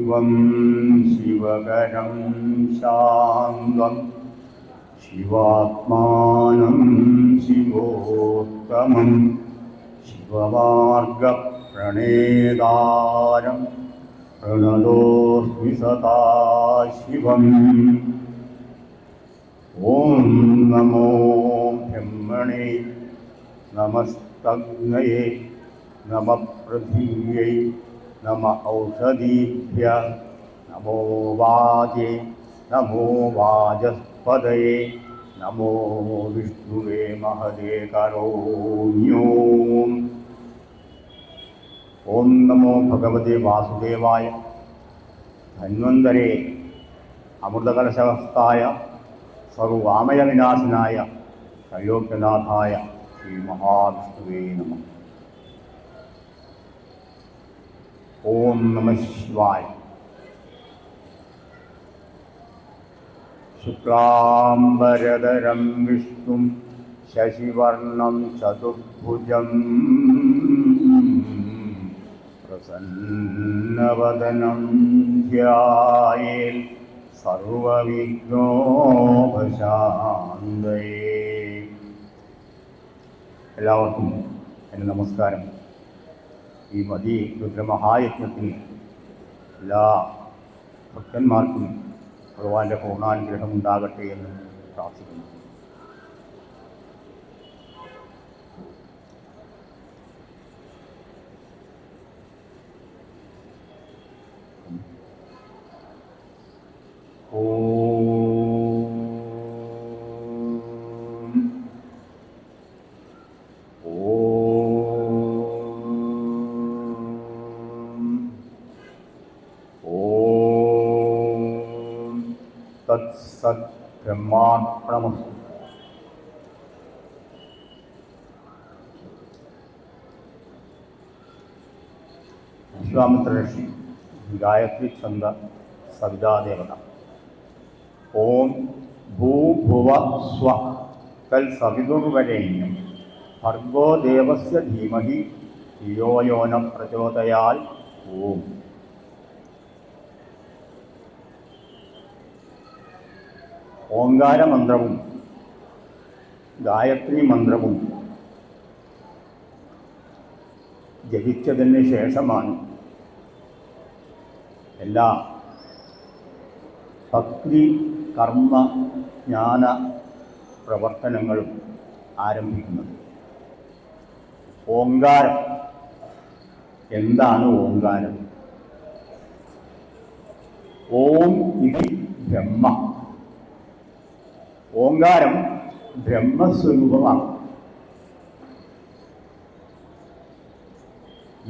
ശിവം ശിവകരം ശാന്തം ശിവാത്മാനം ശിവോത്തമം ശിവമാർഗപ്രണേതാരം പ്രണതോസ്മി സദാശിവം. ഓം നമോ ബ്രഹ്മണേ നമസ്തഗ്നയേ നമഃ പൃഥിവ്യൈ നമഃ ഔഷധീഭ്യഃ നമോ വാചേ നമോ വാചസ്പതയേ നമോ വിഷ്ണുവേ മഹദേ കരോമ്യോം. ഓം നമോ ഭഗവതേ വാസുദേവായ ധന്വന്തരേ അമൃതകലശഹസ്തായ സർവവാമയവിനാശനായ ത്രയോഗ്യനാഥായ ശ്രീ മഹാവിഷ്ണുവേ നമഃ. ഓം നമഃ ശിവായ. ശുക്ലാംബരധരം വിഷ്ണും ശശിവർണം ചതുർഭുജം പ്രസന്നവദനം ധ്യായേൽ സർവവിഘ്നോപശാന്തയേ. എല്ലാവർക്കും എൻ്റെ നമസ്കാരം. ഈ രുദ്രമഹായജ്ഞത്തിന് എല്ലാ ഭക്തന്മാർക്കും ഭഗവാന്റെ പൂർണ്ണാനുഗ്രഹം ഉണ്ടാകട്ടെ എന്ന് പ്രാർത്ഥിക്കുന്നു. തത്സത് ബ്രഹ്മാർപ്പണമസ്തു. വിശ്വാമിത്ര ഋഷി ഗായത്രി ഛന്ദ സവിതാദേവത. ഓം ഭൂഭുവ സ്വ തൽ സവിതുർവരേണ്യം ഭർഗോ ദേവസ്യ ധീമഹി ധിയോ യോ ന പ്രചോദയാൽ. ഓം. ഓങ്കാരമന്ത്രവും ഗായത്രി മന്ത്രവും ജപിച്ചതിന് ശേഷമാണ് എല്ലാ ഭക്തി കർമ്മ ജ്ഞാന പ്രവർത്തനങ്ങളും ആരംഭിക്കുന്നത്. ഓങ്കാരം എന്താണ്? ഓങ്കാരം ഓം ഇതി ബ്രഹ്മ. ഓങ്കാരം ബ്രഹ്മസ്വരൂപമാണ്,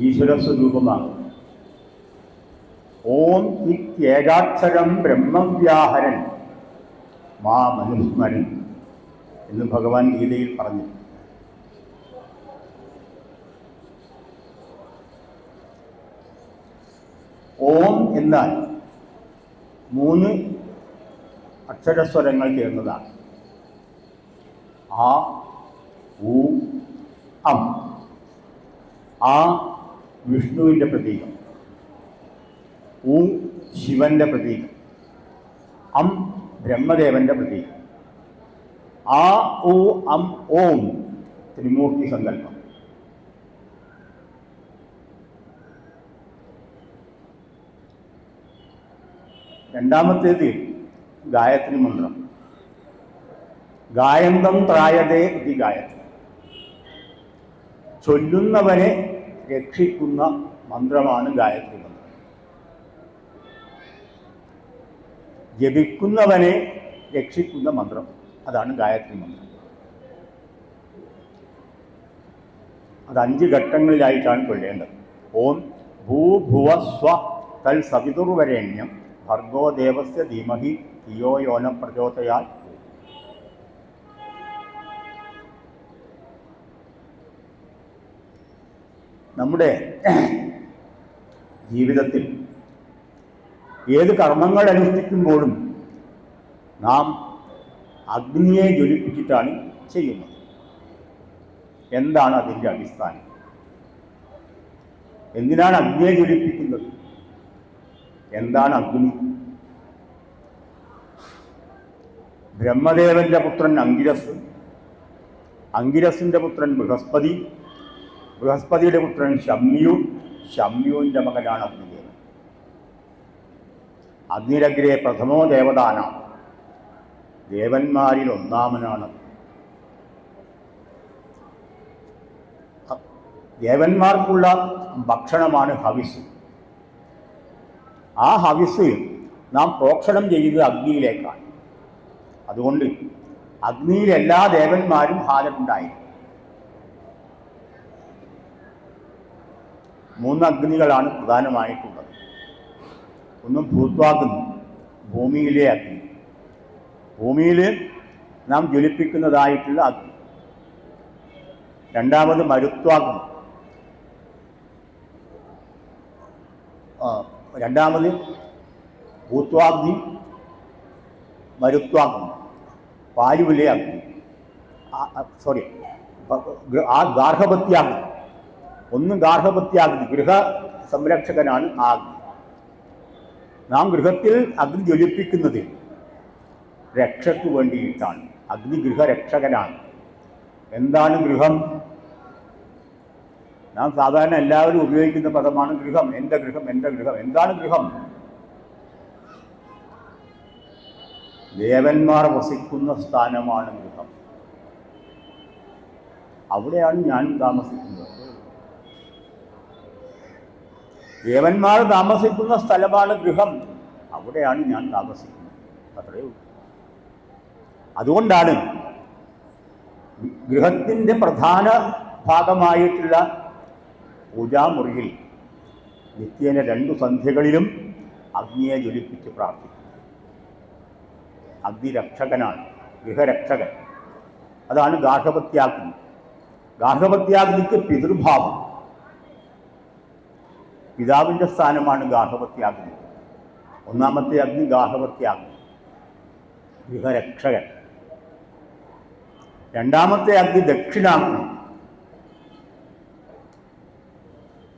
ഈശ്വരസ്വരൂപമാണ്. ഓം ഇത്യേകാക്ഷരം ബ്രഹ്മവ്യാഹരൻ മാ മനുസ്മരൻ എന്ന് ഭഗവാൻ ഗീതയിൽ പറഞ്ഞു. ഓം എന്നാൽ 3 അക്ഷരസ്വരങ്ങൾ ചേർന്നതാണ്. ആ, ഉ, അം. ആ വിഷ്ണുവിൻ്റെ പ്രതീകം, ഉ ശിവൻ്റെ പ്രതീകം, അം ബ്രഹ്മദേവൻ്റെ പ്രതീകം. ആ, ഉ, അം, ഓം ത്രിമൂർത്തി സങ്കല്പം. രണ്ടാമത്തേത് ഗായത്രി മന്ത്രം. ഗായന്തം ത്രായതേ ഇതി ഗായത്രി. ചൊല്ലുന്നവനെ രക്ഷിക്കുന്ന മന്ത്രമാണ് ഗായത്രി മന്ത്രം. ജപിക്കുന്നവനെ രക്ഷിക്കുന്ന മന്ത്രം, അതാണ് ഗായത്രി മന്ത്രം. അത് 5 ഘട്ടങ്ങളിലായിട്ടാണ് ചൊല്ലേണ്ടത്. ഓം ഭൂഭുവ സ്വ തൽ സവിതുർവരേണ്യം ഭർഗോ ദേവസ്യ ധീമഹി ധിയോ യോ ന പ്രചോദയാൽ. നമ്മുടെ ജീവിതത്തിൽ ഏത് കർമ്മങ്ങൾ അനുഷ്ഠിക്കുമ്പോഴും നാം അഗ്നിയെ ജ്വലിപ്പിച്ചിട്ടാണ് ചെയ്യുന്നത്. എന്താണ് അതിൻ്റെ അടിസ്ഥാനം? എന്തിനാണ് അഗ്നിയെ ജ്വലിപ്പിക്കുന്നത്? എന്താണ് അഗ്നി? ബ്രഹ്മദേവന്റെ പുത്രൻ അങ്കിരസ്, അങ്കിരസിന്റെ പുത്രൻ ബൃഹസ്പതി, ബൃഹസ്പതിയുടെ പുത്രൻ ശമ്യു, ശമ്യുവിൻ്റെ മകനാണ് അഗ്നിദേവൻ. അഗ്നിരഗ്രേ പ്രഥമോ ദേവതാന, ദേവന്മാരിൽ ഒന്നാമനാണ്. ദേവന്മാർക്കുള്ള ഭക്ഷണമാണ് ഹവിസ്. ആ ഹവിസ് നാം പ്രോക്ഷണം ചെയ്യുന്നത് അഗ്നിയിലേക്കാണ്. അതുകൊണ്ട് അഗ്നിയിൽ എല്ലാ ദേവന്മാരും ഹാജരുണ്ടായിരുന്നു. 3 അഗ്നികളാണ് പ്രധാനമായിട്ടുള്ളത്. ഒന്ന് ഭൂത്വാഗ്നി, ഭൂമിയിലെ അഗ്നി, ഭൂമിയിൽ നാം ജ്വലിപ്പിക്കുന്നതായിട്ടുള്ള അഗ്നി. രണ്ടാമത് മരുത്വാഗ്നി, രണ്ടാമത് ഭൂത്വാഗ്നി, മരുത്വാഗ്നി, വായുവിലെ അഗ്നി, ആ ഗാർഹപത്യാഗ്നി. ഒന്ന് ഗാർഹപത്യാഗ്നി, ഗൃഹ സംരക്ഷകനാണ് ആ അഗ്നി. നാം ഗൃഹത്തിൽ അഗ്നി ജ്വലിപ്പിക്കുന്നത് രക്ഷയ്ക്ക് വേണ്ടിയിട്ടാണ്. അഗ്നി ഗൃഹരക്ഷകനാണ്. എന്താണ് ഗൃഹം? നാം സാധാരണ എല്ലാവരും ഉപയോഗിക്കുന്ന പദമാണ് ഗൃഹം. എൻ്റെ ഗൃഹം, എൻ്റെ ഗൃഹം. എന്താണ് ഗൃഹം? ദേവന്മാർ വസിക്കുന്ന സ്ഥാനമാണ് ഗൃഹം. അവിടെയാണ് ഞാൻ താമസിക്കുന്നത്. ദേവന്മാർ താമസിക്കുന്ന സ്ഥലമാണ് ഗൃഹം. അവിടെയാണ് ഞാൻ താമസിക്കുന്നത്. അത്രയേ ഉള്ളൂ. അതുകൊണ്ടാണ് ഗൃഹത്തിൻ്റെ പ്രധാന ഭാഗമായിട്ടുള്ള പൂജാമുറിയിൽ നിത്യേന 2 സന്ധ്യകളിലും അഗ്നിയെ ജ്വലിപ്പിച്ച് പ്രാർത്ഥിക്കും. അഗ്നിരക്ഷകനാണ്, ഗൃഹരക്ഷകൻ. അതാണ് ഗാർഹപത്യാഗ്നി. ഗാർഹപത്യാഗ്നിക്ക് പിതൃഭാവം, പിതാവിൻ്റെ സ്ഥാനമാണ് ഗാർഹപത്യാഗ്നി. ഒന്നാമത്തെ അഗ്നി ഗാർഹപത്യാഗ്നി, ഗൃഹരക്ഷകൻ. രണ്ടാമത്തെ അഗ്നി ദക്ഷിണാഗ്നി,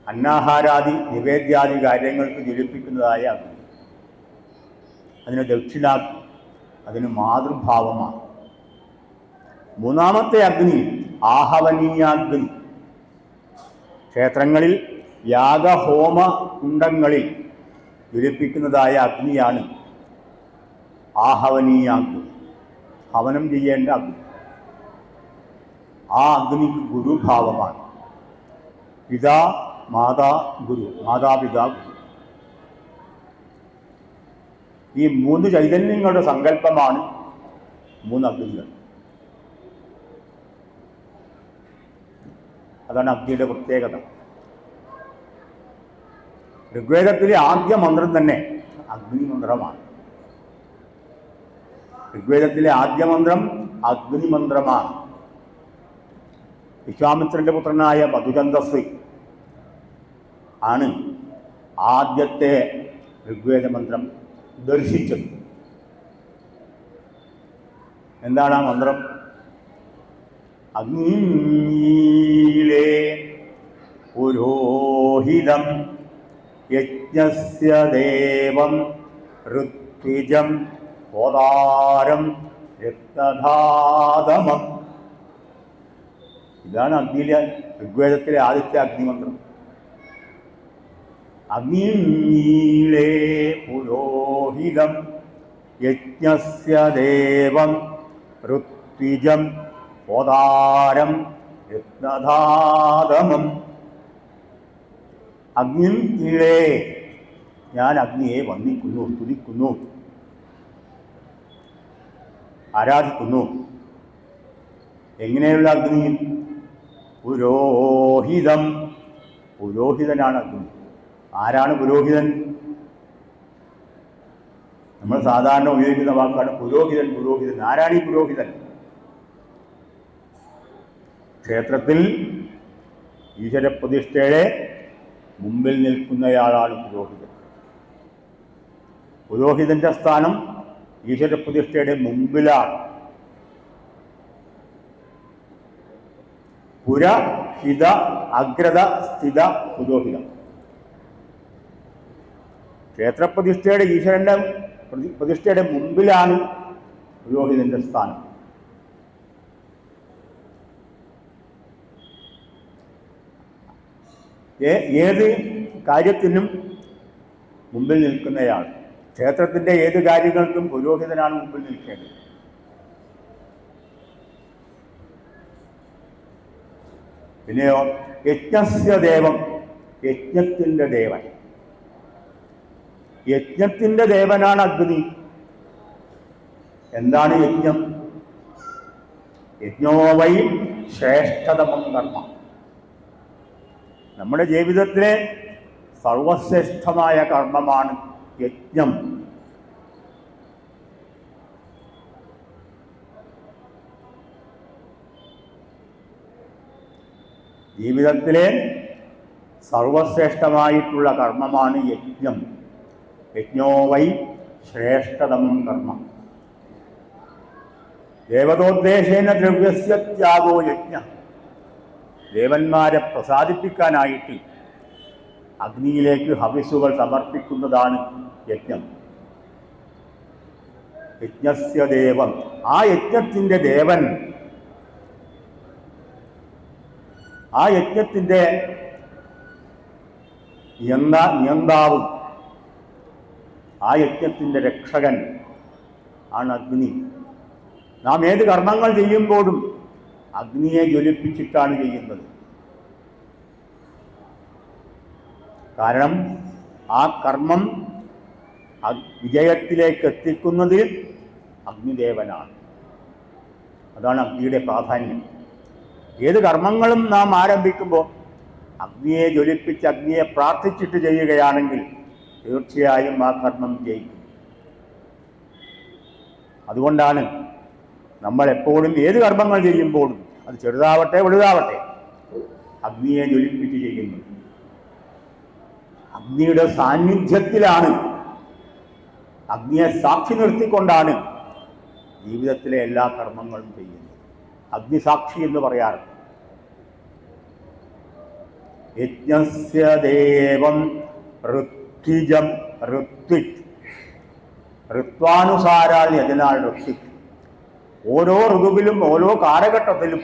അന്നാഹാരാദി നിവേദ്യാദി കാര്യങ്ങൾക്ക് ജ്വലിപ്പിക്കുന്നതായ അഗ്നി. അതിന് ദക്ഷിണാഗ്നി, അതിന് മാതൃഭാവമാണ്. മൂന്നാമത്തെ അഗ്നി ആഹവനീയാഗ്നി. ക്ഷേത്രങ്ങളിൽ യാഗഹോമ കുണ്ടങ്ങളിൽ ജ്വലിപ്പിക്കുന്നതായ അഗ്നിയാണ് ആഹവനീയാഗ്നി, ഹവനം ചെയ്യേണ്ട അഗ്നി. ആ അഗ്നിക്ക് ഗുരുഭാവമാണ്. പിതാ മാതാ ഗുരു, മാതാപിതാ ഗുരു. ഈ 3 ചൈതന്യങ്ങളുടെ സങ്കല്പമാണ് 3 അഗ്നികൾ. അതാണ് അഗ്നിയുടെ പ്രത്യേകത. ഋഗ്വേദത്തിലെ ആദ്യ മന്ത്രം തന്നെ അഗ്നിമന്ത്രമാണ്. ഋഗ്വേദത്തിലെ ആദ്യ മന്ത്രം അഗ്നിമന്ത്രമാണ്. വിശ്വാമിത്രന്റെ പുത്രനായ മധുചന്ദസ് ആണ് ആദ്യത്തെ ഋഗ്വേദ മന്ത്രം ദർശിച്ചത്. എന്താണ് ആ മന്ത്രം? അഗ്നീലേ പുരോഹിതം യജ്ഞസ്യ ദേവം ഋത്വിജം ഹോതാരം രക്തധാതമം. ഇതാണ് അഗ്നിയിലെ ഋഗ്വേദത്തിലെ ആദ്യത്തെ അഗ്നിമന്ത്രം. അഗ്നീലേ പുരോഹിതം യജ്ഞസ്യ ദേവം ഋത്വിജം ഹോതാരം രത്നധാതമം. അഗ്നിയിലേ, ഞാൻ അഗ്നിയെ വന്ദിക്കുന്നു, സ്തുതിക്കുന്നു, ആരാധിക്കുന്നു. എങ്ങനെയുള്ള അഗ്നി? പുരോഹിതം, പുരോഹിതനാണ് അഗ്നി. ആരാണ് പുരോഹിതൻ? നമ്മൾ സാധാരണ ഉപയോഗിക്കുന്ന വാക്കാണ് പുരോഹിതൻ. പുരോഹിതൻ ആരാണ് ഈ പുരോഹിതൻ? ക്ഷേത്രത്തിൽ ഈശ്വരപ്രതിഷ്ഠയുടെ മുമ്പിൽ നിൽക്കുന്നയാളാണ് പുരോഹിതൻ. പുരോഹിതന്റെ സ്ഥാനം ഈശ്വരപ്രതിഷ്ഠയുടെ മുമ്പിലാണ്. പുരഹിത, അഗ്രത, സ്ഥിത, പുരോഹിതം. ക്ഷേത്രപ്രതിഷ്ഠയുടെ ഈശ്വരൻ്റെ പ്രതിഷ്ഠയുടെ മുമ്പിലാണ് പുരോഹിതൻ്റെ സ്ഥാനം. ഏത് കാര്യത്തിനും മുമ്പിൽ നിൽക്കുന്നയാൾ. ക്ഷേത്രത്തിൻ്റെ ഏത് കാര്യങ്ങൾക്കും പുരോഹിതനാണ് മുമ്പിൽ നിൽക്കേണ്ടത്. പിന്നെയോ യജ്ഞസ്യ ദേവം, യജ്ഞത്തിൻ്റെ ദേവൻ. യജ്ഞത്തിൻ്റെ ദേവനാണ് അഗ്നി. എന്താണ് യജ്ഞം? യജ്ഞോവൈ ശ്രേഷ്ഠതമം കർമ്മ. നമ്മുടെ ജീവിതത്തിലെ സർവശ്രേഷ്ഠമായ കർമ്മമാണ് യജ്ഞം. ജീവിതത്തിലെ സർവശ്രേഷ്ഠമായിട്ടുള്ള കർമ്മമാണ് യജ്ഞം. യജ്ഞോവൈ ശ്രേഷ്ഠതമം കർമ്മ. ദേവതോദ്ദേശേന ദ്രവ്യസ്യ ത്യാഗോ യജ്ഞ. ദേവന്മാരെ പ്രസാദിപ്പിക്കാനായിട്ട് അഗ്നിയിലേക്ക് ഹവിസ്സുകൾ സമർപ്പിക്കുന്നതാണ് യജ്ഞം. യജ്ഞസ്യ ദേവം, ആ യജ്ഞത്തിൻ്റെ ദേവൻ, ആ യജ്ഞത്തിൻ്റെ നിയന്താവ്, ആ യജ്ഞത്തിൻ്റെ രക്ഷകൻ ആണ് അഗ്നി. നാം ഏത് കർമ്മങ്ങൾ ചെയ്യുമ്പോഴും അഗ്നിയെ ജ്വലിപ്പിച്ചിട്ടാണ് ചെയ്യുന്നത്. കാരണം ആ കർമ്മം വിജയത്തിലേക്ക് എത്തിക്കുന്നത് അഗ്നിദേവനാണ്. അതാണ് അഗ്നിയുടെ പ്രാധാന്യം. ഏത് കർമ്മങ്ങളും നാം ആരംഭിക്കുമ്പോൾ അഗ്നിയെ ജ്വലിപ്പിച്ച് അഗ്നിയെ പ്രാർത്ഥിച്ചിട്ട് ചെയ്യുകയാണെങ്കിൽ തീർച്ചയായും ആ കർമ്മം ജയിക്കും. അതുകൊണ്ടാണ് നമ്മൾ എപ്പോഴും ഏത് കർമ്മങ്ങൾ ചെയ്യുമ്പോഴും, അത് ചെറുതാവട്ടെ വലുതാവട്ടെ, അഗ്നിയെ ജ്വലിപ്പിച്ച് ചെയ്യുന്നത്. അഗ്നിയുടെ സാന്നിധ്യത്തിലാണ്, അഗ്നിയെ സാക്ഷി നിർത്തിക്കൊണ്ടാണ് ജീവിതത്തിലെ എല്ലാ കർമ്മങ്ങളും ചെയ്യുന്നത്. അഗ്നിസാക്ഷി എന്ന് പറയാറ്. യജ്ഞസ്യ ദേവം ഋത്വിജം, ഋത്വിക്, ഋത്വാനുസാരാൽ യജനാൽ ഋത്വിക്. ഓരോ ഋതുവിലും ഓരോ കാലഘട്ടത്തിലും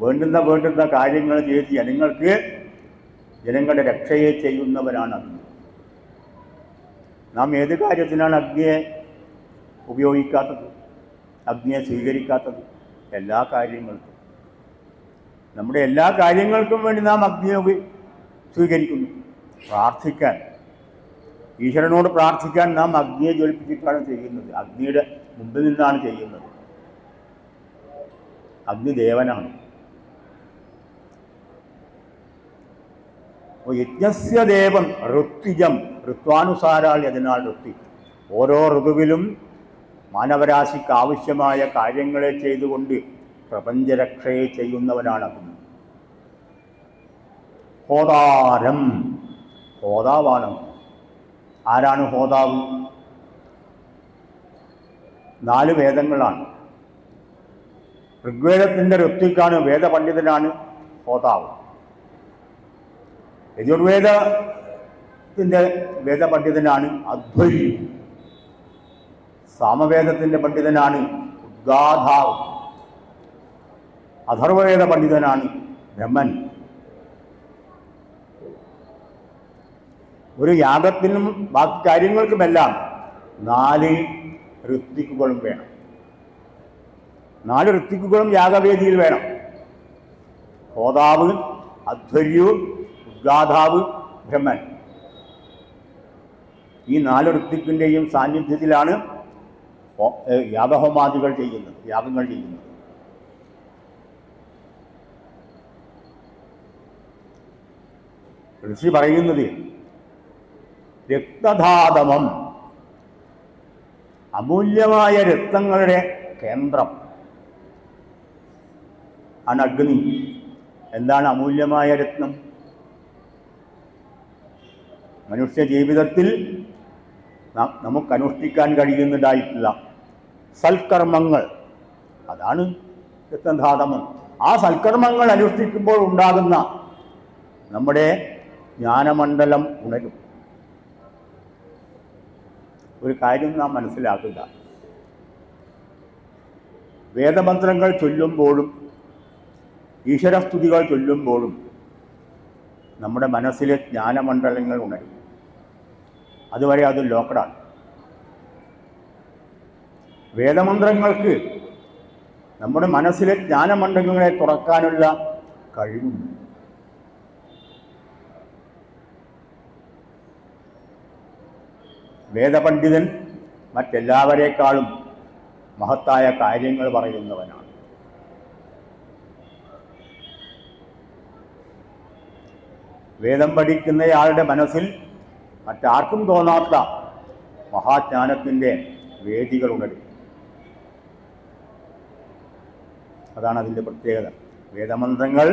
വേണ്ടുന്ന കാര്യങ്ങൾ ചെയ്ത് ജനങ്ങളുടെ രക്ഷയെ ചെയ്യുന്നവനാണ് അഗ്നി. നാം ഏത് കാര്യത്തിനാണ് അഗ്നിയെ ഉപയോഗിക്കാത്തത്, അഗ്നിയെ സ്വീകരിക്കാത്തത്? എല്ലാ കാര്യങ്ങൾക്കും, നമ്മുടെ എല്ലാ കാര്യങ്ങൾക്കും വേണ്ടി നാം അഗ്നിയെ സ്വീകരിക്കുന്നു. പ്രാർത്ഥിക്കാൻ, ഈശ്വരനോട് പ്രാർത്ഥിക്കാൻ നാം അഗ്നിയെ ജ്വലിപ്പിച്ചിട്ടാണ് ചെയ്യുന്നത്. അഗ്നിയുടെ മുമ്പിൽ നിന്നാണ് ചെയ്യുന്നത്. അഗ്നിദേവനാണ്. യജ്ഞസ്യ ദേവം ഋത്വിജം, ഋത്വാനുസാരാൽ യജനാൽ ഋത്വി. ഓരോ ഋതുവിലും മാനവരാശിക്ക് ആവശ്യമായ കാര്യങ്ങളെ ചെയ്തുകൊണ്ട് പ്രപഞ്ചരക്ഷയെ ചെയ്യുന്നവനാണ് അഗ്നി. ഹോതാരം, ഹോതാവാണ്. ആരാണ് ഹോതാവ്? 4 വേദങ്ങളാണ്. ഋഗ്വേദത്തിൻ്റെ ഋത്വിക്കാണ്, വേദപണ്ഡിതനാണ് ഹോതാവ്. യജുർവേദത്തിൻ്റെ വേദപണ്ഡിതനാണ് അധ്വരി. സാമവേദത്തിൻ്റെ പണ്ഡിതനാണ് ഉദ്ഗാധാവ്. അഥർവവേദ പണ്ഡിതനാണ് ബ്രഹ്മൻ. ഒരു യാഗത്തിനും ബാക്കി കാര്യങ്ങൾക്കുമെല്ലാം 4 ഋത്വിക്കുകളും വേണം. 4 ഋത്വിക്കുകളും യാഗവേദിയിൽ വേണം. ഹോതാവ്, അധ്വർയു, ഉദ്ഗാധാവ്, ബ്രഹ്മൻ. ഈ 4 ഋത്വിക്കിൻ്റെയും സാന്നിധ്യത്തിലാണ് യാഗഹോമാദികൾ ചെയ്യുന്നത്, യാഗങ്ങൾ ചെയ്യുന്നത്. ഋഷി പറയുന്നത് രക്തധാതമം, അമൂല്യമായ രക്തങ്ങളുടെ കേന്ദ്രം ആണ് അഗ്നി. എന്താണ് അമൂല്യമായ രത്നം? മനുഷ്യ ജീവിതത്തിൽ നമുക്ക് അനുഷ്ഠിക്കാൻ കഴിയുന്നതായിട്ടുള്ള സൽക്കർമ്മങ്ങൾ, അതാണ് രത്നധാതമം. ആ സൽക്കർമ്മങ്ങൾ അനുഷ്ഠിക്കുമ്പോൾ ഉണ്ടാകുന്ന നമ്മുടെ ജ്ഞാനമണ്ഡലം ഉണരും. ഒരു കാര്യം നാം മനസ്സിലാക്കുക. വേദമന്ത്രങ്ങൾ ചൊല്ലുമ്പോഴും ഈശ്വരസ്തുതികൾ ചൊല്ലുമ്പോഴും നമ്മുടെ മനസ്സിലെ ജ്ഞാനമണ്ഡലങ്ങൾ ഉണരും. അതുവരെ അത് ലോക്കഡാണ്. വേദമന്ത്രങ്ങൾക്ക് നമ്മുടെ മനസ്സിലെ ജ്ഞാനമണ്ഡലങ്ങളെ തുറക്കാനുള്ള കഴിവുണ്ട്. വേദപണ്ഡിതൻ മറ്റെല്ലാവരേക്കാളും മഹത്തായ കാര്യങ്ങൾ പറയുന്നവനാണ്. വേദം പഠിക്കുന്നയാളുടെ മനസ്സിൽ മറ്റാർക്കും തോന്നാത്ത മഹാജ്ഞാനത്തിൻ്റെ വേദികളുണ്ട്. അതാണ് അതിൻ്റെ പ്രത്യേകത. വേദമന്ത്രങ്ങൾ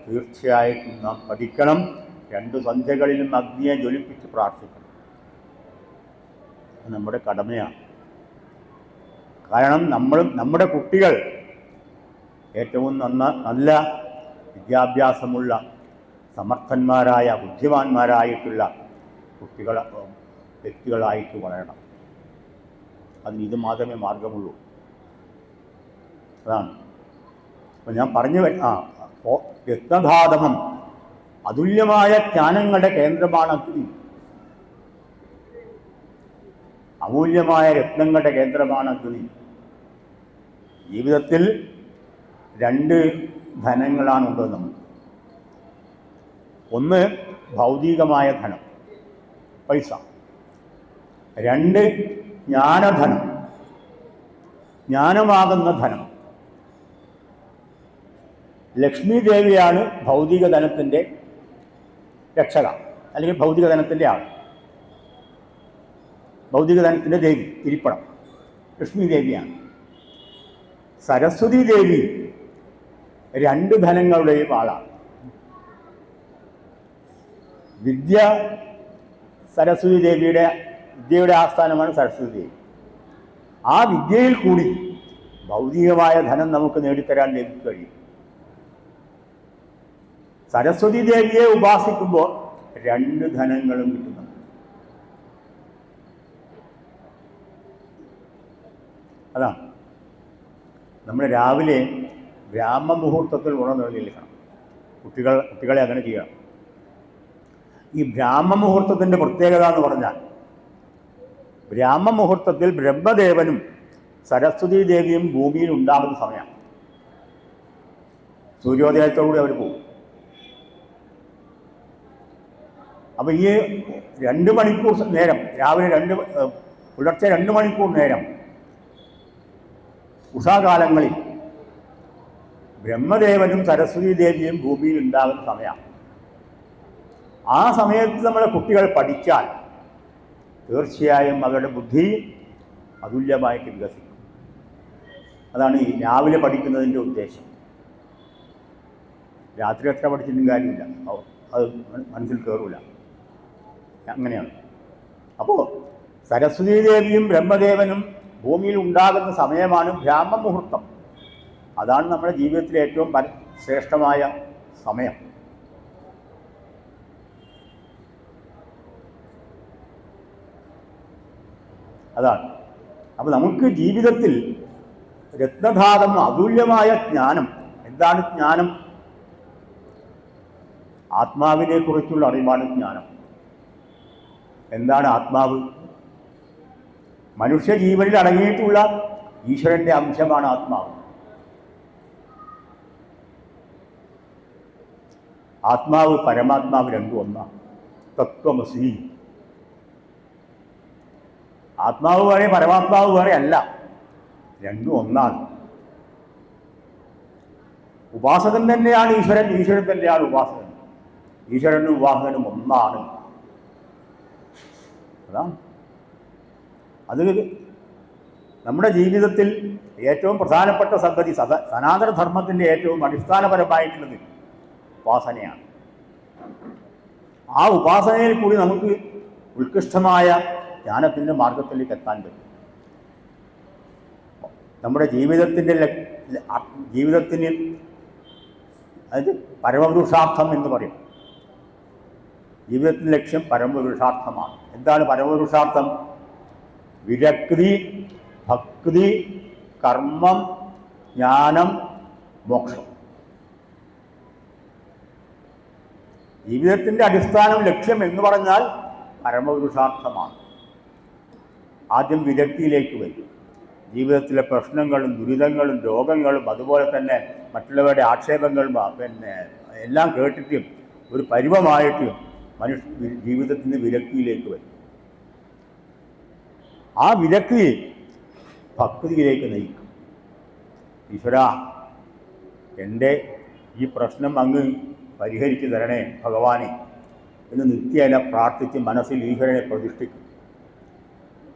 തീർച്ചയായിട്ടും നാം പഠിക്കണം. 2 സന്ധ്യകളിലും അഗ്നിയെ ജ്വലിപ്പിച്ച് പ്രാർത്ഥിക്കണം. അത് നമ്മുടെ കടമയാണ്. കാരണം നമ്മുടെ കുട്ടികൾ ഏറ്റവും നല്ല വിദ്യാഭ്യാസമുള്ള സമർത്ഥന്മാരായ ബുദ്ധിമാന്മാരായിട്ടുള്ള വ്യക്തികളായിട്ട് വളരണം. അതിന് ഇത് മാത്രമേ മാർഗമുള്ളൂ. അതാണ് അപ്പം ഞാൻ പറഞ്ഞു രത്നധാതമം അതുല്യമായ ജ്ഞാനങ്ങളുടെ കേന്ദ്രമാണ് അഗ്നി. അമൂല്യമായ രത്നങ്ങളുടെ കേന്ദ്രമാണ് അഗ്നി. ജീവിതത്തിൽ 2 ധനങ്ങളാണുള്ളത് നമുക്ക്. ഒന്ന് ഭൗതികമായ ധനം, പൈസ. 2 ജ്ഞാനധനം, ജ്ഞാനമാകുന്ന ധനം. ലക്ഷ്മി ദേവിയാണ് ഭൗതിക ധനത്തിൻ്റെ രക്ഷക, അല്ലെങ്കിൽ ഭൗതിക ധനത്തിൻ്റെ ആൾ. ഭൗതിക ധനത്തിൻ്റെ ദേവി, ഇരിപ്പണം ലക്ഷ്മി ദേവിയാണ്. സരസ്വതി ദേവി 2 ധനങ്ങളുടെയും ആളാണ്. വിദ്യ സരസ്വതി ദേവിയുടെ വിദ്യയുടെ ആസ്ഥാനമാണ് സരസ്വതി ദേവി. ആ വിദ്യയിൽ കൂടി ഭൗതികമായ ധനം നമുക്ക് നേടിത്തരാൻ ദേവിക്ക് കഴിയും. സരസ്വതി ദേവിയെ ഉപാസിക്കുമ്പോൾ 2 ധനങ്ങളും കിട്ടുന്നു. അതാണ് നമ്മൾ രാവിലെ ബ്രാഹ്മമുഹൂർത്തത്തിൽ ഉണർന്നെഴുന്നേൽക്കണം. കുട്ടികളെ അങ്ങനെ ചെയ്യണം. ഈ ബ്രാഹ്മമുഹൂർത്തത്തിൻ്റെ പ്രത്യേകത എന്ന് പറഞ്ഞാൽ, ബ്രാഹ്മമുഹൂർത്തത്തിൽ ബ്രഹ്മദേവനും സരസ്വതി ദേവിയും ഭൂമിയിൽ ഉണ്ടാകുന്ന സമയമാണ്. സൂര്യോദയത്തോടുകൂടി അവർ പോകും. അപ്പോൾ ഈ 2 മണിക്കൂർ നേരം, രാവിലെ പുലർച്ചെ 2 മണിക്കൂർ നേരം ഉഷാകാലങ്ങളിൽ ബ്രഹ്മദേവനും സരസ്വതി ദേവിയും ഭൂമിയിൽ ഉണ്ടാകുന്ന സമയമാണ്. ആ സമയത്ത് നമ്മളെ കുട്ടികൾ പഠിച്ചാൽ തീർച്ചയായും അവരുടെ ബുദ്ധി അതുല്യമായിട്ട് വികസിക്കും. അതാണ് ഈ രാവിലെ പഠിക്കുന്നതിൻ്റെ ഉദ്ദേശം. രാത്രി എത്ര പഠിച്ചിട്ടും കാര്യമില്ല, അത് മനസ്സിൽ കയറില്ല. അങ്ങനെയാണ്. അപ്പോൾ സരസ്വതി ദേവിയും ബ്രഹ്മദേവനും ഭൂമിയിൽ ഉണ്ടാകുന്ന സമയമാണ് ബ്രാഹ്മമുഹൂർത്തം. അതാണ് നമ്മുടെ ജീവിതത്തിലെ ഏറ്റവും ശ്രേഷ്ഠമായ സമയം. അതാണ്. അപ്പോൾ നമുക്ക് ജീവിതത്തിൽ രത്നധാതം അതുല്യമായ ജ്ഞാനം. എന്താണ് ജ്ഞാനം? ആത്മാവിനെ കുറിച്ചുള്ള അറിവാണ് ജ്ഞാനം. എന്താണ് ആത്മാവ്? മനുഷ്യ ജീവനിൽ അടങ്ങിയിട്ടുള്ള ഈശ്വരൻ്റെ അംശമാണ് ആത്മാവ്. ആത്മാവ് പരമാത്മാവ് 2 ഒന്നാണ്. തത്വമസി. ആത്മാവ് വേറെ പരമാത്മാവ് വേറെ അല്ല, 2 ഒന്നാണ്. ഉപാസകൻ തന്നെയാണ് ഈശ്വരൻ, ഈശ്വരൻ തന്നെയാണ് ഉപാസകൻ. ഈശ്വരനും ഉപാസകനും ഒന്നാണ്. അതാണ്. അത് നമ്മുടെ ജീവിതത്തിൽ ഏറ്റവും പ്രധാനപ്പെട്ട സംഗതി, സനാതനധർമ്മത്തിൻ്റെ ഏറ്റവും അടിസ്ഥാനപരമായിട്ടുള്ളത് ഉപാസനയാണ്. ആ ഉപാസനയിൽ കൂടി നമുക്ക് ഉത്കൃഷ്ടമായ ജ്ഞാനത്തിൻ്റെ മാർഗത്തിലേക്ക് എത്താൻ പറ്റും. നമ്മുടെ ജീവിതത്തിന് അത് പരമപുരുഷാർത്ഥം എന്ന് പറയും. ജീവിതത്തിൻ്റെ ലക്ഷ്യം പരമപുരുഷാർത്ഥമാണ്. എന്താണ് പരമപുരുഷാർത്ഥം? വിരക്തി, ഭക്തി, കർമ്മം, ജ്ഞാനം, മോക്ഷം. ജീവിതത്തിൻ്റെ അടിസ്ഥാനം, ലക്ഷ്യം എന്ന് പറഞ്ഞാൽ പരമപുരുഷാർത്ഥമാണ്. ആദ്യം വിരക്തിയിലേക്ക് വരും. ജീവിതത്തിലെ പ്രശ്നങ്ങളും ദുരിതങ്ങളും രോഗങ്ങളും അതുപോലെ തന്നെ മറ്റുള്ളവരുടെ ആക്ഷേപങ്ങളും എല്ലാം കേട്ടിട്ടും ഒരു പരിവമായിട്ടും ജീവിതത്തിൻ്റെ വിരക്തിയിലേക്ക് വരും. ആ വിരക്തി ഭക്തിയിലേക്ക് നയിക്കും. ഈശ്വര, എൻ്റെ ഈ പ്രശ്നം അങ്ങ് പരിഹരിച്ചു തരണേ ഭഗവാനെ എന്ന് നിത്യേന പ്രാർത്ഥിച്ച് മനസ്സിൽ ഈശ്വരനെ പ്രതിഷ്ഠിക്കും.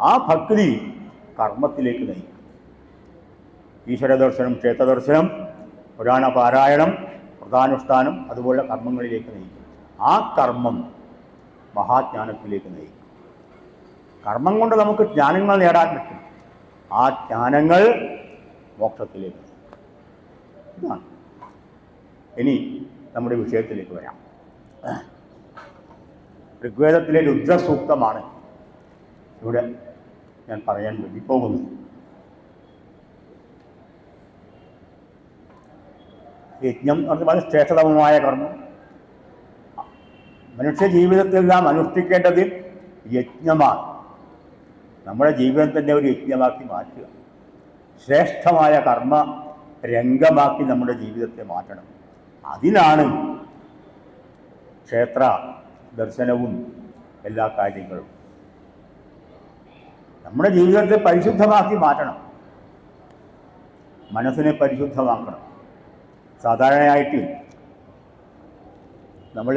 ആ ഭക്തി കർമ്മത്തിലേക്ക് നയിക്കും. ഈശ്വര ദർശനം, ക്ഷേത്രദർശനം, പുരാണ പാരായണം, വ്രതാനുഷ്ഠാനം അതുപോലെ കർമ്മങ്ങളിലേക്ക് നയിക്കും. ആ കർമ്മം മഹാജ്ഞാനത്തിലേക്ക് നയിക്കും. കർമ്മം കൊണ്ട് നമുക്ക് ജ്ഞാനങ്ങൾ നേടാൻ പറ്റും. ആ ജ്ഞാനങ്ങൾ മോക്ഷത്തിലേക്ക് നയിക്കും. ഇതാണ്. ഇനി നമ്മുടെ വിഷയത്തിലേക്ക് വരാം. ഋഗ്വേദത്തിലെ രുദ്രസൂക്തമാണ് ഇവിടെ ഞാൻ പറയാൻ വേണ്ടി പോകുന്നത്. യജ്ഞം എന്ന് പറഞ്ഞാൽ ശ്രേഷ്ഠതമമായ കർമ്മം. മനുഷ്യ ജീവിതത്തിൽ നാം അനുഷ്ഠിക്കേണ്ടത് യജ്ഞമാണ്. നമ്മുടെ ജീവിതം തന്നെ ഒരു യജ്ഞമാക്കി മാറ്റുക. ശ്രേഷ്ഠമായ കർമ്മ രംഗമാക്കി നമ്മുടെ ജീവിതത്തെ മാറ്റണം. അതിനാണ് ക്ഷേത്ര ദർശനവും എല്ലാ കാര്യങ്ങളും. നമ്മുടെ ജീവിതത്തെ പരിശുദ്ധമാക്കി മാറ്റണം. മനസ്സിനെ പരിശുദ്ധമാക്കണം. സാധാരണയായിട്ട് നമ്മൾ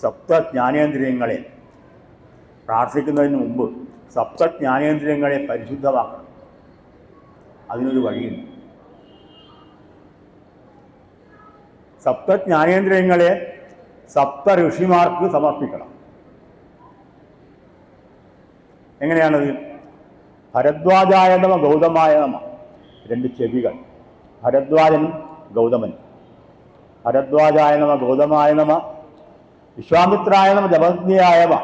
സപ്തജ്ഞാനേന്ദ്രിയങ്ങളെ പ്രാർത്ഥിക്കുന്നതിന് മുമ്പ് സപ്തജ്ഞാനേന്ദ്രിയങ്ങളെ പരിശുദ്ധമാക്കണം. അതിനൊരു വഴിയുണ്ട്. സപ്തജ്ഞാനേന്ദ്രിയങ്ങളെ സപ്ത ഋഷിമാർക്ക് സമർപ്പിക്കണം. എങ്ങനെയാണത്? ഭരദ്വാജായ നമ ഗൗതമായ നമ. രണ്ട് ചെവികൾ, ഭരദ്വാജനും ഗൗതമനും. ഭരദ്വാജായ നമ ഗൗതമായ നമ, വിശ്വാമിത്രായ നമ ജപജ്ഞയായ നമ,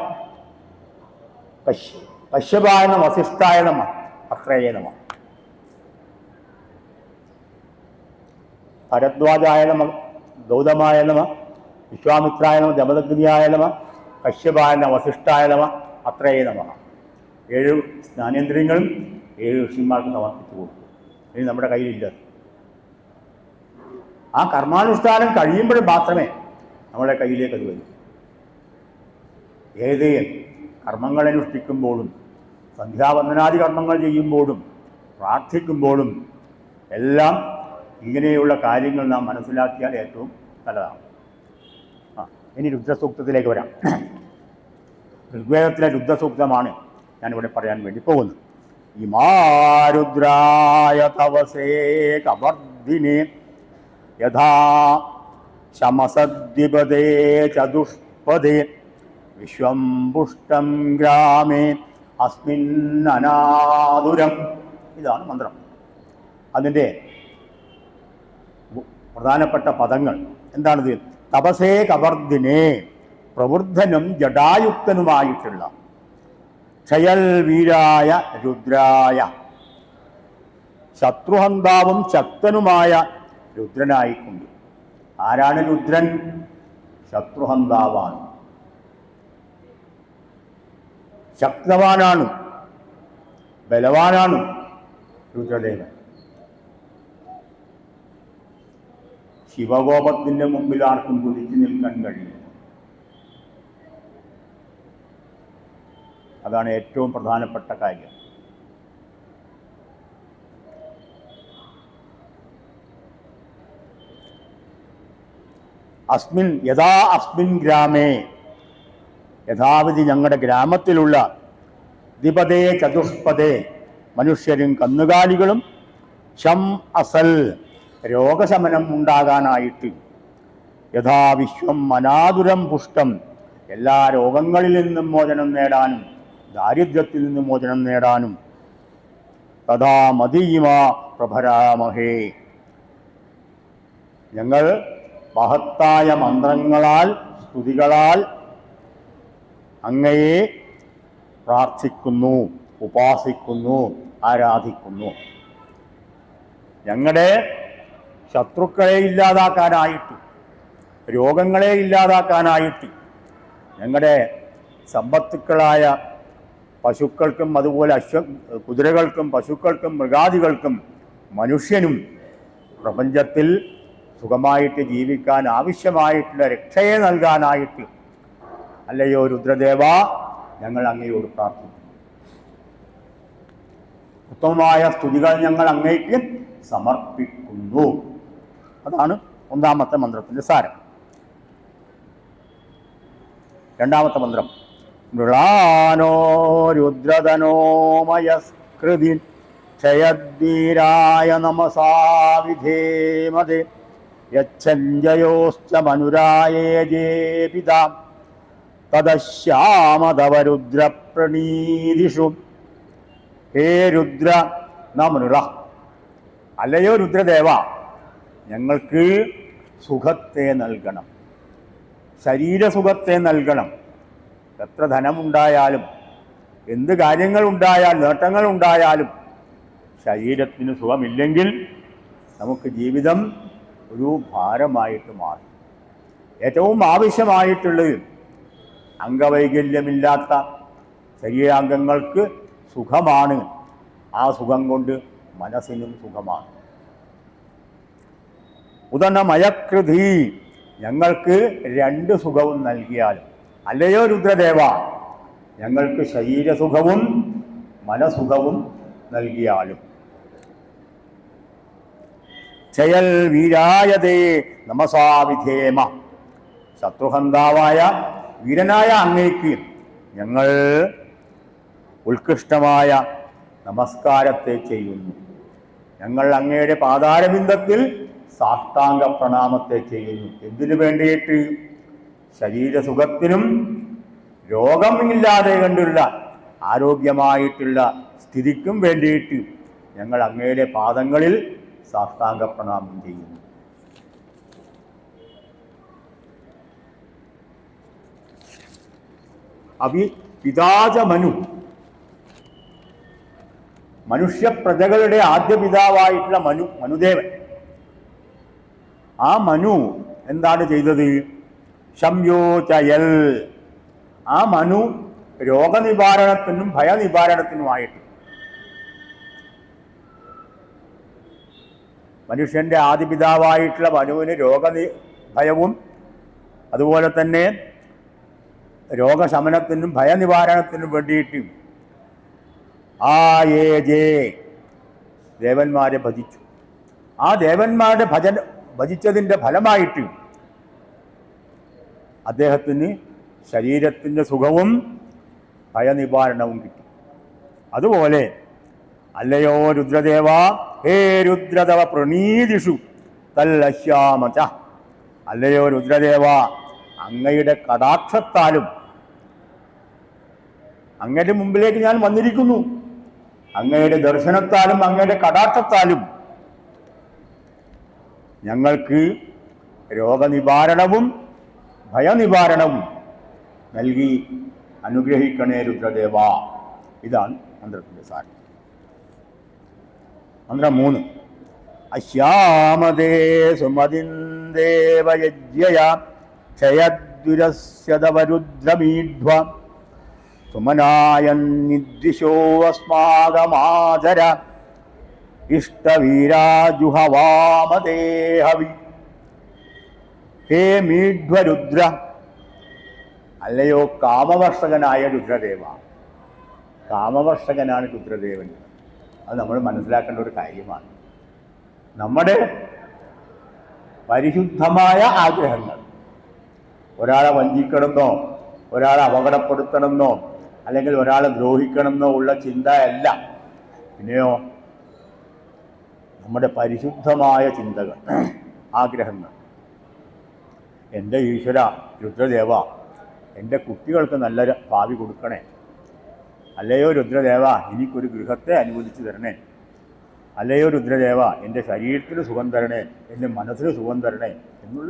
കശ്യപായ നമ വസിഷ്ഠായ നമ, അത്രയേ നമ. ഭരദ്വാജായ നമ ഗൗതമായ നമ, വിശ്വാമിത്രായ നമ ജപജ്ഞയായ നമ, കശ്യപായ നമ വസിഷ്ഠായ നമ, അത്രയേ നമ. 7 ജ്ഞാനേന്ദ്രിയങ്ങളും 7 ഋഷിമാർക്ക് സമർപ്പിച്ചു കൊടുക്കും. ഇനി നമ്മുടെ കയ്യിലില്ല. ആ കർമാനുഷ്ഠാനം കഴിയുമ്പോൾ മാത്രമേ നമ്മുടെ കയ്യിലേക്ക് അത് വരൂ. ഏത് കർമ്മങ്ങൾ അനുഷ്ഠിക്കുമ്പോഴും സന്ധ്യാവന്ദനാദി കർമ്മങ്ങൾ ചെയ്യുമ്പോഴും പ്രാർത്ഥിക്കുമ്പോഴും എല്ലാം ഇങ്ങനെയുള്ള കാര്യങ്ങൾ നാം മനസ്സിലാക്കിയാൽ ഏറ്റവും നല്ലതാണ്. ഇനി രുദ്രസൂക്തത്തിലേക്ക് വരാം. ഋഗ്വേദത്തിലെ രുദ്രസൂക്തമാണ് ഞാനിവിടെ പറയാൻ വേണ്ടി പോകുന്നത്. ഇമാരുദ്രായ തവസേ കവർദ്ധിനേ യഥാ ശമസദ്വിപദേ ചതുഷ്പദേ വിശ്വം പുഷ്ടം ഗ്രാമേ അസ്മിന്നനാതുരം. ഇതാണ് മന്ത്രം. അതിൻ്റെ പ്രധാനപ്പെട്ട പദങ്ങൾ എന്താണിത്? തപസേ കവർദ്ധിനേ, പ്രവൃദ്ധനും ജടായുക്തനുമായിട്ടുള്ള ക്ഷയൽ വീരായ രുദ്രായ, ശത്രുഹന്താവും ശക്തനുമായ രുദ്രനായിക്കൊണ്ട്. ആരാണ് രുദ്രൻ? ശത്രുഹന്താവാണ്, ശക്തവാനാണ്, ബലവാനാണ് രുദ്രദേവൻ. ശിവകോപത്തിൻ്റെ മുമ്പിൽ ആർക്കും കുതിച്ചു നിൽക്കാൻ കഴിയും. അതാണ് ഏറ്റവും പ്രധാനപ്പെട്ട കാര്യം. അസ്മിൻ ഗ്രാമേ, യഥാവിധി ഞങ്ങളുടെ ഗ്രാമത്തിലുള്ള ദ്വിപദേ ചതുഷ്പദേ, മനുഷ്യരും കന്നുകാലികളും, ശം അസൽ, രോഗശമനം ഉണ്ടാകാനായിട്ട്, യഥാവിശ്വം അനാതുരം പുഷ്ടം, എല്ലാ രോഗങ്ങളിൽ നിന്നും മോചനം നേടാനും ദാരിദ്ര്യത്തിൽ നിന്നും മോചനം നേടാനും, തഥാ മതീമ പ്രഭരാമഹേ, ഞങ്ങൾ മഹത്തായ മന്ത്രങ്ങളാൽ സ്തുതികളാൽ അങ്ങയെ പ്രാർത്ഥിക്കുന്നു ഉപാസിക്കുന്നു, ആരാധിക്കുന്നു. ഞങ്ങളുടെ ശത്രുക്കളെ ഇല്ലാതാക്കാനായിട്ട്, രോഗങ്ങളെ ഇല്ലാതാക്കാനായിട്ട്, ഞങ്ങളുടെ സമ്പത്തുക്കളായ പശുക്കൾക്കും അതുപോലെ കുതിരകൾക്കും പശുക്കൾക്കും മൃഗാദികൾക്കും മനുഷ്യനും പ്രപഞ്ചത്തിൽ സുഖമായിട്ട് ജീവിക്കാൻ ആവശ്യമായിട്ടുള്ള രക്ഷയെ നൽകാനായിട്ട് അല്ലയോ രുദ്രദേവ ഞങ്ങൾ അങ്ങയോട് പ്രാർത്ഥിക്കുന്നു. ഉത്തമമായ സ്തുതികൾ ഞങ്ങൾ അങ്ങേക്ക് സമർപ്പിക്കുന്നു. അതാണ് ഒന്നാമത്തെ മന്ത്രത്തിന്റെ സാരം. രണ്ടാമത്തെ മന്ത്രം മൃളാനോ രുദ്രതനോമയസ്കൃതി ക്ഷയദ്വീരായ നമസാ വിധേമതേ യച്ഛഞ്ജയോശ്ച മനുരായേജേപിതാ തദശ്യാമതവരുദ്രപ്രണീതിഷു. ഹേ രുദ്ര നമൃള, അല്ലയോ രുദ്രദേവ ഞങ്ങൾക്ക് സുഖത്തെ നൽകണം, ശരീരസുഖത്തെ നൽകണം. എത്ര ധനമുണ്ടായാലും എന്ത് കാര്യങ്ങളുണ്ടായാലും നേട്ടങ്ങളുണ്ടായാലും ശരീരത്തിന് സുഖമില്ലെങ്കിൽ നമുക്ക് ജീവിതം ഒരു ഭാരമായിട്ട് മാറും. ഏറ്റവും ആവശ്യമായിട്ടുള്ളത് അംഗവൈകല്യമില്ലാത്ത ശരീരാംഗങ്ങൾക്ക് സുഖമാണ്. ആ സുഖം കൊണ്ട് മനസ്സിനും സുഖമാണ്. ഉദനമയകൃതി, ഞങ്ങൾക്ക് രണ്ട് സുഖവും നൽകിയാലും. അല്ലയോ രുദ്രദേവ ഞങ്ങൾക്ക് ശരീരസുഖവും മനസുഖവും നൽകിയാലും. ചയൽ വീരായതേ നമസാവിധേമ, ശത്രുഹന്താവായ വീരനായ അങ്ങേക്ക് ഞങ്ങൾ ഉത്കൃഷ്ടമായ നമസ്കാരത്തെ ചെയ്യുന്നു. ഞങ്ങൾ അങ്ങയുടെ പാതാരബിന്ദത്തിൽ സാഷ്ടാംഗ പ്രണാമത്തെ ചെയ്യുന്നു. എന്തിനു വേണ്ടിയിട്ട്? ശരീരസുഖത്തിനും രോഗമില്ലാതെ കണ്ടുള്ള ആരോഗ്യമായിട്ടുള്ള സ്ഥിതിക്കും വേണ്ടിയിട്ട് ഞങ്ങൾ അങ്ങയുടെ പാദങ്ങളിൽ സാഷ്ടാംഗ പ്രണാമം ചെയ്യുന്നു. പിതാച മനു, മനുഷ്യപ്രജകളുടെ ആദ്യ പിതാവായിട്ടുള്ള മനുദേവൻ. ആ മനു എന്താണ് ചെയ്തത്? ശംയോചയൽ, ആ മനു രോഗനിവാരണത്തിനും ഭയനിവാരണത്തിനുമായിട്ട്. മനുഷ്യന്റെ ആദ്യ പിതാവായിട്ടുള്ള മനുവിന് ഭയവും അതുപോലെ തന്നെ രോഗശമനത്തിനും ഭയനിവാരണത്തിനും വേണ്ടിയിട്ട് ദേവന്മാരെ ഭജിച്ചു. ആ ദേവന്മാരുടെ ഭജിച്ചതിൻ്റെ ഫലമായിട്ട് അദ്ദേഹത്തിന് ശരീരത്തിൻ്റെ സുഖവും ഭയനിവാരണവും കിട്ടി. അതുപോലെ അല്ലയോ രുദ്രദേവ ഹേ രുദ്രതവ പ്രണീതിഷു തല്ലശ്യാമച, അല്ലയോ രുദ്രദേവ അങ്ങയുടെ കടാക്ഷത്താലും, അങ്ങയുടെ മുമ്പിലേക്ക് ഞാൻ വന്നിരിക്കുന്നു, അങ്ങയുടെ ദർശനത്താലും അങ്ങയുടെ കടാക്ഷത്താലും ഞങ്ങൾക്ക് രോഗനിവാരണവും ഭയനിവാരണവും നൽകി അനുഗ്രഹിക്കണേ രുദ്രദേവ. ഇതാണ് മന്ത്രത്തിൻ്റെ സാരം. മന്ത്രം 3. അശ്യാമദേ സുമതിന്ദേവയജ്ഞയ ക്ഷയദ്വിരസ്യതവരുദ്രമീഢ്വ സുമനായന്നിദ്വിഷോ അസ്മാകമാചര ഇഷ്ടവീരാജുഹവാമദേഹവി. ഹേ മീഢ്വരുദ്ര, അല്ലയോ കാമവർഷകനായ രുദ്രദേവ. കാമവർഷകനാണ് രുദ്രദേവൻ. അത് നമ്മൾ മനസ്സിലാക്കേണ്ട ഒരു കാര്യമാണ്. നമ്മുടെ പരിശുദ്ധമായ ആഗ്രഹങ്ങൾ, ഒരാളെ വഞ്ചിക്കണമെന്നോ ഒരാളെ അപകടപ്പെടുത്തണമെന്നോ അല്ലെങ്കിൽ ഒരാളെ ദ്രോഹിക്കണമെന്നോ ഉള്ള ചിന്തയല്ല. പിന്നെയോ നമ്മുടെ പരിശുദ്ധമായ ചിന്തകൾ, ആഗ്രഹങ്ങൾ. എൻ്റെ ഈശ്വര രുദ്രദേവ, എൻ്റെ കുട്ടികൾക്ക് നല്ല ഭാവി കൊടുക്കണേ. അല്ലയോ രുദ്രദേവ എനിക്കൊരു ഗൃഹത്തെ അനുവദിച്ചു തരണേ. അല്ലയോ രുദ്രദേവ എൻ്റെ ശരീരത്തിന് സുഖം തരണേ, എൻ്റെ മനസ്സിന് സുഖം തരണേ എന്നുള്ള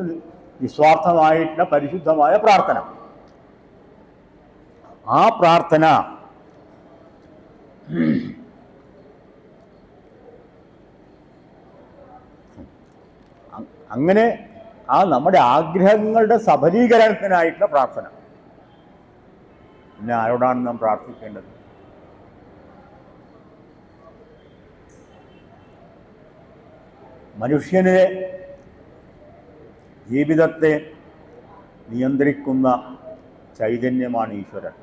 നിസ്വാർത്ഥമായിട്ടുള്ള പരിശുദ്ധമായ പ്രാർത്ഥന. ആ പ്രാർത്ഥന അങ്ങനെ ആ നമ്മുടെ ആഗ്രഹങ്ങളുടെ സഫലീകരണത്തിനായിട്ടുള്ള പ്രാർത്ഥന. പിന്നെ ആരോടാണ് നാം പ്രാർത്ഥിക്കേണ്ടത്? മനുഷ്യനെ ജീവിതത്തെ നിയന്ത്രിക്കുന്ന ചൈതന്യമാണ് ഈശ്വരൻ.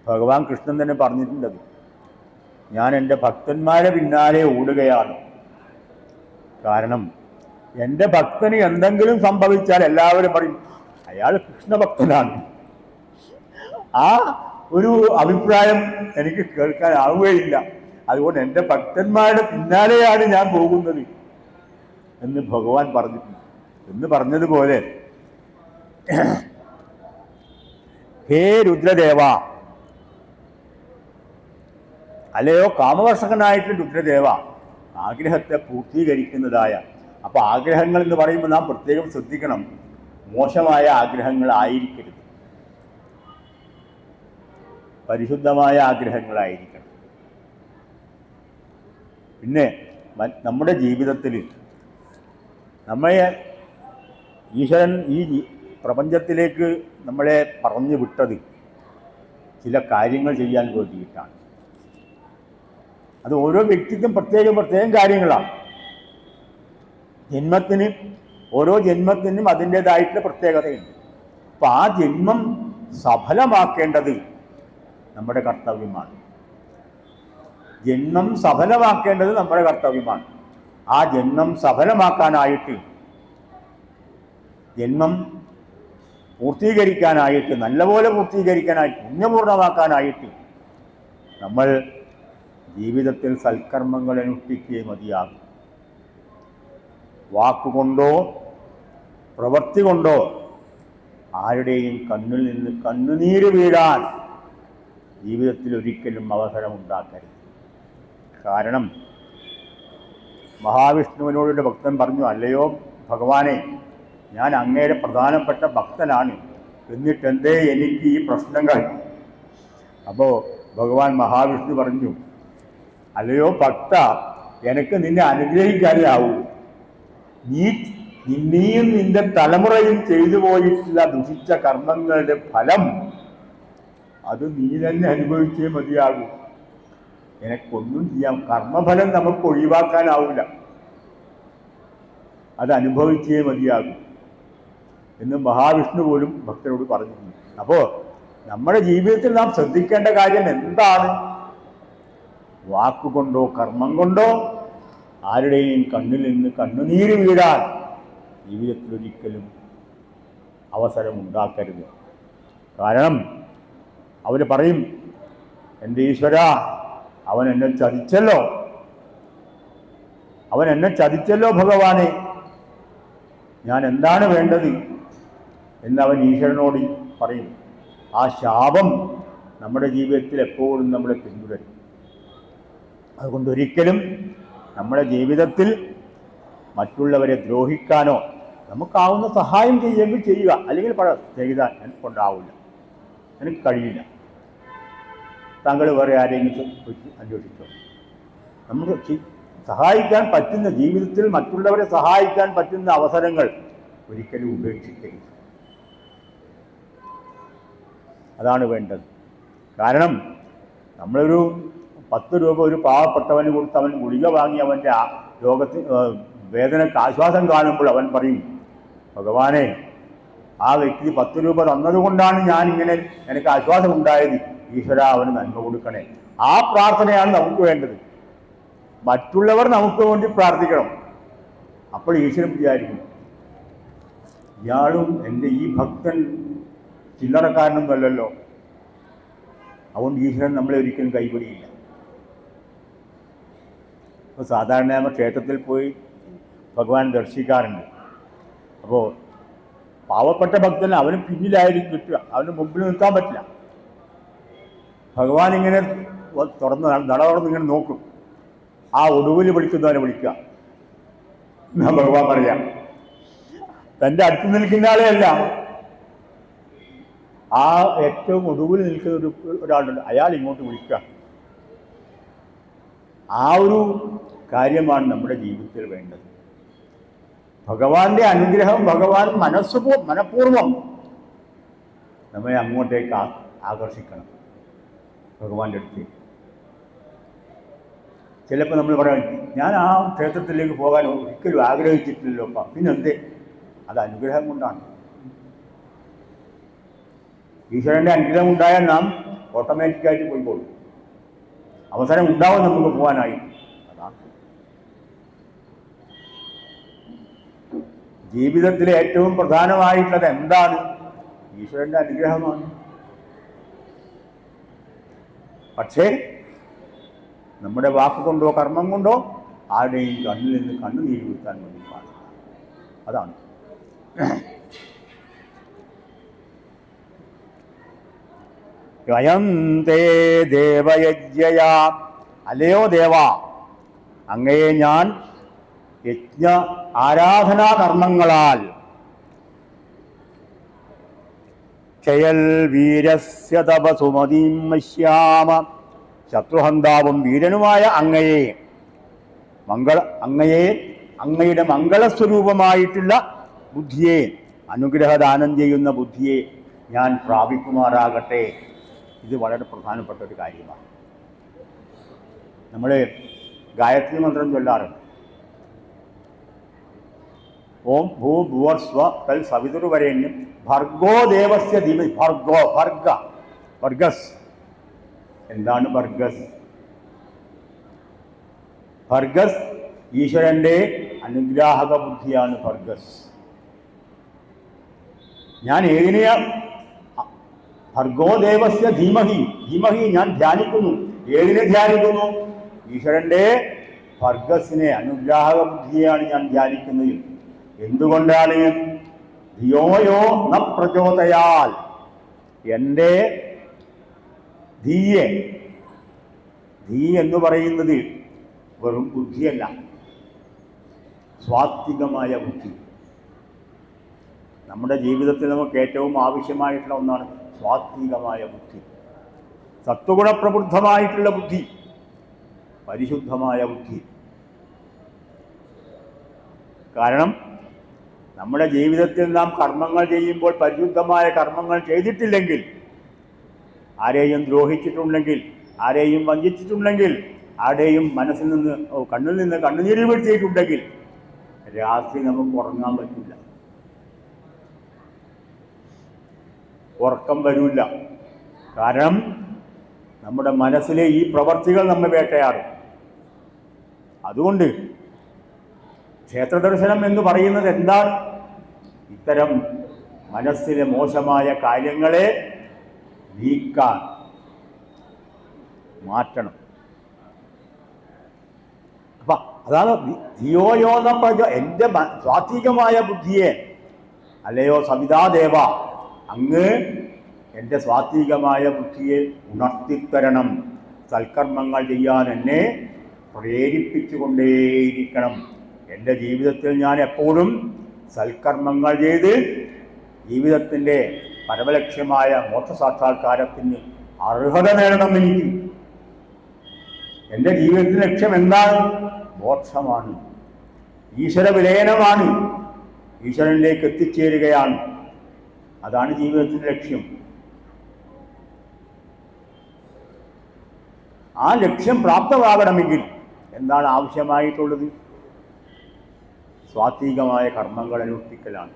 ഭഗവാൻ കൃഷ്ണൻ തന്നെ പറഞ്ഞിട്ടുണ്ടത്, ഞാൻ എൻ്റെ ഭക്തന്മാരെ പിന്നാലെ ഓടുകയാണ്. കാരണം എൻ്റെ ഭക്തന് എന്തെങ്കിലും സംഭവിച്ചാൽ എല്ലാവരും പറയും അയാൾ കൃഷ്ണഭക്തനാണ്. ആ ഒരു അഭിപ്രായം എനിക്ക് കേൾക്കാനാവുകയില്ല. അതുകൊണ്ട് എൻ്റെ ഭക്തന്മാരുടെ പിന്നാലെയാണ് ഞാൻ പോകുന്നത് എന്ന് ഭഗവാൻ പറഞ്ഞിട്ടുണ്ട്. എന്ന് പറഞ്ഞതുപോലെ, ഹേ രുദ്രദേവ, അല്ലയോ കാമവർഷകനായിട്ട് രുദ്രദേവ, ആഗ്രഹത്തെ പൂർത്തീകരിക്കുന്നതായ. അപ്പോൾ ആഗ്രഹങ്ങൾ എന്ന് പറയുമ്പോൾ നാം പ്രത്യേകം ശ്രദ്ധിക്കണം, മോശമായ ആഗ്രഹങ്ങളായിരിക്കരുത്, പരിശുദ്ധമായ ആഗ്രഹങ്ങളായിരിക്കണം. പിന്നെ നമ്മുടെ ജീവിതത്തിൽ നമ്മളെ ഈശ്വരൻ ഈ പ്രപഞ്ചത്തിലേക്ക് നമ്മളെ പറഞ്ഞു വിട്ടത് ചില കാര്യങ്ങൾ ചെയ്യാൻ വേണ്ടിയിട്ടാണ്. അത് ഓരോ വ്യക്തിക്കും പ്രത്യേകം കാര്യങ്ങളാണ്. ഓരോ ജന്മത്തിനും അതിൻ്റേതായിട്ടുള്ള പ്രത്യേകതയുണ്ട്. അപ്പം ആ ജന്മം സഫലമാക്കേണ്ടത് നമ്മുടെ കർത്തവ്യമാണ്. ജന്മം സഫലമാക്കേണ്ടത് നമ്മുടെ കർത്തവ്യമാണ്. ആ ജന്മം സഫലമാക്കാനായിട്ട്, ജന്മം പൂർത്തീകരിക്കാനായിട്ട്, നല്ലപോലെ പൂർത്തീകരിക്കാനായിട്ട്, പുണ്യപൂർണ്ണമാക്കാനായിട്ട് നമ്മൾ ജീവിതത്തിൽ സൽക്കർമ്മങ്ങൾ അനുഷ്ഠിക്കുകയേ മതിയാകും. വാക്കുകൊണ്ടോ പ്രവൃത്തി കൊണ്ടോ ആരുടെയും കണ്ണിൽ നിന്ന് കണ്ണുനീര് വീഴാൻ ജീവിതത്തിൽ ഒരിക്കലും അവസരമുണ്ടാക്കരുത്. കാരണം മഹാവിഷ്ണുവിനോട് ഭക്തൻ പറഞ്ഞു, അല്ലയോ ഭഗവാനെ, ഞാൻ അങ്ങയുടെ പ്രധാനപ്പെട്ട ഭക്തനാണ്, എന്നിട്ടെന്തേ എനിക്ക് ഈ പ്രശ്നങ്ങൾ? അപ്പോൾ ഭഗവാൻ മഹാവിഷ്ണു പറഞ്ഞു, അല്ലയോ ഭക്ത, എനിക്ക് നിന്നെ അനുഗ്രഹിക്കാനേ ആവൂ. നിന്നെയും നിന്റെ തലമുറയും ചെയ്തു പോയിട്ടുള്ള ദുഷിച്ച കർമ്മങ്ങളുടെ ഫലം അത് നീ തന്നെ അനുഭവിച്ചേ മതിയാകൂ. എനക്കൊന്നും ചെയ്യാം, കർമ്മഫലം നമുക്ക് ഒഴിവാക്കാനാവില്ല, അത് അനുഭവിച്ചേ മതിയാകും എന്ന് മഹാവിഷ്ണു പോലും ഭക്തരോട് പറഞ്ഞിട്ടുണ്ട്. അപ്പോൾ നമ്മുടെ ജീവിതത്തിൽ നാം ശ്രദ്ധിക്കേണ്ട കാര്യം എന്താണ്? വാക്കുകൊണ്ടോ കർമ്മം കൊണ്ടോ ആരുടെയും കണ്ണിൽ നിന്ന് കണ്ണുനീര് വീഴാൻ ജീവിതത്തിൽ ഒരിക്കലും അവസരമുണ്ടാക്കരുത്. കാരണം അവർ പറയും, എൻ്റെ ഈശ്വര, അവൻ എന്നെ ചതിച്ചല്ലോ ഭഗവാനെ, ഞാൻ എന്താണ് വേണ്ടത് എന്നവൻ ഈശ്വരനോട് പറയും. ആ ശാപം നമ്മുടെ ജീവിതത്തിൽ എപ്പോഴും നമ്മളെ പിന്തുടരും. അതുകൊണ്ട് ഒരിക്കലും നമ്മുടെ ജീവിതത്തിൽ മറ്റുള്ളവരെ ദ്രോഹിക്കാനോ, നമുക്കാവുന്ന സഹായം ചെയ്യുമെങ്കിൽ ചെയ്യുക, അല്ലെങ്കിൽ ചെയ്താൽ എനിക്കുണ്ടാവില്ല, എനിക്ക് കഴിയില്ല, താങ്കൾ വേറെ ആരെങ്കിലും അന്വേഷിച്ചോ. നമുക്ക് സഹായിക്കാൻ പറ്റുന്ന, ജീവിതത്തിൽ മറ്റുള്ളവരെ സഹായിക്കാൻ പറ്റുന്ന അവസരങ്ങൾ ഒരിക്കലും ഉപേക്ഷിക്കരുത്. അതാണ് വേണ്ടത്. കാരണം നമ്മളൊരു 10 രൂപ ഒരു പാവപ്പെട്ടവന് കൊടുത്ത് അവൻ ഗുളിക വാങ്ങി അവൻ്റെ വേദനയ്ക്ക് ആശ്വാസം കാണുമ്പോൾ അവൻ പറയും, ഭഗവാനെ, ആ വ്യക്തി 10 രൂപ തന്നതുകൊണ്ടാണ് ഞാനിങ്ങനെ എനിക്ക് ആശ്വാസം ഉണ്ടായത്, ഈശ്വര അവന് നന്മ കൊടുക്കണേ. ആ പ്രാർത്ഥനയാണ് നമുക്ക് വേണ്ടത്. മറ്റുള്ളവർ നമുക്ക് വേണ്ടി പ്രാർത്ഥിക്കണം. അപ്പോൾ ഈശ്വരൻ വിചാരിക്കും, ഇയാളും എൻ്റെ ഈ ഭക്തൻ ചില്ലറക്കാരനൊന്നുമല്ലല്ലോ, അതുകൊണ്ട് ഈശ്വരൻ നമ്മളെ ഒരിക്കലും കൈപിടിയില്ല. അപ്പോൾ സാധാരണ നമ്മൾ ക്ഷേത്രത്തിൽ പോയി ഭഗവാൻ ദർശിക്കാറുണ്ട്. അപ്പോൾ പാവപ്പെട്ട ഭക്തന് അവന് പിന്നിലായിരിക്കും കിട്ടുക, അവന് മുമ്പിൽ നിൽക്കാൻ പറ്റില്ല. ഭഗവാൻ ഇങ്ങനെ നട തുറന്ന് ഇങ്ങനെ നോക്കും, ആ ഒടുവിൽ വിളിക്കുന്നവനെ വിളിക്കുക എന്നാ ഭഗവാൻ പറയാം. തൻ്റെ അടുത്ത് നിൽക്കുന്ന ആളെയല്ല, ആ ഏറ്റവും ഒടുവിൽ നിൽക്കുന്ന ഒരാളുണ്ട്, അയാൾ ഇങ്ങോട്ട് വിളിക്കുക. ആ ഒരു കാര്യമാണ് നമ്മുടെ ജീവിതത്തിൽ വേണ്ടത്. ഭഗവാന്റെ അനുഗ്രഹം, ഭഗവാൻ മനഃപൂർവ്വം നമ്മെ അങ്ങോട്ടേക്ക് ആകർഷിക്കണം, ഭഗവാന്റെ അടുത്തേക്ക്. ചിലപ്പോൾ നമ്മൾ പറയാം, ഞാൻ ആ ക്ഷേത്രത്തിലേക്ക് പോകാൻ ഒരിക്കലും ആഗ്രഹിച്ചിട്ടില്ലല്ലോ, പിന്നെന്തേ? അത് അനുഗ്രഹം കൊണ്ടാണ്. ഈശ്വരൻ്റെ അനുഗ്രഹം ഉണ്ടായാൽ നാം ഓട്ടോമാറ്റിക്കായിട്ട് പോയിക്കോളും. അവസരം ഉണ്ടാവും നമുക്ക് പോകാനായി. അതാണ് ജീവിതത്തിലെ ഏറ്റവും പ്രധാനമായിട്ടുള്ളത്. എന്താണ്? ഈശ്വരൻ്റെ അനുഗ്രഹമാണ്. പക്ഷേ നമ്മുടെ വാക്കുകൊണ്ടോ കർമ്മം കൊണ്ടോ ആരുടെയും കണ്ണിൽ നിന്ന് കണ്ണുനീര് വീഴ്ത്താൻ വേണ്ടി പാടില്ല. അതാണ്. സ്വയം തേ ദേവയജ്ഞയാ, അല്ലയോ ദേവ, അങ്ങയെ ഞാൻ യജ്ഞ ആരാധനാ കർമ്മങ്ങളാൽ ക്ഷയൽ വീരസ്യ തപസുമതിം ശ്യാമ, ശത്രുഹന്താവും വീരനുമായ അങ്ങയുടെ മംഗളസ്വരൂപമായിട്ടുള്ള ബുദ്ധിയെ, അനുഗ്രഹദാനം ചെയ്യുന്ന ബുദ്ധിയെ ഞാൻ പ്രാപിക്കുമാറാകട്ടെ. ഇത് വളരെ പ്രധാനപ്പെട്ട ഒരു കാര്യമാണ്. നമ്മൾ ഗായത്രി മന്ത്രം ചൊല്ലാറുണ്ട്. ഓം ഭൂ ഭുവർസ്വ തൽ സവിതുർവരേണ്യം ഭർഗോ ദേവസ്യ ധീമഹി. ഭർഗസ്. എന്താണ് ഭർഗസ്? ഭർഗസ് ഈശ്വരൻ്റെ അനുഗ്രാഹക ബുദ്ധിയാണ് ഭർഗസ്. ഞാൻ ഏതിനെയാ? ഭർഗോ ദേവസ്യ ധീമഹി. ഞാൻ ധ്യാനിക്കുന്നു. ഏതിനെ ധ്യാനിക്കുന്നു? ഈശ്വരൻ്റെ ഭർഗസിനെ, അനുഗ്രാഹക ബുദ്ധിയെയാണ് ഞാൻ ധ്യാനിക്കുന്നത്. എന്തുകൊണ്ടാണ്? ധിയോയോ ന പ്രചോദയാൽ, എൻ്റെ ധീയെ, ധീ എന്ന് പറയുന്നത് വെറും ബുദ്ധിയല്ല, സ്വാത്വികമായ ബുദ്ധി. നമ്മുടെ ജീവിതത്തിൽ നമുക്ക് ഏറ്റവും ആവശ്യമായിട്ടുള്ള ഒന്നാണ് സ്വാത്വികമായ ബുദ്ധി, സത്വഗുണപ്രബുദ്ധമായിട്ടുള്ള ബുദ്ധി, പരിശുദ്ധമായ ബുദ്ധി. കാരണം നമ്മുടെ ജീവിതത്തിൽ നാം കർമ്മങ്ങൾ ചെയ്യുമ്പോൾ പരിശുദ്ധമായ കർമ്മങ്ങൾ ചെയ്തിട്ടില്ലെങ്കിൽ, ആരെയും ദ്രോഹിച്ചിട്ടുണ്ടെങ്കിൽ, ആരെയും വഞ്ചിച്ചിട്ടുണ്ടെങ്കിൽ, ആരുടെയും കണ്ണിൽ നിന്ന് കണ്ണുനീര് വീഴ്ത്തിയിട്ടുണ്ടെങ്കിൽ രാത്രി നമുക്ക് ഉറങ്ങാൻ പറ്റില്ല, ഉറക്കം വരില്ല. കാരണം നമ്മുടെ മനസ്സിലെ ഈ പ്രവർത്തികൾ നമ്മെ വേട്ടയാടും. അതുകൊണ്ട് ക്ഷേത്രദർശനം എന്ന് പറയുന്നത് എന്താണ്? ഇത്തരം മനസ്സിലെ മോശമായ കാര്യങ്ങളെ നീക്കാൻ, മാറ്റണം. അപ്പം അതാണ് ധിയോയോന എൻ്റെ സ്വാത്വികമായ ബുദ്ധിയെ, അല്ലയോ സവിതാദേവ, അങ്ങ് എൻ്റെ സ്വാത്വികമായ ബുദ്ധിയെ ഉണർത്തിത്തരണം. സൽക്കർമ്മങ്ങൾ ചെയ്യാൻ എന്നെ പ്രേരിപ്പിച്ചുകൊണ്ടേയിരിക്കണം. എൻ്റെ ജീവിതത്തിൽ ഞാൻ എപ്പോഴും സൽക്കർമ്മങ്ങൾ ചെയ്ത് ജീവിതത്തിൻ്റെ പരമലക്ഷ്യമായ മോക്ഷസാക്ഷാത്കാരത്തിന് അർഹത നേടണം. എനിക്ക് എൻ്റെ ജീവിതത്തിൻ്റെ ലക്ഷ്യം എന്താണ്? മോക്ഷമാണ്, ഈശ്വര വിലയനമാണ്, ഈശ്വരനിലേക്ക് എത്തിച്ചേരുകയാണ്. അതാണ് ജീവിതത്തിൻ്റെ ലക്ഷ്യം. ആ ലക്ഷ്യം പ്രാപ്തമാകണമെങ്കിൽ എന്താണ് ആവശ്യമായിട്ടുള്ളത്? സ്വാത്വികമായ കർമ്മങ്ങൾ അനുഷ്ഠിക്കലാണ്.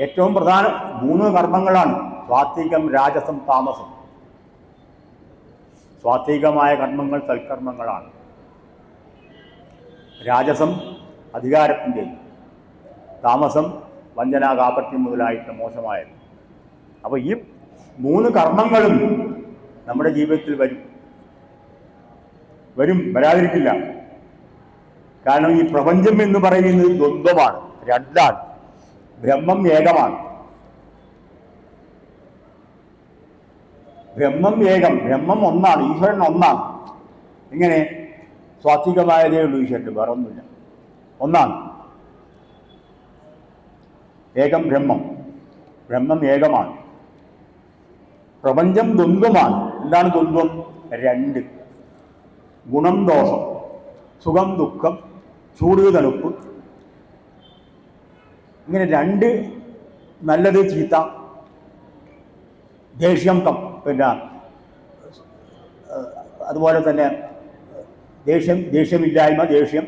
ഏറ്റവും പ്രധാന 3 കർമ്മങ്ങളാണ്: സ്വാത്വികം, രാജസം, താമസം. സ്വാത്വികമായ കർമ്മങ്ങൾ സൽക്കർമ്മങ്ങളാണ്. രാജസം അധികാരത്തിൻ്റെയും, താമസം വഞ്ചന, കാപട്യം മുതലായിട്ട് മോശമായത്. അപ്പോൾ ഈ 3 കർമ്മങ്ങളും നമ്മുടെ ജീവിതത്തിൽ വരാതിരിക്കില്ല. കാരണം ഈ പ്രപഞ്ചം എന്ന് പറയുന്നത് ദ്വന്ദ്വമാണ്, രണ്ടാണ്. ബ്രഹ്മം ഏകമാണ്. ബ്രഹ്മം ഏകം, ബ്രഹ്മം ഒന്നാണ്, ഈശ്വരൻ ഒന്നാണ്. ഇങ്ങനെ സ്വാത്വികമായതേ ഉള്ളൂ ഈശ്വരൻ, വേറെ ഒന്നുമില്ല, ഒന്നാണ്. ഏകം ബ്രഹ്മം, ബ്രഹ്മം ഏകമാണ്. പ്രപഞ്ചം ദ്വന്ദ്വമാണ്. എന്താണ് ദ്വന്ദ്വം? രണ്ട്: ഗുണം ദോഷം, സുഖം ദുഃഖം, ചൂട് തണുപ്പ്, ഇങ്ങനെ രണ്ട്, നല്ലത് ചീത്ത, ദേഷ്യം പിന്നെ അതുപോലെ തന്നെ ദേഷ്യമില്ലായ്മ, ദേഷ്യം,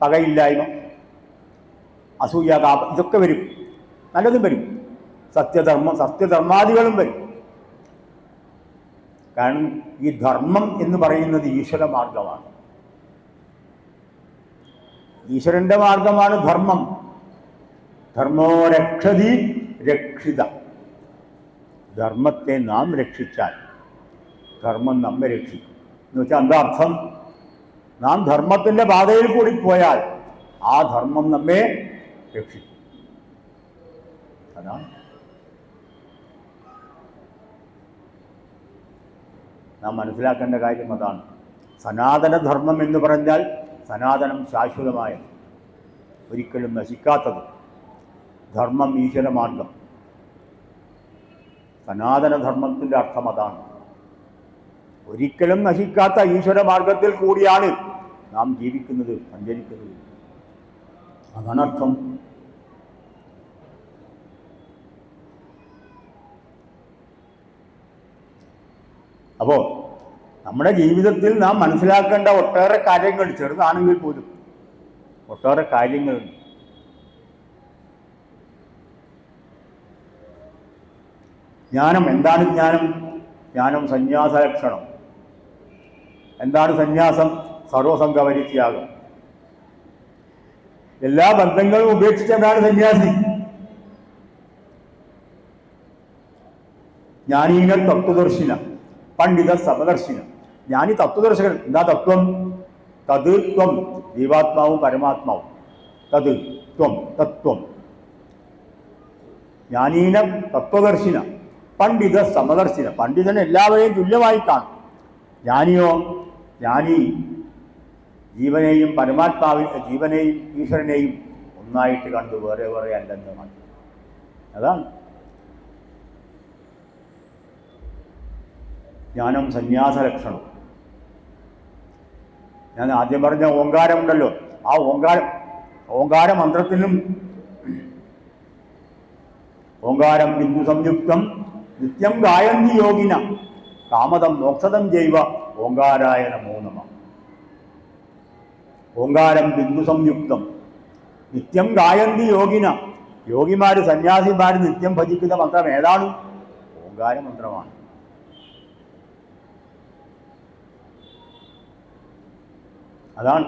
പകയില്ലായ്മ, അസൂയ, താപം, ഇതൊക്കെ വരും. നല്ലതും വരും. സത്യധർമാദികളും വരും. കാരണം ഈ ധർമ്മം എന്ന് പറയുന്നത് ഈശ്വര മാർഗമാണ്. ഈശ്വരന്റെ മാർഗമാണ് ധർമ്മം. ധർമ്മോ രക്ഷതി രക്ഷിത. ധർമ്മത്തെ നാം രക്ഷിച്ചാൽ ധർമ്മം നമ്മെ രക്ഷിക്കും. എന്ന് വെച്ചാൽ എന്താ അർത്ഥം? നാം ധർമ്മത്തിൻ്റെ പാതയിൽ കൂടി പോയാൽ ആ ധർമ്മം നമ്മെ രക്ഷിക്കും. അതാണ് നാം മനസ്സിലാക്കേണ്ട കാര്യം. അതാണ് സനാതനധർമ്മം എന്ന് പറഞ്ഞാൽ സനാതനം, ശാശ്വതമായ, ഒരിക്കലും നശിക്കാത്തത്. ധർമ്മം ഈശ്വരമാർഗം. സനാതനധർമ്മത്തിൻ്റെ അർത്ഥം അതാണ്. ഒരിക്കലും നശിക്കാത്ത ഈശ്വരമാർഗത്തിൽ കൂടിയാണ് നാം ജീവിക്കുന്നത്, സഞ്ചരിക്കുന്നത്. അതാണർത്ഥം. അപ്പോൾ നമ്മുടെ ജീവിതത്തിൽ നാം മനസ്സിലാക്കേണ്ട ഒട്ടേറെ കാര്യങ്ങൾ, ചെറുതാണെങ്കിൽ പോലും ഒട്ടേറെ കാര്യങ്ങളുണ്ട്. ജ്ഞാനം. എന്താണ് ജ്ഞാനം? ജ്ഞാനം സന്യാസ ലക്ഷണം. എന്താണ് സന്യാസം? സർവസംഘ പരിത്യാഗം. എല്ലാ ബന്ധങ്ങളും ഉപേക്ഷിച്ചതാണ് സന്യാസി. ജ്ഞാനീന തത്വദർശിന പണ്ഡിത സമദർശിന. ജ്ഞാനി തത്വദർശകൻ. എന്താ തത്വം? തത് ത്വം, ജീവാത്മാവും പരമാത്മാവും. തത് ത്വം, തത്വം. ജ്ഞാനീന തത്വദർശിന പണ്ഡിത സമദർശിന. പണ്ഡിതൻ എല്ലാവരെയും തുല്യമായി കാണും. ജ്ഞാനിയോ? ജ്ഞാനി ജീവനെയും ജീവനെയും ഈശ്വരനെയും ഒന്നായിട്ട് കണ്ടു വേറെ വേറെ അല്ലെന്ന് കണ്ടു. അതാണ് ജ്ഞാനം സന്യാസ ലക്ഷണം. ഞാൻ ആദ്യം പറഞ്ഞ ഓങ്കാരമുണ്ടല്ലോ, ആ ഓങ്കാര മന്ത്രത്തിനും ഓങ്കാരം ബിന്ദു സംയുക്തം നിത്യം ഗായന്തി യോഗിന കാമദം മോക്ഷദം ജൈവ ഓങ്കാരായ നമോ നമഃ. ഓങ്കാരം ബിന്ദു സംയുക്തം നിത്യം ഗായന്തി യോഗിന. യോഗിമാര്, സന്യാസിമാര് നിത്യം ഭജിക്കുന്ന മന്ത്രം ഏതാണ്? ഓങ്കാര മന്ത്രമാണ്. അതാണ്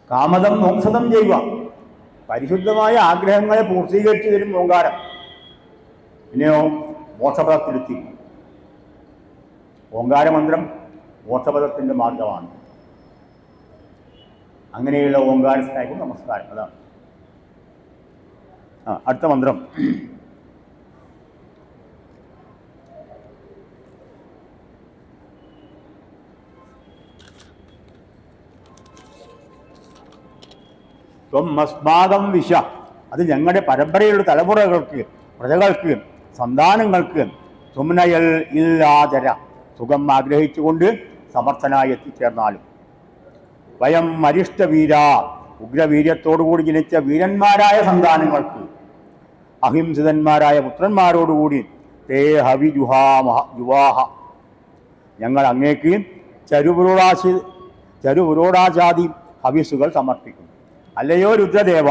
കാമദം മോക്ഷദം ജൈവ. പരിശുദ്ധമായ ആഗ്രഹങ്ങളെ പൂർത്തീകരിച്ചു തരും ഓങ്കാരം. പിന്നെയോ മോക്ഷപദത്തിലെത്തി. ഓങ്കാരമന്ത്രം മോക്ഷപദത്തിൻ്റെ മാർഗമാണ്. അങ്ങനെയുള്ള ഓങ്കാരത്തിനായിരിക്കും നമസ്കാരം. അതാണ് അടുത്ത മന്ത്രം. ത്വമസ്മാകം വിശ. അത് ഞങ്ങളുടെ പരമ്പരയുടെ തലമുറകൾക്ക്, പ്രജകൾക്ക്, സന്താനങ്ങൾക്ക് സുമ്നയൽ ഇല്ലാതര, സുഖം ആഗ്രഹിച്ചുകൊണ്ട് സമർത്ഥനായി എത്തിച്ചേർന്നാലും. വയം അരിഷ്ടവീര, ഉഗ്രവീര്യത്തോടുകൂടി ജനിച്ച വീരന്മാരായ സന്താനങ്ങൾക്ക്, അഹിംസിതന്മാരായ പുത്രന്മാരോടുകൂടി തേ ഹവിജുഹാമ ഞങ്ങൾ അങ്ങേക്ക് ചരുപുരോടാചാതി ഹവിസുകൾ സമർപ്പിക്കുന്നു. അല്ലയോ രുദ്രദേവ,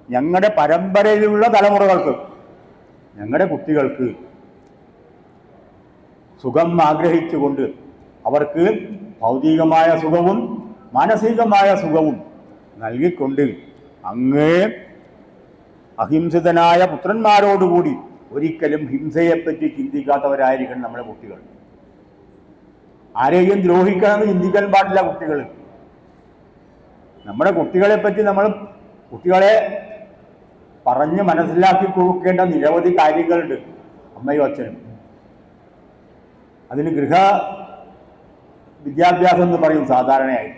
ഞങ്ങളുടെ പരമ്പരയിലുള്ള തലമുറകൾക്ക്, ഞങ്ങളുടെ കുട്ടികൾക്ക് സുഖം ആഗ്രഹിച്ചുകൊണ്ട് അവർക്ക് ഭൗതികമായ സുഖവും മാനസികമായ സുഖവും നൽകിക്കൊണ്ട് അങ്ങേ അഹിംസിതനായ പുത്രന്മാരോടുകൂടി ഒരിക്കലും ഹിംസയെപ്പറ്റി ചിന്തിക്കാത്തവരായിരിക്കണം നമ്മുടെ കുട്ടികൾ. ആരെയും ദ്രോഹിക്കണമെന്ന് ചിന്തിക്കാൻ പാടില്ല കുട്ടികൾ. നമ്മുടെ കുട്ടികളെപ്പറ്റി നമ്മൾ കുട്ടികളെ പറഞ്ഞ് മനസ്സിലാക്കി കൊടുക്കേണ്ട നിരവധി കാര്യങ്ങളുണ്ട്. അമ്മയും അച്ഛനും അതിന് ഗൃഹ വിദ്യാഭ്യാസം എന്ന് പറയും സാധാരണയായി.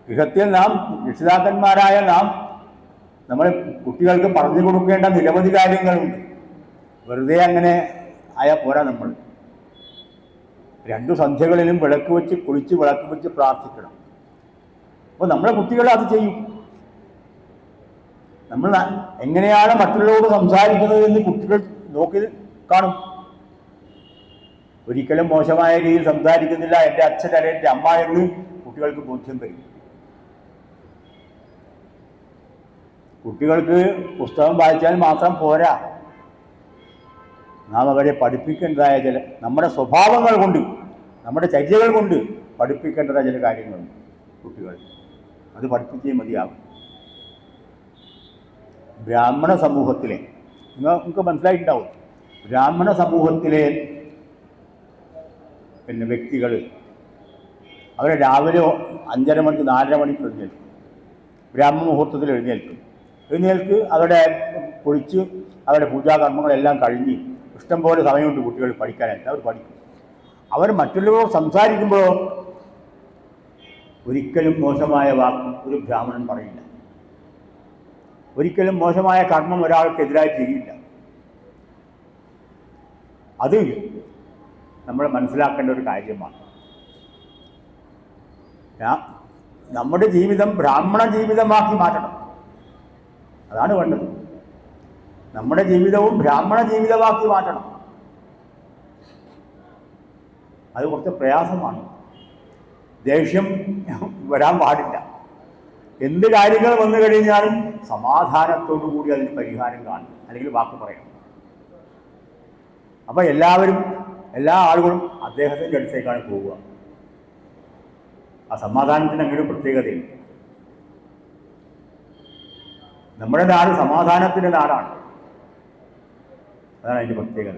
ഗൃഹത്തിൽ നാം രക്ഷിതാക്കന്മാരായ നാം നമ്മൾ കുട്ടികൾക്ക് പറഞ്ഞു കൊടുക്കേണ്ട നിരവധി കാര്യങ്ങളുണ്ട്. വെറുതെ അങ്ങനെ ആയാൽ പോരാ. നമ്മൾ 2 സന്ധ്യകളിലും വിളക്ക് വെച്ച് കുളിച്ച് വിളക്ക് വെച്ച് പ്രാർത്ഥിക്കണം. അപ്പോൾ നമ്മളെ കുട്ടികൾ അത് ചെയ്യും. നമ്മൾ എങ്ങനെയാണ് മറ്റുള്ളവരോട് സംസാരിക്കുന്നത് എന്ന് കുട്ടികൾ നോക്കി കാണും. ഒരിക്കലും മോശമായ രീതിയിൽ സംസാരിക്കുന്നില്ല എൻ്റെ അച്ഛൻ അല്ലെ എൻ്റെ അമ്മ എന്ന് കുട്ടികൾക്ക് ബോധ്യം വരും. കുട്ടികൾക്ക് പുസ്തകം വായിച്ചാൽ മാത്രം പോരാ, നാം അവരെ പഠിപ്പിക്കേണ്ടതായ ചില നമ്മുടെ സ്വഭാവങ്ങൾ കൊണ്ട് നമ്മുടെ ചര്യകൾ കൊണ്ട് പഠിപ്പിക്കേണ്ടതായ ചില കാര്യങ്ങളുണ്ട് കുട്ടികൾ. അത് പഠിപ്പിച്ചേ മതിയാകും. ബ്രാഹ്മണ സമൂഹത്തിലെ നിങ്ങൾക്ക് മനസ്സിലായിട്ടുണ്ടാവും, ബ്രാഹ്മണ സമൂഹത്തിലെ വ്യക്തികൾ അവർ രാവിലെ 5:30 മണിക്ക് 4:30 മണിക്ക് എഴുന്നേൽക്കും. ബ്രാഹ്മണ മുഹൂർത്തത്തിൽ എഴുന്നേൽക്ക് അവരുടെ കുളിച്ച് അവരുടെ പൂജാകർമ്മങ്ങളെല്ലാം കഴിഞ്ഞ് ഇഷ്ടംപോലെ സമയമുണ്ട് കുട്ടികൾ പഠിക്കാനായിട്ട്. അവർ പഠിക്കും. അവർ മറ്റുള്ളവരോട് സംസാരിക്കുമ്പോഴോ ഒരിക്കലും മോശമായ വാക്ക് ഒരു ബ്രാഹ്മണൻ പറയില്ല. ഒരിക്കലും മോശമായ കർമ്മം ഒരാൾക്കെതിരായി ചെയ്യില്ല. അത് നമ്മൾ മനസ്സിലാക്കേണ്ട ഒരു കാര്യമാണ്. നമ്മുടെ ജീവിതം ബ്രാഹ്മണ ജീവിതമാക്കി മാറ്റണം. അതാണ് വേണ്ടത്. നമ്മുടെ ജീവിതവും ബ്രാഹ്മണ ജീവിതമാക്കി മാറ്റണം. അത് കുറച്ച് പ്രയാസമാണ്. ദേഷ്യം വരാൻ പാടില്ല. എന്ത് കാര്യങ്ങൾ വന്നു കഴിഞ്ഞാലും സമാധാനത്തോടു കൂടി അതിന് പരിഹാരം കാണും, അല്ലെങ്കിൽ വാക്ക് പറയണം. അപ്പം എല്ലാ ആളുകളും അദ്ദേഹത്തിൻ്റെ അടുത്തേക്കാണ് പോവുക. ആ സമാധാനത്തിന് അങ്ങനെ ഒരു പ്രത്യേകതയുണ്ട്. നമ്മുടെ നാട് സമാധാനത്തിൻ്റെ നാടാണ്. അതാണ് അതിൻ്റെ പ്രത്യേകത.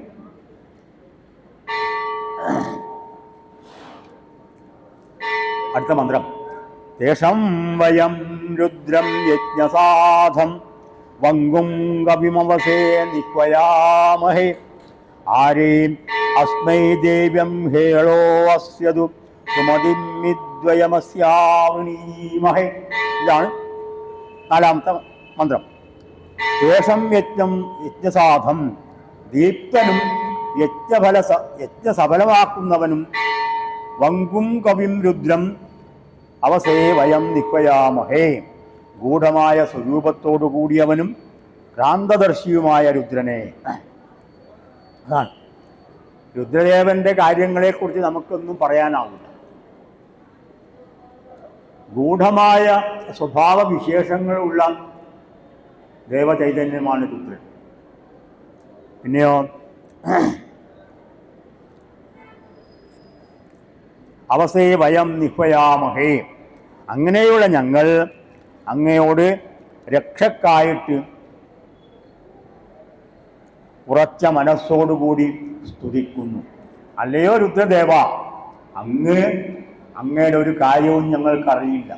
അടുത്ത മന്ത്രം. തേഷം വയം രുദ്രം യജ്ഞസാധം വങ്കും കവിമവസേ നിഹ്വയാമഹേ ആരേം അസ്മൈ ദേവ്യം ഹേളോ അസ്യതു സുമതിമിദ്വയമസ്യാവണീമഹേ. ഇതാണ് 4ാമത്തെ മന്ത്രം. തേഷം യജ്ഞസാധം ദീപ്തനും യജ്ഞസഫലമാക്കുന്നവനും വങ്കും കവിം രുദ്രം അവസേ വയം നിഹ്വയാമഹേ. ഗൂഢമായ സ്വരൂപത്തോടു കൂടിയവനും ക്രാന്തദർശിയുമായ രുദ്രനെ. അതാണ് രുദ്രദേവന്റെ കാര്യങ്ങളെക്കുറിച്ച് നമുക്കൊന്നും പറയാനാവില്ല. ഗൂഢമായ സ്വഭാവ വിശേഷങ്ങളുള്ള ദേവചൈതന്യമാണ് രുദ്രൻ. പിന്നെയോ അവസേ വയം നിഹ്വയാമഹേ. അങ്ങനെയുള്ള ഞങ്ങൾ അങ്ങയോട് രക്ഷക്കായിട്ട് ഉറച്ച മനസ്സോടുകൂടി സ്തുതിക്കുന്നു. അല്ലയോ രുദ്രദേവ, അങ്ങയുടെ ഒരു കാര്യവും ഞങ്ങൾക്കറിയില്ല.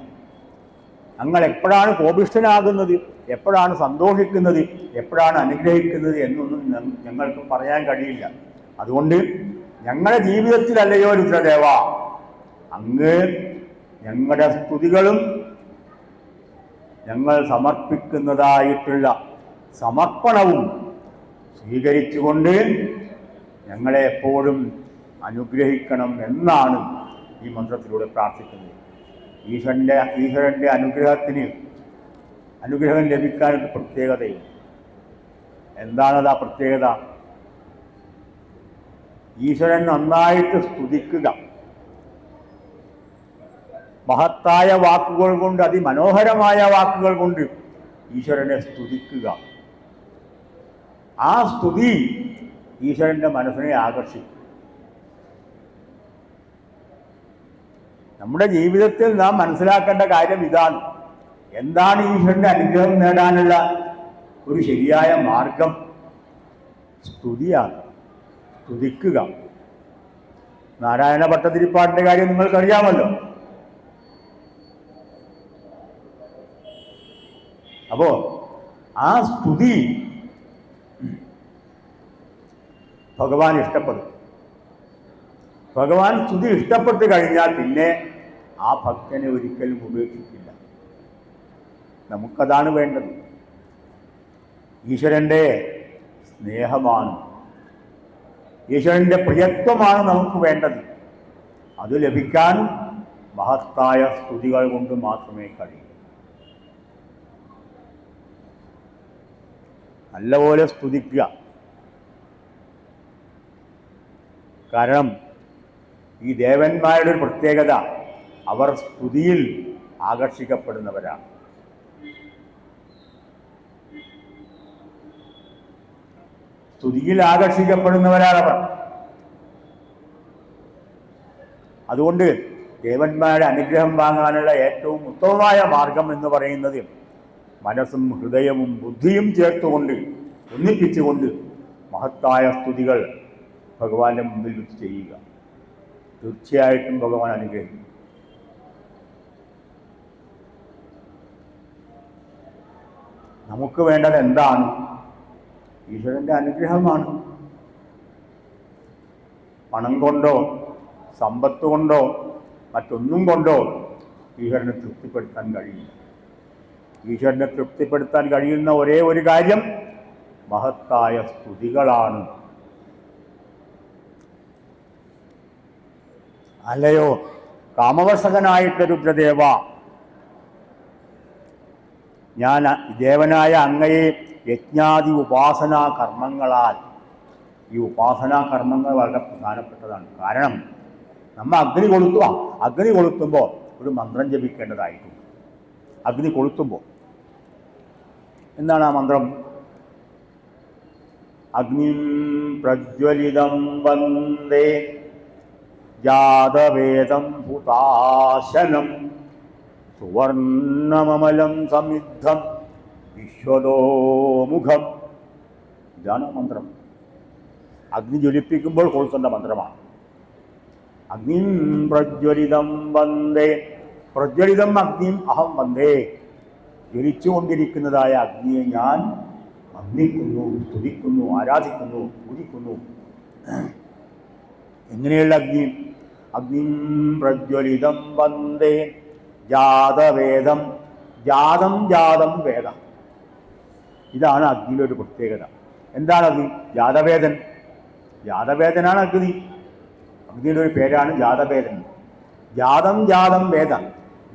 ഞങ്ങൾ എപ്പോഴാണ് കോപിഷ്ഠനാകുന്നത്, എപ്പോഴാണ് സന്തോഷിക്കുന്നത്, എപ്പോഴാണ് അനുഗ്രഹിക്കുന്നത് എന്നൊന്നും ഞങ്ങൾക്ക് പറയാൻ കഴിയില്ല. അതുകൊണ്ട് ഞങ്ങളുടെ ജീവിതത്തിലല്ലയോ രുദ്രദേവ, അങ്ങ് ഞങ്ങളുടെ സ്തുതികളും ഞങ്ങൾ സമർപ്പിക്കുന്നതായിട്ടുള്ള സമർപ്പണവും സ്വീകരിച്ചുകൊണ്ട് ഞങ്ങളെ എപ്പോഴും അനുഗ്രഹിക്കണം എന്നാണ് ഈ മന്ത്രത്തിലൂടെ പ്രാർത്ഥിക്കുന്നത്. ഈശ്വരൻ്റെ അനുഗ്രഹം ലഭിക്കാനൊരു പ്രത്യേകതയും. എന്താണത് ആ പ്രത്യേകത? ഈശ്വരൻ നന്നായിട്ട് സ്തുതിക്കുക, മഹത്തായ വാക്കുകൾ കൊണ്ട്, അതിമനോഹരമായ വാക്കുകൾ കൊണ്ട് ഈശ്വരനെ സ്തുതിക്കുക. ആ സ്തുതി ഈശ്വരൻ്റെ മനസ്സിനെ ആകർഷിക്കും. നമ്മുടെ ജീവിതത്തിൽ നാം മനസ്സിലാക്കേണ്ട കാര്യം ഇതാണ്. എന്താണ് ഈശ്വരൻ്റെ അനുഗ്രഹം നേടാനുള്ള ഒരു ശരിയായ മാർഗം? സ്തുതിയാണ്. സ്തുതിക്കുക. നാരായണ ഭട്ടതിരിപ്പാടിൻ്റെ കാര്യം നിങ്ങൾക്കറിയാമല്ലോ. അപ്പോൾ ആ സ്തുതി ഭഗവാൻ ഇഷ്ടപ്പെടും. ഭഗവാൻ സ്തുതി ഇഷ്ടപ്പെട്ട് കഴിഞ്ഞാൽ പിന്നെ ആ ഭക്തനെ ഒരിക്കലും ഉപേക്ഷിക്കില്ല. നമുക്കതാണ് വേണ്ടത്. ഈശ്വരൻ്റെ സ്നേഹമാണ്, ഈശ്വരൻ്റെ പ്രിയത്വമാണ് നമുക്ക് വേണ്ടത്. അത് ലഭിക്കാൻ മഹത്തായ സ്തുതികൾ കൊണ്ട് മാത്രമേ കഴിയൂ. നല്ലപോലെ സ്തുതിക്കുക. കാരണം ഈ ദേവന്മാരുടെ ഒരു പ്രത്യേകത, അവർ സ്തുതിയിൽ ആകർഷിക്കപ്പെടുന്നവരാണ്. സ്തുതിയിൽ ആകർഷിക്കപ്പെടുന്നവരാണവർ. അതുകൊണ്ട് ദേവന്മാരുടെ അനുഗ്രഹം വാങ്ങാനുള്ള ഏറ്റവും ഉത്തമമായ മാർഗം എന്ന് പറയുന്നത് മനസ്സും ഹൃദയവും ബുദ്ധിയും ചേർത്തുകൊണ്ട് ഒന്നിപ്പിച്ചുകൊണ്ട് മഹത്തായ സ്തുതികൾ ഭഗവാന്റെ മുമ്പിൽ വെച്ച് ചെയ്യുക. തീർച്ചയായിട്ടും ഭഗവാൻ അനുഗ്രഹിക്കും. നമുക്ക് വേണ്ടത് എന്താണ്? ഈശ്വരൻ്റെ അനുഗ്രഹമാണ്. പണം കൊണ്ടോ സമ്പത്ത് കൊണ്ടോ മറ്റൊന്നും കൊണ്ടോ ഈശ്വരനെ തൃപ്തിപ്പെടുത്താൻ കഴിയില്ല. ഈശ്വരനെ തൃപ്തിപ്പെടുത്താൻ കഴിയുന്ന ഒരേ ഒരു കാര്യം മഹത്തായ സ്തുതികളാണ്. അല്ലയോ കാമവശകനായിട്ട് രുദ്രദേവ, ഞാൻ ദേവനായ അങ്ങയെ യജ്ഞാദി ഉപാസനാ കർമ്മങ്ങളാൽ, ഈ ഉപാസനാ കർമ്മങ്ങൾ വളരെ പ്രധാനപ്പെട്ടതാണ്. കാരണം നമ്മൾ അഗ്നി കൊളുത്തുമ്പോൾ ഒരു മന്ത്രം ജപിക്കേണ്ടതായിട്ടുണ്ട്. അഗ്നി കൊളുത്തുമ്പോൾ എന്താണ് ആ മന്ത്രം? അഗ്നിം പ്രജ്വലിതം വന്ദേ ജാതവേദം ഹുതാശനം സുവർണമമലം സമിദ്ധം വിശ്വതോമുഖം. ഇതാണ് മന്ത്രം. അഗ്നി ജ്വലിപ്പിക്കുമ്പോൾ കൊളുത്തേണ്ട മന്ത്രമാണ്. അഗ്നിം പ്രജ്വലിതം വന്ദേ, പ്രജ്വലിതം അഗ്നിം അഹം വന്ദേ, ജ്വലിച്ചുകൊണ്ടിരിക്കുന്നതായ അഗ്നിയെ ഞാൻ വന്ദിക്കുന്നു, സ്തുതിക്കുന്നു, ആരാധിക്കുന്നു, പൂജിക്കുന്നു. എങ്ങനെയുള്ള അഗ്നി? അഗ്നിം പ്രജ്വലിതം വന്ദേ ജാതവേദം, ജാതം ജാതം വേദം. ഇതാണ് അഗ്നിയുടെ ഒരു പ്രത്യേകത. എന്താണത്? ജാതവേദൻ. ജാതവേദനാണ് അഗ്നി. അഗ്നിയുടെ ഒരു പേരാണ് ജാതവേദൻ. ജാതം ജാതം വേദ,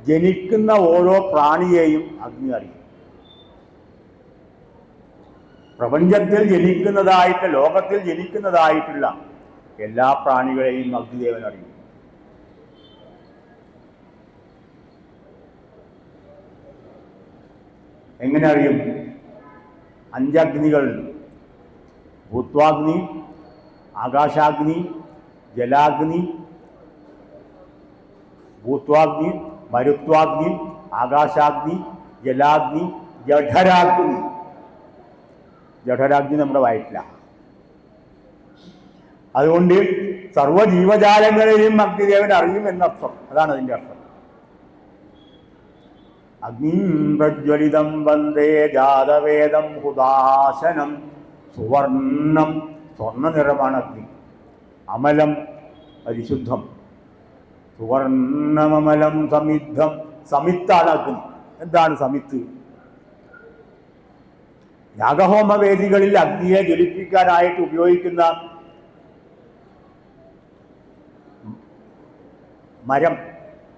ജനിക്കുന്ന ഓരോ പ്രാണിയെയും അഗ്നി അറിയും. പ്രപഞ്ചത്തിൽ ജനിക്കുന്നതായിട്ട്, ലോകത്തിൽ ജനിക്കുന്നതായിട്ടുള്ള എല്ലാ പ്രാണികളെയും അഗ്നിദേവൻ അറിയും. എങ്ങനെ അറിയും? 5 അഗ്നികളുണ്ട്. ഭൂത്വാഗ്നി, ആകാശാഗ്നി, ജലാഗ്നി, ഭൂത്വാഗ്നി, മരുത്വാഗ്നി, ആകാശാഗ്നി, ജലാഗ്നി, ജഠരാഗ്നി. ജഠരാഗ്നി നമ്മുടെ വയറ്റിലാണ്. അതുകൊണ്ട് സർവ്വജീവജാലങ്ങളെയും അഗ്നിദേവൻ അറിയും എന്നർത്ഥം. അതാണ് അതിൻ്റെ അർത്ഥം. അഗ്നിം പ്രജ്വലിതം വന്ദേ ജാതവേദം ഹുതാശനം സുവർണം, സ്വർണ്ണ നിറമാണ് അഗ്നി. അമലം, പരിശുദ്ധം. സുവർണമമലം സമിദ്ധം, സമിത്താണ് അഗ്നി. എന്താണ് സമിത്ത്? യാഗഹോമവേദികളിൽ അഗ്നിയെ ജ്വലിപ്പിക്കാനായിട്ട് ഉപയോഗിക്കുന്ന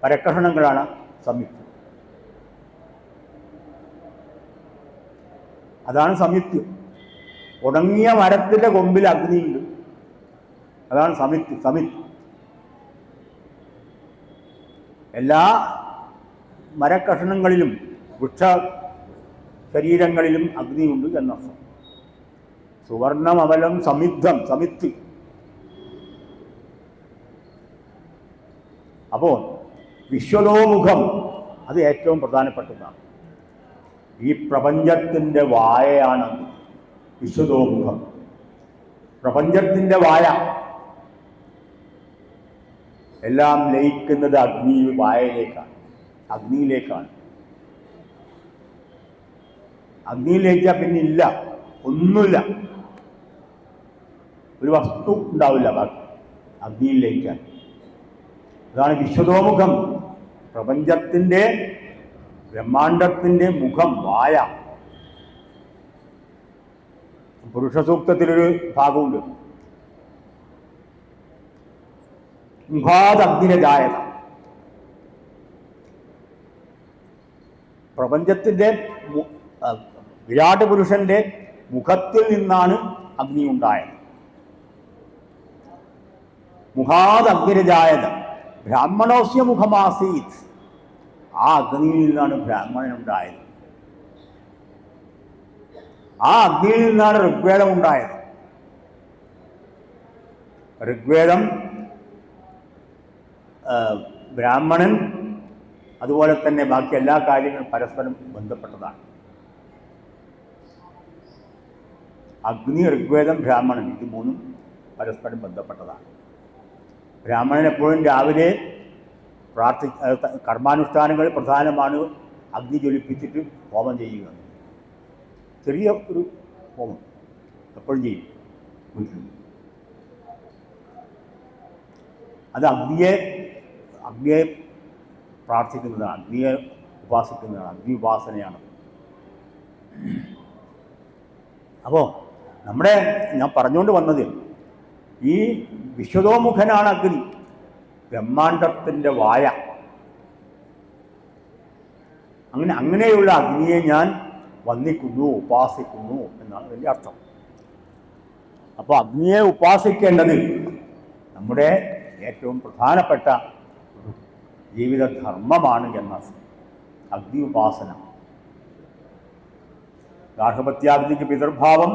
മരക്കഷണങ്ങളാണ് സമിത്ത്. അതാണ് സമിത്ത്. ഉണങ്ങിയ മരത്തിൻ്റെ കൊമ്പിൽ അഗ്നിയുണ്ട്. അതാണ് സമിത്ത്. എല്ലാ മരക്കഷണങ്ങളിലും വൃക്ഷ ശരീരങ്ങളിലും അഗ്നിയുണ്ട് എന്നർത്ഥം. സുവർണമമലം സമിദ്ധം, സമിത്ത്. അപ്പോൾ വിശ്വതോമുഖം, അത് ഏറ്റവും പ്രധാനപ്പെട്ടതാണ്. ഈ പ്രപഞ്ചത്തിൻ്റെ വായയാണ് വിശ്വതോമുഖം. പ്രപഞ്ചത്തിൻ്റെ വായ. എല്ലാം ലയിക്കുന്നത് വായയിലേക്കാണ്, അഗ്നിയിലേക്കാണ്. അഗ്നിയിൽ ലയിച്ചാൽ പിന്നെ ഇല്ല, ഒന്നുമില്ല, ഒരു വസ്തു ഉണ്ടാവില്ല ബാക്കി അഗ്നിയിൽ ലയിക്കാൻ. അതാണ് വിശ്വതോമുഖം. പ്രപഞ്ചത്തിൻ്റെ ബ്രഹ്മാണ്ടത്തിൻ്റെ മുഖം വായ. പുരുഷസൂക്തത്തിലൊരു ഭാഗമുണ്ട്, മുഖാദഗ്നിരജായത. പ്രപഞ്ചത്തിൻ്റെ വിരാട് പുരുഷന്റെ മുഖത്തിൽ നിന്നാണ് അഗ്നി ഉണ്ടായത്. മുഖാദഗ്നിരജായത ബ്രാഹ്മണോസ്യ മുഖമാസീത്. ആ അഗ്നിയിൽ നിന്നാണ് ബ്രാഹ്മണനുണ്ടായത്. ആ അഗ്നിയിൽ നിന്നാണ് ഋഗ്വേദം ഉണ്ടായത്. ഋഗ്വേദം, ബ്രാഹ്മണൻ, അതുപോലെ തന്നെ ബാക്കി എല്ലാ കാര്യങ്ങളും പരസ്പരം ബന്ധപ്പെട്ടതാണ്. അഗ്നി, ഋഗ്വേദം, ബ്രാഹ്മണൻ, ഇത് മൂന്നും പരസ്പരം ബന്ധപ്പെട്ടതാണ്. ബ്രാഹ്മണൻ എപ്പോഴും രാവിലെ കർമാനുഷ്ഠാനങ്ങൾ പ്രധാനമാണ് അഗ്നി ജ്വലിപ്പിച്ചിട്ട് ഹോമം ചെയ്യുക. ചെറിയ ഒരു ഹോമം എപ്പോഴും ചെയ്യും. അത് അഗ്നിയെ പ്രാർത്ഥിക്കുന്നതാണ്, അഗ്നിയെ ഉപാസിക്കുന്നതാണ്, അഗ്നി ഉപാസനയാണ്. അപ്പോൾ ഞാൻ പറഞ്ഞുകൊണ്ട് വന്നത്, ഈ വിശ്വതോമുഖനാണ് അഗ്നി, ബ്രഹ്മാണ്ടത്തിൻ്റെ വായ. അങ്ങനെയുള്ള അഗ്നിയെ ഞാൻ വന്ദിക്കുന്നു, ഉപാസിക്കുന്നു എന്നാണ് ഇതിൻ്റെ അർത്ഥം. അപ്പോൾ അഗ്നിയെ ഉപാസിക്കേണ്ടത് നമ്മുടെ ഏറ്റവും പ്രധാനപ്പെട്ട ജീവിതധർമ്മമാണ് എന്ന അഗ്നി ഉപാസന. ഗാർഹപത്യാഗ്നിക്ക് പിതൃഭാവം,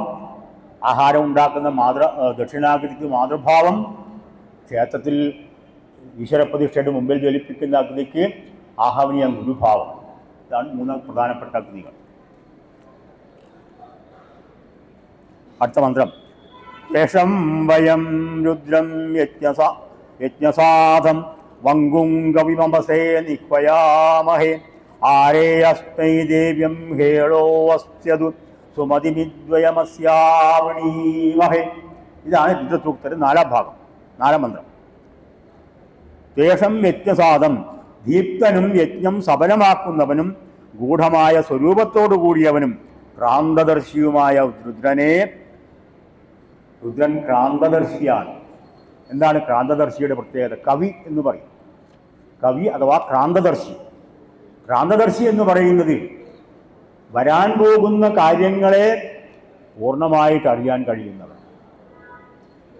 ആഹാരം ഉണ്ടാക്കുന്ന ദക്ഷിണാഗ്നിക്ക് മാതൃഭാവം, ക്ഷേത്രത്തിൽ ഈശ്വരപ്രതിഷ്ഠയുടെ മുമ്പിൽ ജ്വലിപ്പിക്കുന്ന അഗ്നിക്ക് ആഹവനീയ ഗുരുഭാവം. ഇതാണ് 3 പ്രധാനപ്പെട്ട അഗ്നികൾ. അടുത്ത മന്ത്രം. യേഷം വയം രുദ്രം യജ്ഞസാധം വങ്കും കവിമമസേ നിഹ്വയാമഹേ ആരേയസ്മൈ ദേവ്യം ഹേളോ അസ്യതു സുമതിമിദ്വയമസ്യാവണീമഹേ. ഇതാണ് രുദ്രസൂക്തയുടെ 4ാം ഭാഗം, 4ാം മന്ത്രം. യേഷം യജ്ഞസാധം, ദീപ്തനും യജ്ഞം സഫലമാക്കുന്നവനും ഗൂഢമായ സ്വരൂപത്തോടു കൂടിയവനും ക്രാന്തദർശിയുമായ രുദ്രൻ ക്രാന്തദർശിയാണ്. എന്താണ് ക്രാന്തദർശിയുടെ പ്രത്യേകത? കവി എന്ന് പറയും. കവി അഥവാ ക്രാന്തദർശി. ക്രാന്തദർശി എന്ന് പറയുന്നത് വരാൻ പോകുന്ന കാര്യങ്ങളെ പൂർണ്ണമായിട്ട് അറിയാൻ കഴിയുന്നവൻ.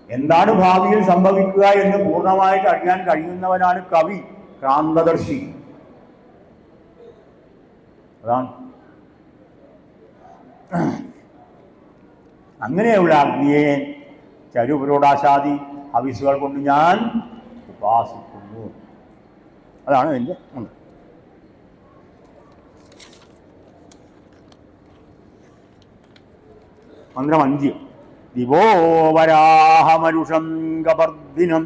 എന്താണ് ഭാവിയിൽ സംഭവിക്കുക എന്ന് പൂർണ്ണമായിട്ട് അറിയാൻ കഴിയുന്നവനാണ് കവി, ക്രാന്തദർശി. അതാണ്. അങ്ങനെയുള്ള അഗ്നിയെ ചരുപുരോടാശാദി ഹവിസുകൾ കൊണ്ട് ഞാൻ ഉപാസിക്കുന്നു. അതാണ് എൻ്റെ മന്ത്രം. മന്ത്രം 5. ദിവോ വരാഹമരുഷം ഗപർദിനം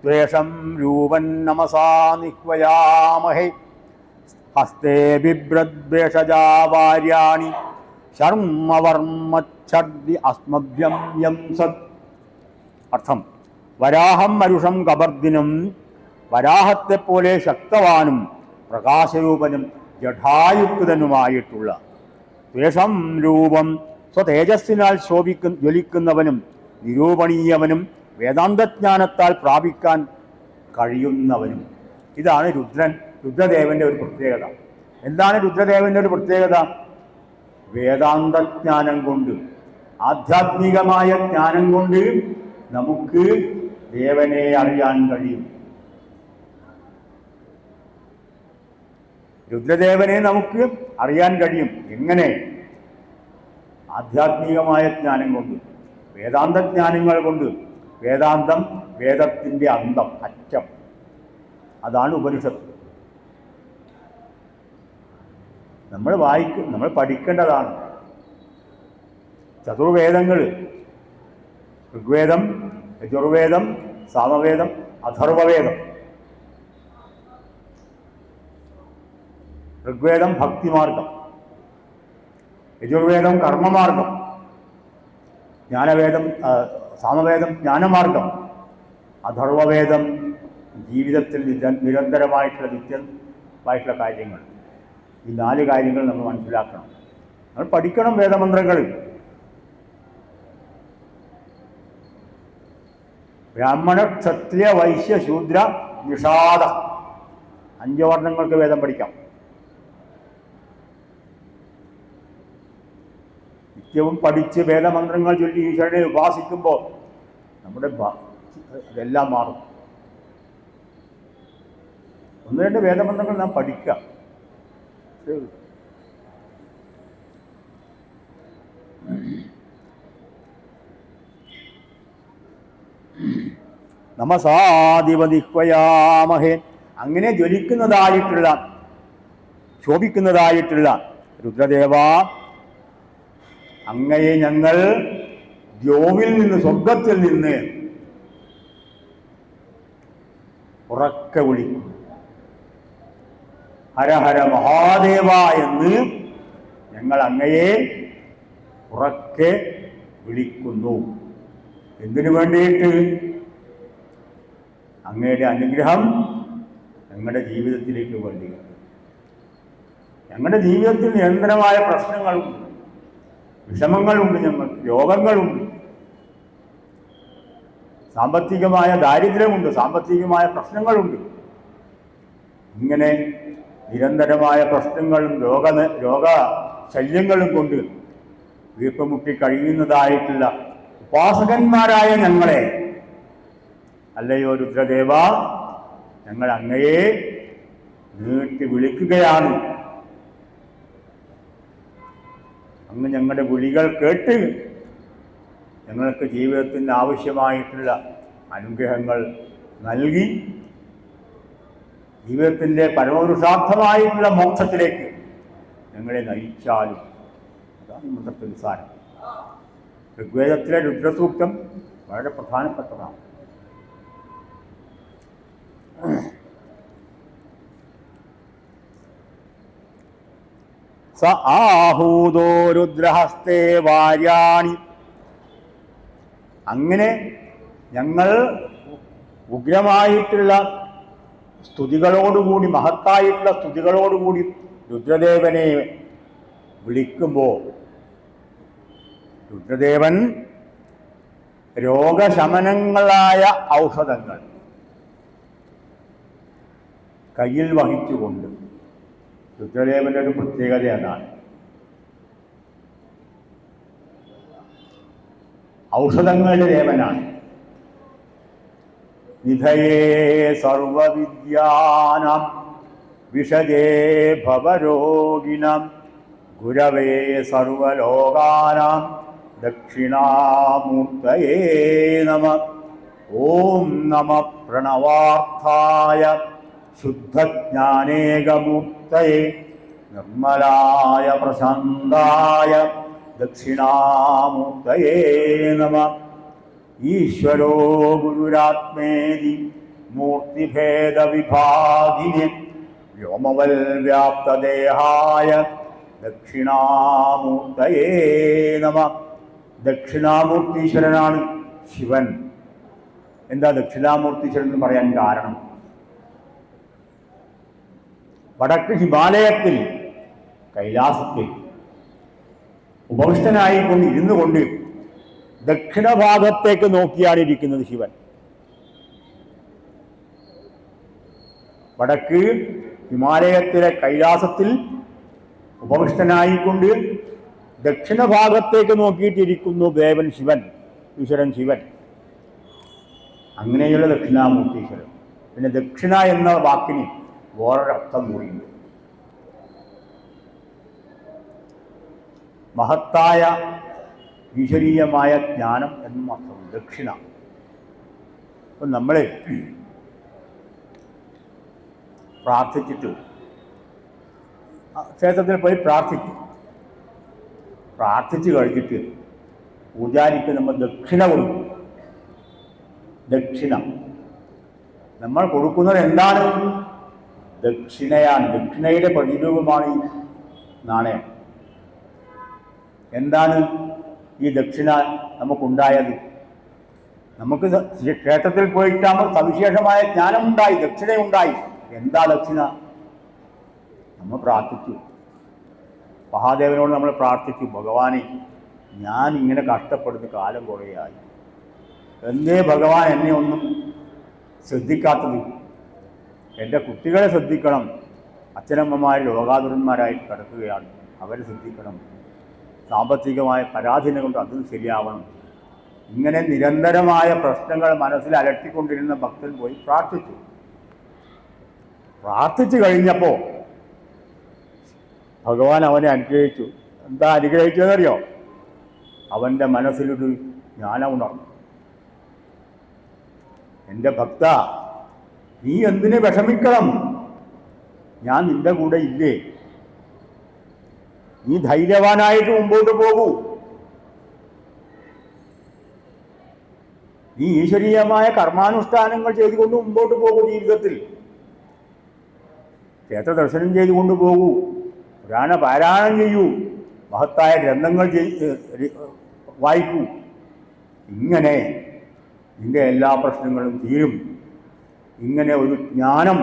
ദ്വേഷം രൂപൻ നമസാ നിഹ്വയാമഹേ ഹസ്തേ ബിഭ്രദ്വേഷജാവാര്യാണി ശർമ്മവർമ്മച്ഛർദി അസ്മഭ്യം യം സത്. അർത്ഥം: വരാഹം മരുഷം കബർദിനം, വരാഹത്തെപ്പോലെ ശക്തവാനും പ്രകാശരൂപനും ജഠായുക്തനുമായിട്ടുള്ള, ദ്വേഷം രൂപം സ്വതേജസ്സിനാൽ ജ്വലിക്കുന്നവനും നിരൂപണീയവനും വേദാന്തജ്ഞാനത്താൽ പ്രാപിക്കാൻ കഴിയുന്നവനും. ഇതാണ് രുദ്രദേവന്റെ ഒരു പ്രത്യേകത. എന്താണ് രുദ്രദേവന്റെ ഒരു പ്രത്യേകത? വേദാന്തജ്ഞാനം കൊണ്ട്, ആധ്യാത്മികമായ ജ്ഞാനം കൊണ്ട് നമുക്ക് ദേവനെ അറിയാൻ കഴിയും. രുദ്രദേവനെ നമുക്ക് അറിയാൻ കഴിയും. എങ്ങനെ? ആധ്യാത്മികമായ ജ്ഞാനം കൊണ്ട്, വേദാന്തജ്ഞാനങ്ങൾ കൊണ്ട്. വേദാന്തം വേദത്തിൻ്റെ അന്തം, അറ്റം. അതാണ് ഉപനിഷത്ത്. നമ്മൾ പഠിക്കേണ്ടതാണ്. ചതുർവേദങ്ങൾ, ഋഗ്വേദം, യജുർവേദം, സാമവേദം, അഥർവവേദം. ഋഗ്വേദം ഭക്തിമാർഗം, യജുർവേദം കർമ്മമാർഗം, സാമവേദം ജ്ഞാനമാർഗം, അഥർവവേദം ജീവിതത്തിൽ നിരന്തരമായിട്ടുള്ള ആയിട്ടുള്ള കാര്യങ്ങൾ. ഈ 4 കാര്യങ്ങൾ നമ്മൾ മനസ്സിലാക്കണം. നമ്മൾ പഠിക്കണം വേദമന്ത്രങ്ങൾ. ബ്രാഹ്മണ ക്ഷത്രിയ വൈശ്യ ശൂദ്ര നിഷാദ 5 വർണ്ണങ്ങൾക്ക് വേദം പഠിക്കാം. നിത്യവും പഠിച്ച് വേദമന്ത്രങ്ങൾ ചൊല്ലി ഈശ്വരനെ ഉപാസിക്കുമ്പോൾ നമ്മുടെ അതെല്ലാം മാറും. 1-2 വേദമന്ത്രങ്ങൾ നാം പഠിക്കുക. നമസാധിപതിഹ്വയാമഹേ. അങ്ങനെ ജ്വലിക്കുന്നതായിട്ടുള്ള ശോഭിക്കുന്നതായിട്ടുള്ള രുദ്രദേവ, അങ്ങയെ ഞങ്ങൾ ദ്യോവിൽ നിന്ന്, സ്വർഗത്തിൽ നിന്ന് ഉറക്കെ വിളിക്കും. ഹര ഹര മഹാദേവ എന്ന് ഞങ്ങൾ അങ്ങയെ ഉറക്കെ വിളിക്കുന്നു. എന്തിനു വേണ്ടിയിട്ട്? അങ്ങയുടെ അനുഗ്രഹം ഞങ്ങളുടെ ജീവിതത്തിലേക്ക് വേണ്ടി. ഞങ്ങളുടെ ജീവിതത്തിൽ നിരന്തരമായ പ്രശ്നങ്ങളുണ്ട്, വിഷമങ്ങളുണ്ട്, ഞങ്ങൾക്ക് രോഗങ്ങളുണ്ട്, സാമ്പത്തികമായ ദാരിദ്ര്യമുണ്ട്, സാമ്പത്തികമായ പ്രശ്നങ്ങളുണ്ട്. ഇങ്ങനെ നിരന്തരമായ പ്രശ്നങ്ങളും രോഗശല്യങ്ങളും കൊണ്ട് വീർപ്പുമുട്ടി കഴിയുന്നതായിട്ടുള്ള ഉപാസകന്മാരായ ഞങ്ങളെ, അല്ലയോ രുദ്രദേവ, ഞങ്ങൾ അങ്ങയെ നീട്ടി വിളിക്കുകയാണ്. അങ്ങ് ഞങ്ങളുടെ വിളികൾ കേട്ട് ഞങ്ങൾക്ക് ജീവിതത്തിന് ആവശ്യമായിട്ടുള്ള അനുഗ്രഹങ്ങൾ നൽകി ജീവിതത്തിൻ്റെ പരമപുരുഷാർത്ഥമായിട്ടുള്ള മോക്ഷത്തിലേക്ക് ഞങ്ങളെ നയിച്ചാലും. അതാണ് മന്ത്രത്തിൽ സാരം. ഋഗ്വേദത്തിലെ രുദ്രസൂക്തം വളരെ പ്രധാനപ്പെട്ടതാണ്. സ ആഹൂതോ രുദ്രഹസ്തേ വാര്യാണി. അങ്ങനെ ഞങ്ങൾ ഉഗ്രമായിട്ടുള്ള സ്തുതികളോടുകൂടി, മഹത്തായിട്ടുള്ള സ്തുതികളോടുകൂടി രുദ്രദേവനെ വിളിക്കുമ്പോൾ രുദ്രദേവൻ രോഗശമനങ്ങളായ ഔഷധങ്ങൾ കയ്യിൽ വഹിച്ചുകൊണ്ട്, രുദ്രദേവൻ്റെ ഒരു പ്രത്യേകത അതാണ്, ഔഷധങ്ങളുടെ ദേവനാണ്. നിധയേ സർവവിദ്യാനാം വിഷജേ ഭവരോഗിനാം ഗുരവേ സർവലോകാനാം ദക്ഷിണാമൂർത്തയേ നമഃ. ഓം നമഃ പ്രണവാർത്ഥായ ശുദ്ധജ്ഞാനേകമൂർത്തയേ നിർമ്മലായ പ്രശാന്തായ ദക്ഷിണാമൂർത്തയേ നമഃ. ഈശ്വരോ ഗുരുരാത്മേതി മൂർത്തിഭേദവിഭാഗിനി വ്യോമവൽ വ്യാപ്തദേഹായ ദക്ഷിണാമൂർത്തയേ നമഃ. ദക്ഷിണാമൂർത്തീശ്വരനാണ് ശിവൻ. എന്താ ദക്ഷിണാമൂർത്തീശ്വരൻ എന്ന് പറയാൻ കാരണം? വടക്ക് ഹിമാലയത്തിൽ കൈലാസത്തിൽ ഉപവിഷ്ടനായിക്കൊണ്ട് ഇരുന്നു കൊണ്ട് ദക്ഷിണഭാഗത്തേക്ക് നോക്കിയാണ് ഇരിക്കുന്നത് ശിവൻ. വടക്ക് ഹിമാലയത്തിലെ കൈലാസത്തിൽ ഉപവിഷ്ടനായിക്കൊണ്ട് ദക്ഷിണഭാഗത്തേക്ക് നോക്കിയിട്ടിരിക്കുന്നു ദേവൻ ശിവൻ, ഈശ്വരൻ ശിവൻ. അങ്ങനെയുള്ള ദക്ഷിണാമൂർത്തീശ്വരൻ. പിന്നെ ദക്ഷിണ എന്ന വാക്കിന് വേറൊരർത്ഥം കൂടിയുണ്ട്. മഹത്തായ ഈശ്വരീയമായ ജ്ഞാനം എന്നും അർത്ഥം ദക്ഷിണ. അപ്പം നമ്മൾ പ്രാർത്ഥിച്ചിട്ട് ക്ഷേത്രത്തിൽ പോയി പ്രാർത്ഥിച്ച് കഴിഞ്ഞിട്ട് പൂജാരിക്ക് നമ്മൾ ദക്ഷിണ കൊടുക്കും. ദക്ഷിണ നമ്മൾ കൊടുക്കുന്നത് എന്താണ്? ദക്ഷിണയാണ്. ദക്ഷിണയുടെ പ്രതിരൂപമാണ് ഈ നാണയം. എന്താണ് ഈ ദക്ഷിണ നമുക്കുണ്ടായത്? നമുക്ക് ക്ഷേത്രത്തിൽ പോയിട്ടാകുമ്പോൾ സവിശേഷമായ ജ്ഞാനമുണ്ടായി, ദക്ഷിണയുണ്ടായി. എന്താ ദക്ഷിണ? നമ്മൾ പ്രാർത്ഥിച്ചു, മഹാദേവനോട് നമ്മൾ പ്രാർത്ഥിച്ചു, ഭഗവാനെ ഞാൻ ഇങ്ങനെ കഷ്ടപ്പെടുന്ന കാലം കുറേയായി, എന്തേ ഭഗവാൻ എന്നെ ഒന്നും ശ്രദ്ധിക്കാത്തത്? എൻ്റെ കുട്ടികളെ ശ്രദ്ധിക്കണം, അച്ഛനമ്മമാർ രോഗാതുരന്മാരായിട്ട് കിടക്കുകയാണ്, അവരെ ശ്രദ്ധിക്കണം, സാമ്പത്തികമായ പരാധീനം കൊണ്ട് അതും ശരിയാവണം. ഇങ്ങനെ നിരന്തരമായ പ്രശ്നങ്ങൾ മനസ്സിൽ അലട്ടിക്കൊണ്ടിരുന്ന ഭക്തൻ പോയി പ്രാർത്ഥിച്ചു കഴിഞ്ഞപ്പോൾ ഭഗവാൻ അവനെ അനുഗ്രഹിച്ചു. എന്താ അനുഗ്രഹിച്ചതെന്നറിയോ? അവൻ്റെ മനസ്സിലൊരു ജ്ഞാനം ഉണർന്നു. എൻ്റെ ഭക്ത, നീ എന്തിന് വിഷമിക്കണം? ഞാൻ നിന്റെ കൂടെ ഇല്ലേ? നീ ധൈര്യവാനായിട്ട് മുമ്പോട്ട് പോകൂ. നീ ഈശ്വരീയമായ കർമാനുഷ്ഠാനങ്ങൾ ചെയ്തുകൊണ്ട് മുമ്പോട്ട് പോകൂ. ജീവിതത്തിൽ ക്ഷേത്ര ദർശനം ചെയ്തുകൊണ്ട് പോകൂ, പുരാണ പാരായണം ചെയ്യൂ, മഹത്തായ ഗ്രന്ഥങ്ങൾ വായിക്കൂ. ഇങ്ങനെ നിന്റെ എല്ലാ പ്രശ്നങ്ങളും തീരും. ഇങ്ങനെ ഒരു ജ്ഞാനം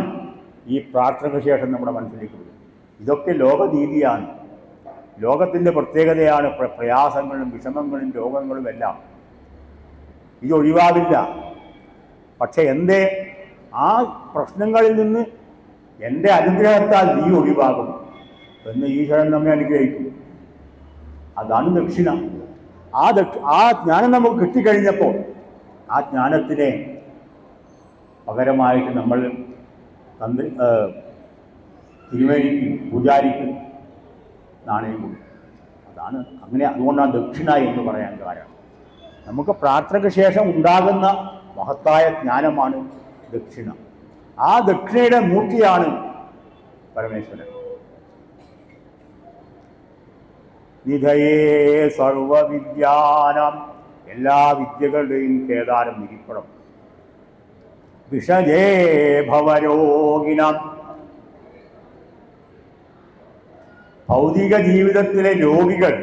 ഈ പ്രാർത്ഥനയ്ക്ക് ശേഷം നമ്മുടെ മനസ്സിലേക്ക് വരും. ഇതൊക്കെ ലോകനീതിയാണ്, ലോകത്തിൻ്റെ പ്രത്യേകതയാണ്. പ്രയാസങ്ങളും വിഷമങ്ങളും രോഗങ്ങളും എല്ലാം ഇതൊഴിവാകില്ല. പക്ഷെ എന്തേ ആ പ്രശ്നങ്ങളിൽ നിന്ന് എൻ്റെ അനുഗ്രഹത്താൽ നീ ഒഴിവാകും എന്ന് ഈശ്വരൻ നമ്മെ അനുഗ്രഹിക്കും. അതാണ് ദക്ഷിണ. ആ ജ്ഞാനം നമുക്ക് കിട്ടിക്കഴിഞ്ഞപ്പോൾ ആ ജ്ഞാനത്തിനെ പകരമായിട്ട് നമ്മൾ തിരുമേനിക്ക് പൂജാരിക്ക് നാണയം കൊടുക്കും. അതുകൊണ്ടാണ് ദക്ഷിണ എന്ന് പറയാൻ കാരണം. നമുക്ക് പ്രാർത്ഥനയ്ക്ക് ശേഷം ഉണ്ടാകുന്ന മഹത്തായ ജ്ഞാനമാണ് ദക്ഷിണ. ആ ദക്ഷിണയുടെ മൂർത്തിയാണ് പരമേശ്വരൻ. നിധയേ സർവവിദ്യാനാം, എല്ലാ വിദ്യകളുടെയും കേദാരം നിരിപ്പണം. വിഷജേ ഭവരോഗിനാം, ഭൗതിക ജീവിതത്തിലെ രോഗികൾ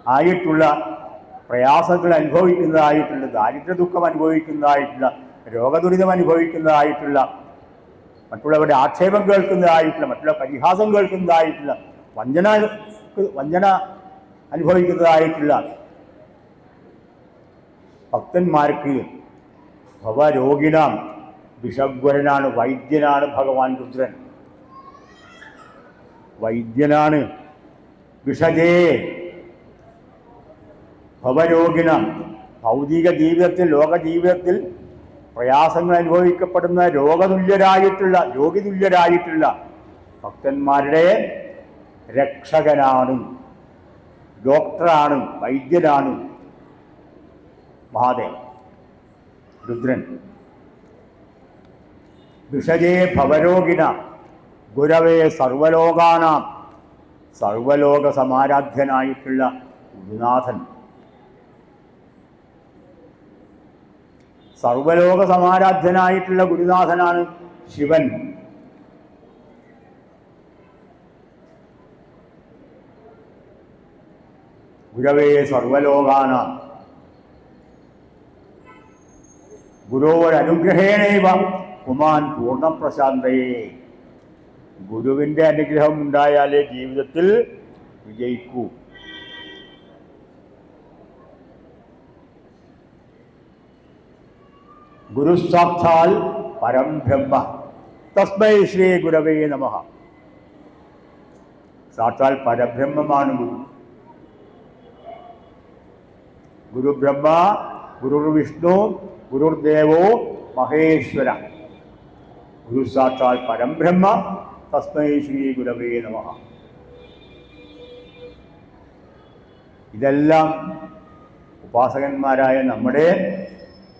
ആയിട്ടുള്ള പ്രയാസങ്ങൾ അനുഭവിക്കുന്നതായിട്ടുള്ള, ദാരിദ്ര്യ ദുഃഖം അനുഭവിക്കുന്നതായിട്ടുള്ള, രോഗദുരിതം അനുഭവിക്കുന്നതായിട്ടുള്ള, മറ്റുള്ളവരുടെ ആക്ഷേപം കേൾക്കുന്നതായിട്ടുള്ള, മറ്റുള്ള പരിഹാസം കേൾക്കുന്നതായിട്ടുള്ള, വഞ്ചന അനുഭവിക്കുന്നതായിട്ടുള്ള ഭക്തന്മാർക്ക് ഭവരോഗിനാം വിഷഗ്വരനാണ്, വൈദ്യനാണ് ഭഗവാൻ രുദ്രൻ. വൈദ്യനാണ്. വിഷജേ ഭവരോഗിനാം, ഭൗതിക ജീവിതത്തിൽ, ലോകജീവിതത്തിൽ പ്രയാസങ്ങൾ അനുഭവിക്കപ്പെടുന്ന രോഗിതുല്യരായിട്ടുള്ള ഭക്തന്മാരുടെ രക്ഷകനാണ്, ഡോക്ടറാണ്, വൈദ്യനാണ് മഹാദേവൻ രുദ്രൻ. വിഷജേ ഭവരോഗിന ഗുരവേ സർവലോകാനാം, സർവലോക സമാരാധ്യനായിട്ടുള്ള ഗുരുനാഥൻ. സർവലോക സമാരാധ്യനായിട്ടുള്ള ഗുരുനാഥനാണ് ശിവൻ. ഗുരവേ സർവലോകാനാം ഗുരോരനുഗ്രഹേണൈവ പുമാൻ പൂർണ്ണപ്രശാന്തയേ. ഗുരുവിൻ്റെ അനുഗ്രഹം ഉണ്ടായാലേ ജീവിതത്തിൽ വിജയിക്കൂ. ഗുരു സാക്ഷാൽ പരം ബ്രഹ്മ, തസ്മൈ ശ്രീ ഗുരവേ നമഃ. സാക്ഷാൽ പരബ്രഹ്മമാണ് ഗുരു. ഗുരു ബ്രഹ്മ, ഗുരുർ വിഷ്ണു, ഗുരുദേവോ മഹേശ്വര. ഗുരു സാക്ഷാൽ പരംബ്രഹ്മ, തസ്മൈ ശ്രീ ഗുരവേ നമഃ. ഇതെല്ലാം ഉപാസകന്മാരായ നമ്മുടെ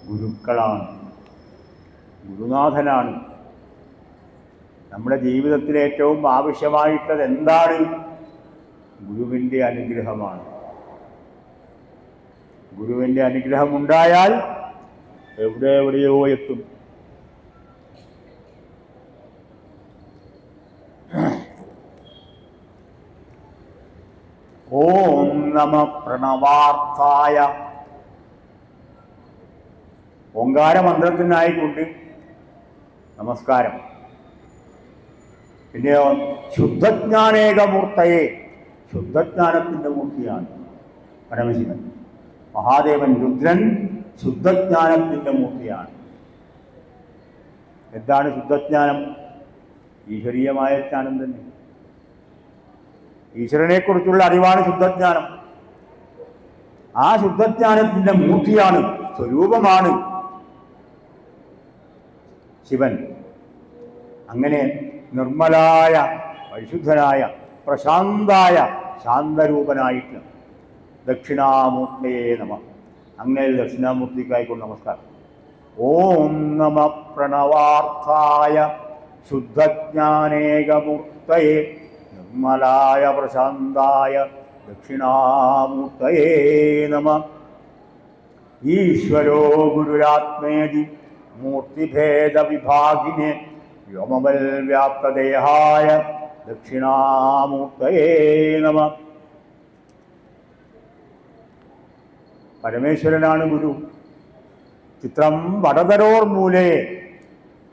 ഗുരുക്കളാണ്, ഗുരുനാഥനാണ്. നമ്മുടെ ജീവിതത്തിൽ ഏറ്റവും ആവശ്യമായിട്ടുള്ളത് എന്താണ്? ഗുരുവിൻ്റെ അനുഗ്രഹമാണ്. ഗുരുവിൻ്റെ അനുഗ്രഹം ഉണ്ടായാൽ എവിടെയോ എത്തും. ഓം നമ പ്രണവാർത്ഥായ. ഓങ്കാരമന്ത്രത്തിനായിക്കൊണ്ട് നമസ്കാരം. പിന്നെയോ ശുദ്ധജ്ഞാനേകമൂർത്തയെ, ശുദ്ധജ്ഞാനത്തിൻ്റെ മൂർത്തിയാണ് പരമശിവൻ. മഹാദേവൻ രുദ്രൻ ശുദ്ധജ്ഞാനത്തിൻ്റെ മൂർത്തിയാണ്. എന്താണ് ശുദ്ധജ്ഞാനം? ഈശ്വരീയമായ ജ്ഞാനം തന്നെ. ഈശ്വരനെക്കുറിച്ചുള്ള അറിവാണ് ശുദ്ധജ്ഞാനം. ആ ശുദ്ധജ്ഞാനത്തിൻ്റെ മൂർത്തിയാണ്, സ്വരൂപമാണ് ശിവൻ. അങ്ങനെ നിർമ്മലായ, പരിശുദ്ധനായ, പ്രശാന്തായ, ശാന്തരൂപനായിട്ട് ദക്ഷിണാമൂർത്തയേ നമഃ. അങ്ങനെ ദക്ഷിണാമൂർത്തിക്കായിക്കൊണ്ട് നമസ്കാരം. ഓം നമ പ്രണവാർത്ഥായ ശുദ്ധജ്ഞാനേകമൂർത്തയേ നിർമ്മലായ പ്രശാന്തായ ദക്ഷിണാമൂർത്തയേ നമഃ. ഈശ്വരോ ഗുരുരാത്മേതി മൂർത്തിഭേദവിഭാഗിനെ വ്യോമവൽ വ്യാപ്തദേഹായ ദക്ഷിണാമൂർത്തയേ നമഃ. പരമേശ്വരനാണ് ഗുരു. ചിത്രം വടതരോർമൂലേ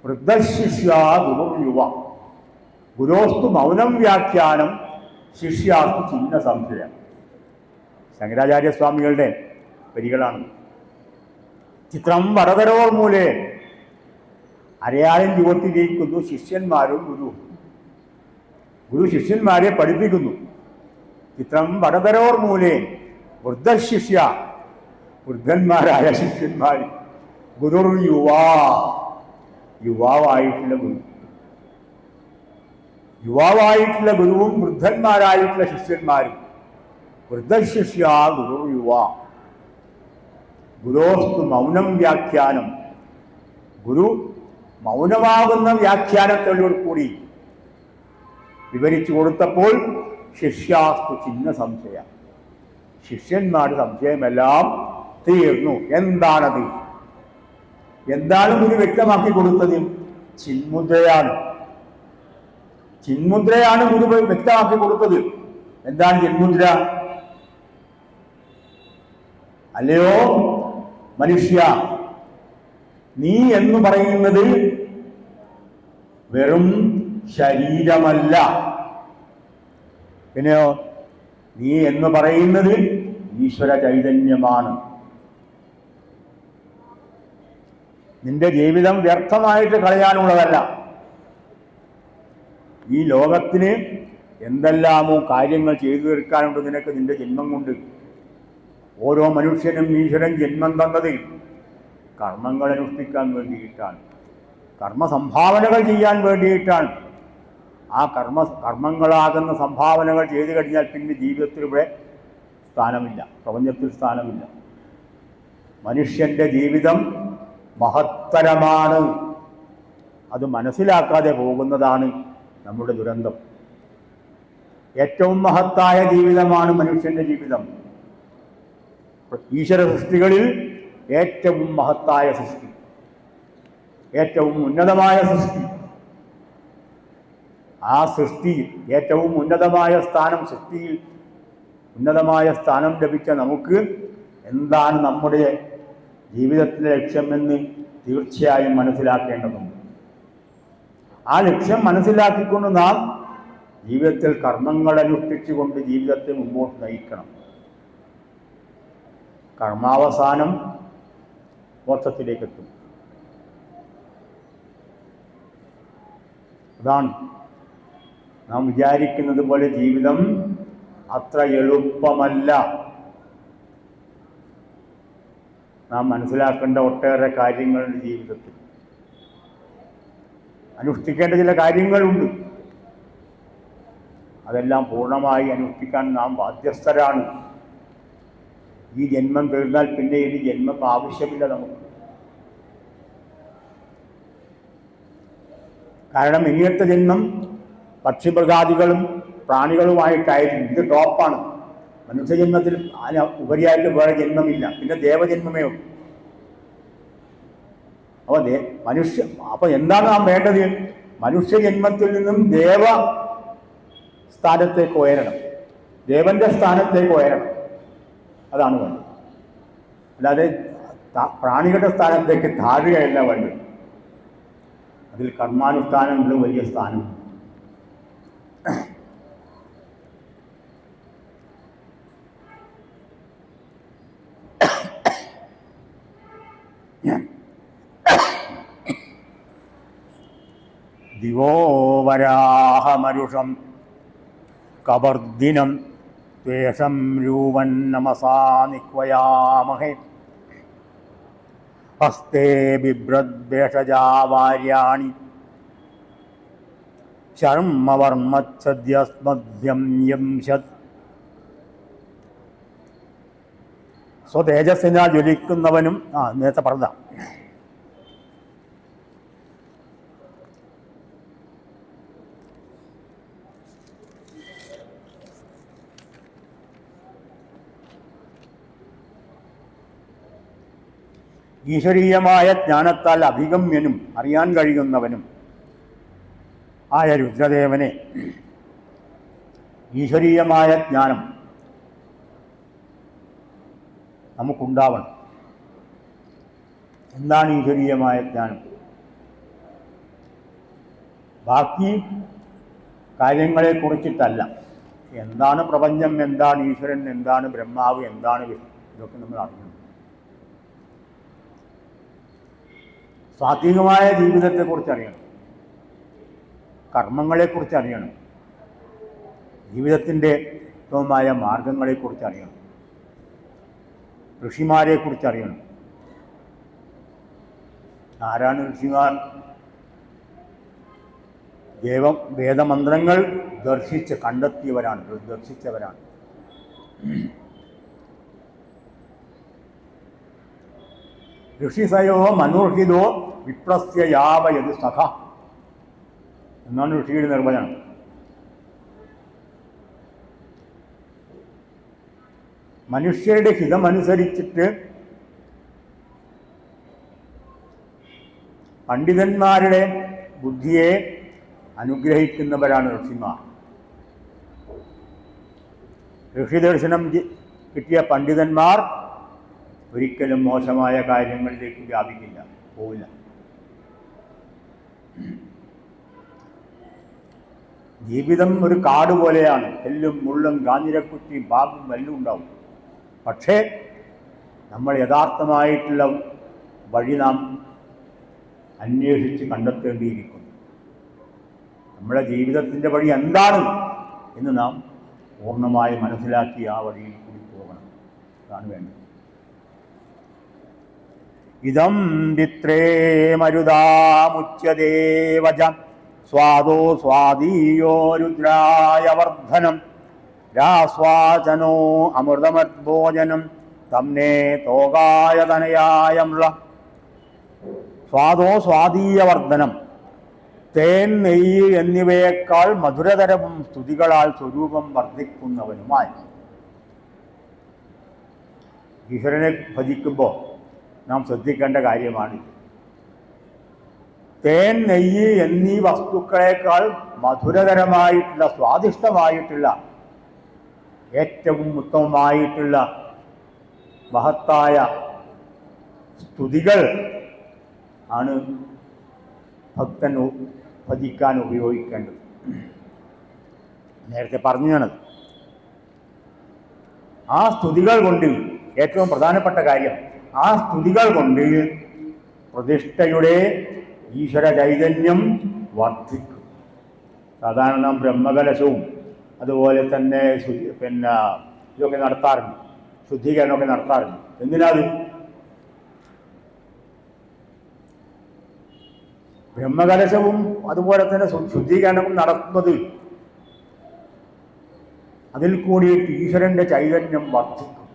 വൃദ്ധശിഷ്യ ഗുരുയുവ ഗുരോസ്തു മൗനം വ്യാഖ്യാനം ശിഷ്യാസ്തു ചിഹ്ന സംശയം. ശങ്കരാചാര്യസ്വാമികളുടെ വരികളാണ്. ചിത്രം വടതരോർമൂലേ, അരയാളിൻ ചുവട്ടിലിരിക്കുന്നു ശിഷ്യന്മാരും ഗുരു. ഗുരു ശിഷ്യന്മാരെ പഠിപ്പിക്കുന്നു. ചിത്രം വടതരോർമൂലേ വൃദ്ധശിഷ്യ, വൃദ്ധന്മാരായ ശിഷ്യന്മാർ. ഗുരുർ യുവാ, യുവാവായിട്ടുള്ള ഗുരു. യുവാവായിട്ടുള്ള ഗുരുവും വൃദ്ധന്മാരായിട്ടുള്ള ശിഷ്യന്മാരും. വൃദ്ധശിഷ്യ ഗുരുർ യുവാ ഗുരോസ്തു മൗനം വ്യാഖ്യാനം. ഗുരു മൗനമാകുന്ന വ്യാഖ്യാനത്തോടു കൂടി വിവരിച്ചു കൊടുത്തപ്പോൾ ശിഷ്യാസ്തു ചിഹ്ന സംശയ, ശിഷ്യന്മാരുടെ സംശയമെല്ലാം തീർന്നു. എന്താണത്? എന്താണ് ഗുരു വ്യക്തമാക്കി കൊടുത്തത്? ചിന്മുദ്രയാണ്. ചിന്മുദ്രയാണ് ഗുരു വ്യക്തമാക്കി കൊടുത്തത്. എന്താണ് ചിന്മുദ്ര? അല്ലയോ മനുഷ്യ, നീ എന്ന് പറയുന്നത് വെറും ശരീരമല്ല. പിന്നെയോ നീ എന്ന് പറയുന്നത് ഈശ്വര ചൈതന്യമാണ്. നിന്റെ ജീവിതം വ്യർത്ഥമായിട്ട് കളയാനുള്ളതല്ല. ഈ ലോകത്തിന് എന്തെല്ലാമോ കാര്യങ്ങൾ ചെയ്തു തീർക്കാനുണ്ട് നിനക്ക് നിന്റെ ജന്മം കൊണ്ട്. ഓരോ മനുഷ്യനും ഈശ്വരൻ ജന്മം തന്നത് കർമ്മങ്ങൾ അനുഷ്ഠിക്കാൻ വേണ്ടിയിട്ടാണ്, കർമ്മസംഭാവനകൾ ചെയ്യാൻ വേണ്ടിയിട്ടാണ്. ആ കർമ്മങ്ങളാകുന്ന സംഭാവനകൾ ചെയ്തു കഴിഞ്ഞാൽ പിന്നെ ജീവിതത്തിൽ ഇവിടെ സ്ഥാനമില്ല, പ്രപഞ്ചത്തിൽ സ്ഥാനമില്ല. മനുഷ്യൻ്റെ ജീവിതം മഹത്തരമാണ്. അത് മനസ്സിലാക്കാതെ പോകുന്നതാണ് നമ്മുടെ ദുരന്തം. ഏറ്റവും മഹത്തായ ജീവിതമാണ് മനുഷ്യൻ്റെ ജീവിതം. ഈശ്വര സൃഷ്ടികളിൽ ഏറ്റവും മഹത്തായ സൃഷ്ടി, ഏറ്റവും ഉന്നതമായ സൃഷ്ടി. ആ സൃഷ്ടിയിൽ ഏറ്റവും ഉന്നതമായ സ്ഥാനം, സൃഷ്ടിയിൽ ഉന്നതമായ സ്ഥാനം ലഭിച്ച നമുക്ക് എന്താണ് നമ്മുടെ ജീവിതത്തിലെ ലക്ഷ്യമെന്ന് തീർച്ചയായും മനസ്സിലാക്കേണ്ടതുണ്ട്. ആ ലക്ഷ്യം മനസ്സിലാക്കിക്കൊണ്ട് നാം ജീവിതത്തിൽ കർമ്മങ്ങൾ അനുഷ്ഠിച്ചുകൊണ്ട് ജീവിതത്തെ മുമ്പോട്ട് നയിക്കണം. കർമാവസാനം മോക്ഷത്തിലേക്കെത്തും. അതാണ് നാം വിചാരിക്കുന്നത് പോലെ ജീവിതം അത്ര എളുപ്പമല്ല. നാം മനസ്സിലാക്കേണ്ട ഒട്ടേറെ കാര്യങ്ങളുണ്ട് ജീവിതത്തിൽ. അനുഷ്ഠിക്കേണ്ട ചില കാര്യങ്ങളുണ്ട്. അതെല്ലാം പൂർണ്ണമായി അനുഷ്ഠിക്കാൻ നാം ബാധ്യസ്ഥരാണ്. ഈ ജന്മം തീർന്നാൽ പിന്നെ ഇനി ജന്മം ആവശ്യമില്ല നമുക്ക്. കാരണം ഇനിയത്തെ ജന്മം പക്ഷിമൃഗാദികളും പ്രാണികളുമായിട്ടായിരുന്നു. ഇത് ടോപ്പാണ്. മനുഷ്യജന്മത്തിൽ അതിന് ഉപരിയായിട്ട് വേറെ ജന്മമില്ല. പിന്നെ ദേവജന്മമേ ഉള്ളൂ. അപ്പോൾ എന്താണ് നാം വേണ്ടത്? മനുഷ്യജന്മത്തിൽ നിന്നും ദേവ സ്ഥാനത്തേക്ക് ഉയരണം, ദേവന്റെ സ്ഥാനത്തേക്ക് ഉയരണം. അതാണ് വേണ്ടത്. അല്ലാതെ പ്രാണികളുടെ സ്ഥാനത്തേക്ക് താഴുകയല്ല വേണ്ടത്. അതിൽ കർമാനുഷ്ഠാനങ്ങൾ വലിയ സ്ഥാനം. ദിവോവരാഹമരുഷം കബർദിനം ത്വേഷം രൂപൻ നമസാ നിക്വയാമഹേ ഹസ്തേ ബിഭ്രദ്വേഷജാവാര്യാണി ശർമ്മവർമ്മച്ഛദ്യസ്മദ്യം യംശത്. സ്വതേജസ്സിനാൽ ജ്വലിക്കുന്നവനും നേരത്തെ പറഞ്ഞ ഈശ്വരീയമായ ജ്ഞാനത്താൽ അഭിഗമ്യനും അറിയാൻ കഴിയുന്നവനും ആയ രുദ്രദേവനെ ഈശ്വരീയമായ ജ്ഞാനം നമുക്കുണ്ടാവണം. എന്താണ് ഈശ്വരീയമായ ജ്ഞാനം? ബാക്കി കാര്യങ്ങളെക്കുറിച്ചിട്ടല്ല. എന്താണ് പ്രപഞ്ചം, എന്താണ് ഈശ്വരൻ, എന്താണ് ബ്രഹ്മാവ്, എന്താണ് ഇതൊക്കെ നമ്മൾ അറിയണം. സാത്വികമായ ജീവിതത്തെക്കുറിച്ച് അറിയണം, കർമ്മങ്ങളെക്കുറിച്ച് അറിയണം, ജീവിതത്തിൻ്റെ ഉത്തമമായ മാർഗങ്ങളെക്കുറിച്ച് അറിയണം, ഋഷിമാരെക്കുറിച്ച് അറിയണം. ആരാണ് ഋഷിമാർ? വേദമന്ത്രങ്ങൾ കണ്ടെത്തിയവരാണ്, ദർശിച്ചവരാണ്. ഋഷിസയോ മനുർഹിതോ വിപ്രസ്യ യാവയത് സഖ എന്നാണ് ഋഷിയുടെ നിർവചനം. മനുഷ്യരുടെ ഹിതമനുസരിച്ചിട്ട് പണ്ഡിതന്മാരുടെ ബുദ്ധിയെ അനുഗ്രഹിക്കുന്നവരാണ് ഋഷിമാർ. ഋഷിദർശനം കിട്ടിയ പണ്ഡിതന്മാർ ഒരിക്കലും മോശമായ കാര്യങ്ങളിലേക്ക് വ്യാപിക്കില്ല, പോവില്ല. ജീവിതം ഒരു കാട് പോലെയാണ്. എല്ലും മുള്ളും കാഞ്ഞിരക്കുറ്റിയും പാമ്പും എല്ലാം ഉണ്ടാവും. പക്ഷേ നമ്മൾ യഥാർത്ഥമായിട്ടുള്ള വഴി നാം അന്വേഷിച്ച് കണ്ടെത്തേണ്ടിയിരിക്കുന്നു. നമ്മുടെ ജീവിതത്തിൻ്റെ വഴി എന്താണ് എന്ന് നാം പൂർണ്ണമായി മനസ്സിലാക്കി ആ വഴിയിൽ കൂടി പോകണം. അതാണ് വേണ്ടത്. ഇതം വിത്രേ മരുതാമുച്യതേ വചം സ്വാദോ സ്വാദീയോ രുദ്രായ വർദ്ധനം രാസ്വാചനോ അമൃതമദ്ഭോജനം തംനേ തോകായ തനയായമ്ല. സ്വാദോ സ്വാദീയ വർദ്ധനം, തേൻ, നെയ്യ് എന്നിവയേക്കാൾ മധുരതരവും സ്തുതികളാൽ സ്വരൂപം വർദ്ധിക്കുന്നവനുമായി. ഈശ്വരനെ ഭജിക്കുമ്പോൾ നാം ശ്രദ്ധിക്കേണ്ട കാര്യമാണ്. തേൻ, നെയ്യ് എന്നീ വസ്തുക്കളേക്കാൾ മധുരകരമായിട്ടുള്ള, സ്വാദിഷ്ടമായിട്ടുള്ള, ഏറ്റവും ഉത്തമമായിട്ടുള്ള മഹത്തായ സ്തുതികൾ ആണ് ഭക്തൻ ഭജിക്കാൻ ഉപയോഗിക്കേണ്ടത്. നേരത്തെ പറഞ്ഞാണത്. ആ സ്തുതികൾ കൊണ്ട് ഏറ്റവും പ്രധാനപ്പെട്ട കാര്യം, ആ സ്തുതികൾ കൊണ്ട് പ്രതിഷ്ഠയുടെ ഈശ്വര ചൈതന്യം വർദ്ധിക്കും. സാധാരണ നാം ബ്രഹ്മകലശവും അതുപോലെ തന്നെ ഇതൊക്കെ നടത്താറുണ്ട്, ശുദ്ധീകരണമൊക്കെ നടത്താറുണ്ട്. എന്തിനാത്? ബ്രഹ്മകലശവും അതുപോലെ തന്നെ ശുദ്ധീകരണവും നടത്തുന്നത് അതിൽ കൂടിയിട്ട് ഈശ്വരൻ്റെ ചൈതന്യം വർദ്ധിക്കും,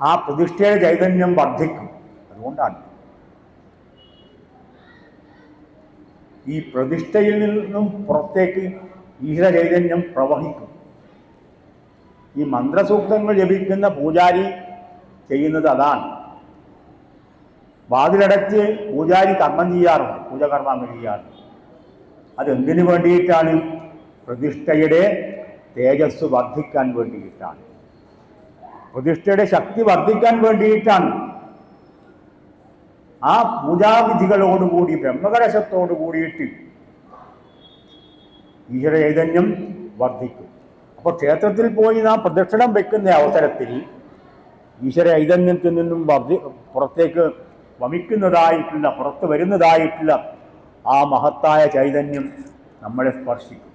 ആ പ്രതിഷ്ഠയുടെ ചൈതന്യം വർദ്ധിക്കും. അതുകൊണ്ടാണ് ഈ പ്രതിഷ്ഠയിൽ നിന്നും പുറത്തേക്ക് ഈശ്വര ചൈതന്യം പ്രവഹിക്കും. ഈ മന്ത്രസൂക്തങ്ങൾ ജപിക്കുന്ന പൂജാരി ചെയ്യുന്നത് അതാണ്. വാതിലടച്ച് പൂജാരി കർമ്മം ചെയ്യാറുണ്ട്, പൂജകർമ്മങ്ങൾ ചെയ്യാറുണ്ട്. അതെന്തിനു വേണ്ടിയിട്ടാണ്? പ്രതിഷ്ഠയുടെ തേജസ് വർദ്ധിക്കാൻ വേണ്ടിയിട്ടാണ്, പ്രതിഷ്ഠയുടെ ശക്തി വർദ്ധിക്കാൻ വേണ്ടിയിട്ടാണ്. ആ പൂജാവിധികളോടുകൂടി, ബ്രഹ്മകലശത്തോടു കൂടിയിട്ട് ഈശ്വര ചൈതന്യം വർദ്ധിക്കും. അപ്പോൾ ക്ഷേത്രത്തിൽ പോയി നാം പ്രദക്ഷിണം വയ്ക്കുന്ന അവസരത്തിൽ ഈശ്വര ചൈതന്യത്തിൽ നിന്നും പുറത്തേക്ക് വമിക്കുന്നതായിട്ടുള്ള, പുറത്ത് വരുന്നതായിട്ടുള്ള ആ മഹത്തായ ചൈതന്യം നമ്മളെ സ്പർശിക്കും.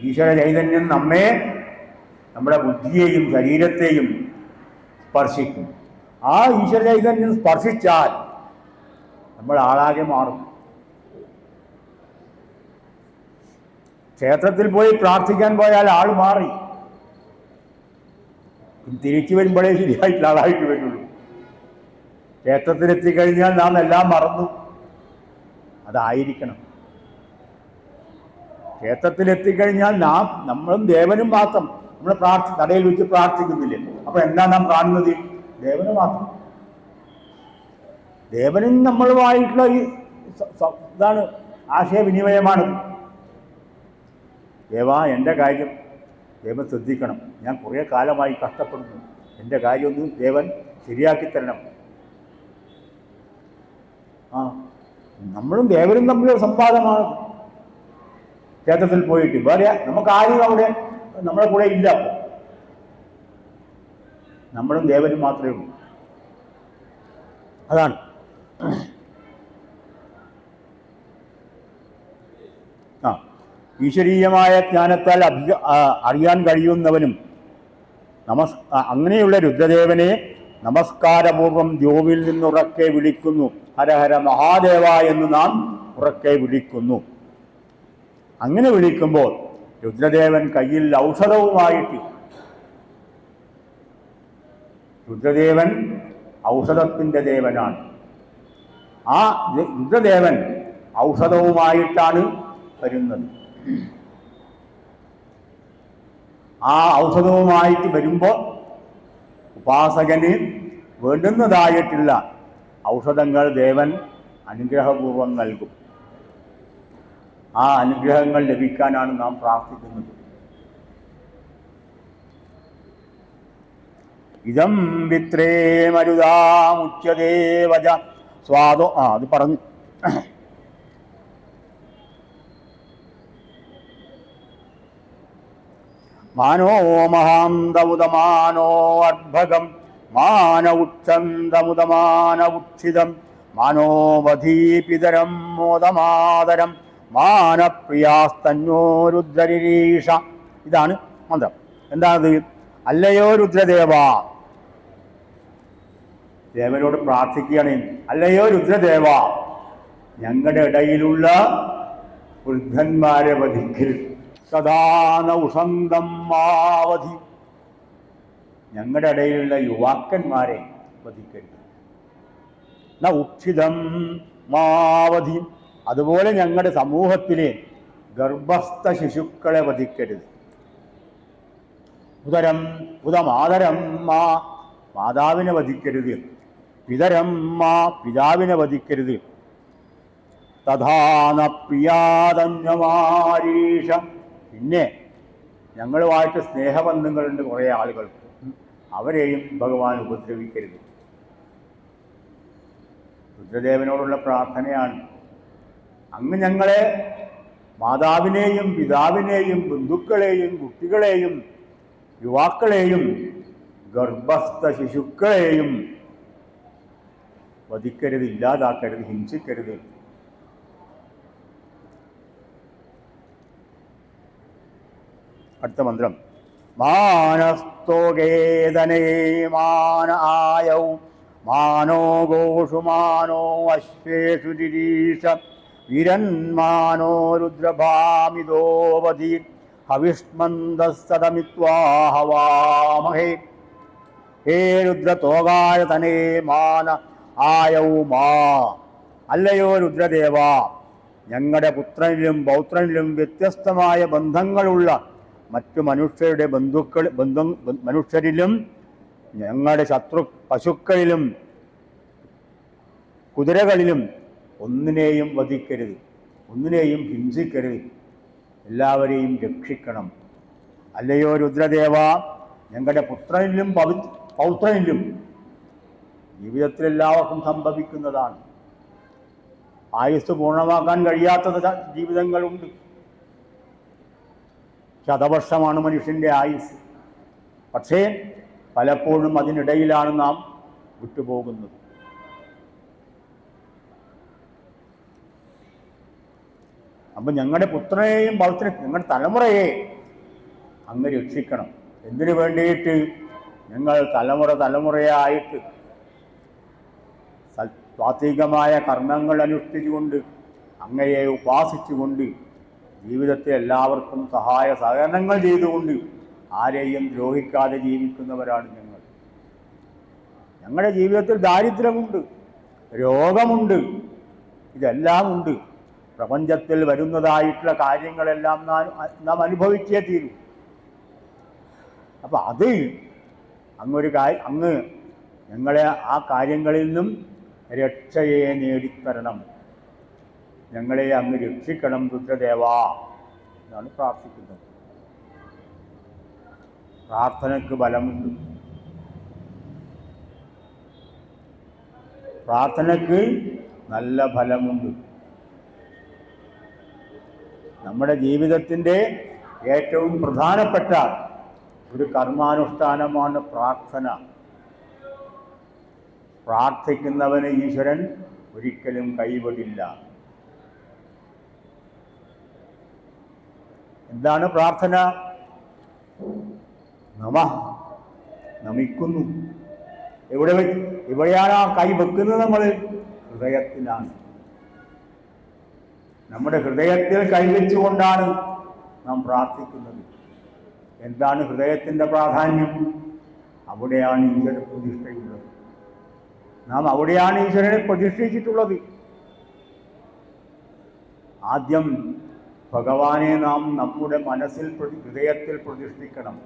ഈശ്വര ചൈതന്യം നമ്മുടെ ബുദ്ധിയെയും ശരീരത്തെയും സ്പർശിക്കും. ആ ഈശ്വര ചൈതന്യം സ്പർശിച്ചാൽ നമ്മൾ ആളാകെ മാറും. ക്ഷേത്രത്തിൽ പോയി പ്രാർത്ഥിക്കാൻ പോയാൽ ആൾ മാറി, തിരിച്ചു വരുമ്പോഴേ ശരിയായിട്ടുള്ള ആളായിട്ട് വരുള്ളൂ. ക്ഷേത്രത്തിലെത്തിക്കഴിഞ്ഞാൽ നാം എല്ലാം മറന്നു. അതായിരിക്കണം. ക്ഷേത്രത്തിലെത്തിക്കഴിഞ്ഞാൽ നമ്മളും ദേവനും മാത്രം. നമ്മൾ നടയിൽ വെച്ച് പ്രാർത്ഥിക്കുന്നില്ലേ? അപ്പൊ എന്താ നാം കാണുന്നത്? ദേവന് മാത്രം. ദേവനും നമ്മളുമായിട്ടുള്ള ഇതാണ്, ആശയവിനിമയമാണ്. ദേവാ, എൻ്റെ കാര്യം ദേവൻ ശ്രദ്ധിക്കണം, ഞാൻ കുറേ കാലമായി കഷ്ടപ്പെടുന്നു, എൻ്റെ കാര്യമൊന്ന് ദേവൻ ശരിയാക്കി തരണം. നമ്മളും ദേവനും തമ്മിലൊരു സംവാദമാണ്. ക്ഷേത്രത്തിൽ പോയിട്ട് വേറെ നമുക്ക് ആരും അവിടെ നമ്മളെ കൂടെ ഇല്ല. നമ്മളും ദേവനും മാത്രമേ ഉള്ളൂ. അതാണ്. ഈശ്വരീയമായ ജ്ഞാനത്താൽ അറിയാൻ കഴിയുന്നവനും അങ്ങനെയുള്ള രുദ്രദേവനെ നമസ്കാരപൂർവം ദ്യോവിൽ നിന്നുറക്കെ വിളിക്കുന്നു. ഹരഹര മഹാദേവ എന്ന് നാം ഉറക്കെ വിളിക്കുന്നു. അങ്ങനെ വിളിക്കുമ്പോൾ രുദ്രദേവൻ കയ്യിൽ ഔഷധവുമായിട്ട്, രുദ്രദേവൻ ഔഷധത്തിൻ്റെ ദേവനാണ്. ആ രുദ്രദേവൻ ഔഷധവുമായിട്ടാണ് വരുന്നത്. ആ ഔഷധവുമായിട്ട് വരുമ്പോൾ ഉപാസകന് വേണ്ടുന്നതായിട്ടുള്ള ഔഷധങ്ങൾ ദേവൻ അനുഗ്രഹപൂർവം നൽകും. ആ അനുഗ്രഹങ്ങൾ ലഭിക്കാനാണ് നാം പ്രാർത്ഥിക്കുന്നത്. ഇതം വിത്രേ മരുതാമുച്യതേ വച സ്വാദോ അത് പറഞ്ഞു. മാനോ മഹാന്തമുദമാനോ അർഭകം മാനവുക്ഷന്തമുദമാനവുക്ഷിതം മാനോവധീപിതരം മോദമാതരം മാനപ്രിയാസ്തന്യോ രുദ്രരീഷ. ഇതാണ് മന്ത്രം. എന്താണത്? അല്ലയോ രുദ്രദേവ, ദേവനോട് പ്രാർത്ഥിക്കുകയാണ്. അല്ലയോ രുദ്രദേവ, ഞങ്ങളുടെ ഇടയിലുള്ള വൃദ്ധന്മാരെ വധിക്കരുത്. സദാന ഉഷന്തം മാവധി, ഞങ്ങളുടെ ഇടയിലുള്ള യുവാക്കന്മാരെ വധിക്കരുത്. ന ഉക്ഷിതം മാവധി, അതുപോലെ ഞങ്ങളുടെ സമൂഹത്തിലെ ഗർഭസ്ഥ ശിശുക്കളെ വധിക്കരുത്. ഉദമാതരം മാതാവിനെ വധിക്കരുത്. പിതരം പിതാവിനെ വധിക്കരുത്. തഥാന പ്രിയാതന്യമാരീഷ, പിന്നെ ഞങ്ങളുമായിട്ട് സ്നേഹബന്ധങ്ങളുണ്ട് കുറേ ആളുകൾക്ക്, അവരെയും ഭഗവാൻ ഉപദ്രവിക്കരുത്. രുദ്രദേവനോടുള്ള പ്രാർത്ഥനയാണ്. അങ്ങ് ഞങ്ങളെ മാതാവിനെയും പിതാവിനെയും ബന്ധുക്കളെയും കുട്ടികളെയും യുവാക്കളെയും ഗർഭസ്ഥ ശിശുക്കളെയും വധിക്കരുത്, ഇല്ലാതാക്കരുത്, ഹിംസിക്കരുത്. അടുത്ത മന്ത്രം. മാനസ്തോകേതനേ മാന ആയൗ മാനോ ഗോഷു മാനോ അശ്വേഷു രിരീഷ വീരന്മാനോ രുദ്രഭാമിതോവധി ഹവിഷ്മന്തസ്സതമിത്വാഹവാമഹേ. ഹേ രുദ്രതോകായ തനേ മാന ആയൗ മാ, അല്ലയോ രുദ്രദേവ, ഞങ്ങളുടെ പുത്രനിലും പൗത്രനിലും വ്യത്യസ്തമായ ബന്ധങ്ങളുള്ള മറ്റു മനുഷ്യരിലും ഞങ്ങളുടെ പശുക്കളിലും കുതിരകളിലും ഒന്നിനെയും വധിക്കരുത്, ഒന്നിനെയും ഹിംസിക്കരുത്, എല്ലാവരെയും രക്ഷിക്കണം. അല്ലയോ രുദ്രദേവ, ഞങ്ങളുടെ പുത്രനിലും പൗത്രനിലും, ജീവിതത്തിൽ എല്ലാവർക്കും സംഭവിക്കുന്നതാണ്, ആയുസ് പൂർണ്ണമാക്കാൻ കഴിയാത്ത ജീവിതങ്ങളുണ്ട്. ശതവർഷമാണ് മനുഷ്യൻ്റെ ആയുസ്. പക്ഷേ പലപ്പോഴും അതിനിടയിലാണ് നാം വിട്ടുപോകുന്നത്. അപ്പം ഞങ്ങളുടെ പുത്രനെയും പൗത്രനെ, ഞങ്ങളുടെ തലമുറയെ അങ്ങ് രക്ഷിക്കണം. എന്തിനു വേണ്ടിയിട്ട്? ഞങ്ങൾ തലമുറയായിട്ട് സാത്വികമായ കർമ്മങ്ങൾ അനുഷ്ഠിച്ചുകൊണ്ട് അങ്ങയെ ഉപാസിച്ചുകൊണ്ട് ജീവിതത്തിൽ എല്ലാവർക്കും സഹായ സഹകരണങ്ങൾ ചെയ്തുകൊണ്ട് ആരെയും ദ്രോഹിക്കാതെ ജീവിക്കുന്നവരാണ് ഞങ്ങൾ. ഞങ്ങളുടെ ജീവിതത്തിൽ ദാരിദ്ര്യമുണ്ട്, രോഗമുണ്ട്, ഇതെല്ലാം ഉണ്ട്. പ്രപഞ്ചത്തിൽ വരുന്നതായിട്ടുള്ള കാര്യങ്ങളെല്ലാം നാം അനുഭവിച്ചേ തീരൂ. അപ്പം അത് അങ്ങ് ഞങ്ങളെ ആ കാര്യങ്ങളിൽ നിന്നും രക്ഷയെ നേടിത്തരണം. ഞങ്ങളെ അങ്ങ് രക്ഷിക്കണം രുദ്രദേവാ എന്നാണ് പ്രാർത്ഥിക്കുന്നത്. പ്രാർത്ഥനയ്ക്ക് ബലമുണ്ട്. പ്രാർത്ഥനയ്ക്ക് നല്ല ഫലമുണ്ട്. നമ്മുടെ ജീവിതത്തിൻ്റെ ഏറ്റവും പ്രധാനപ്പെട്ട ഒരു കർമാനുഷ്ഠാനമാണ് പ്രാർത്ഥന. പ്രാർത്ഥിക്കുന്നവന് ഈശ്വരൻ ഒരിക്കലും കൈവിടില്ല. എന്താണ് പ്രാർത്ഥന? നമിക്കുന്നു. എവിടെയാണ് ആ കൈ വെക്കുന്നത്? നമ്മൾ ഹൃദയത്തിലാണ്. നമ്മുടെ ഹൃദയത്തിൽ കൈവച്ചുകൊണ്ടാണ് നാം പ്രാർത്ഥിക്കുന്നത്. എന്താണ് ഹൃദയത്തിൻ്റെ പ്രാധാന്യം? അവിടെയാണ് ഈശ്വര പ്രതിഷ്ഠയുള്ളത്. നാം അവിടെയാണ് ഈശ്വരനെ പ്രതിഷ്ഠിച്ചിട്ടുള്ളത്. ആദ്യം ഭഗവാനെ നാം നമ്മുടെ മനസ്സിൽ ഹൃദയത്തിൽ പ്രതിഷ്ഠിക്കണം.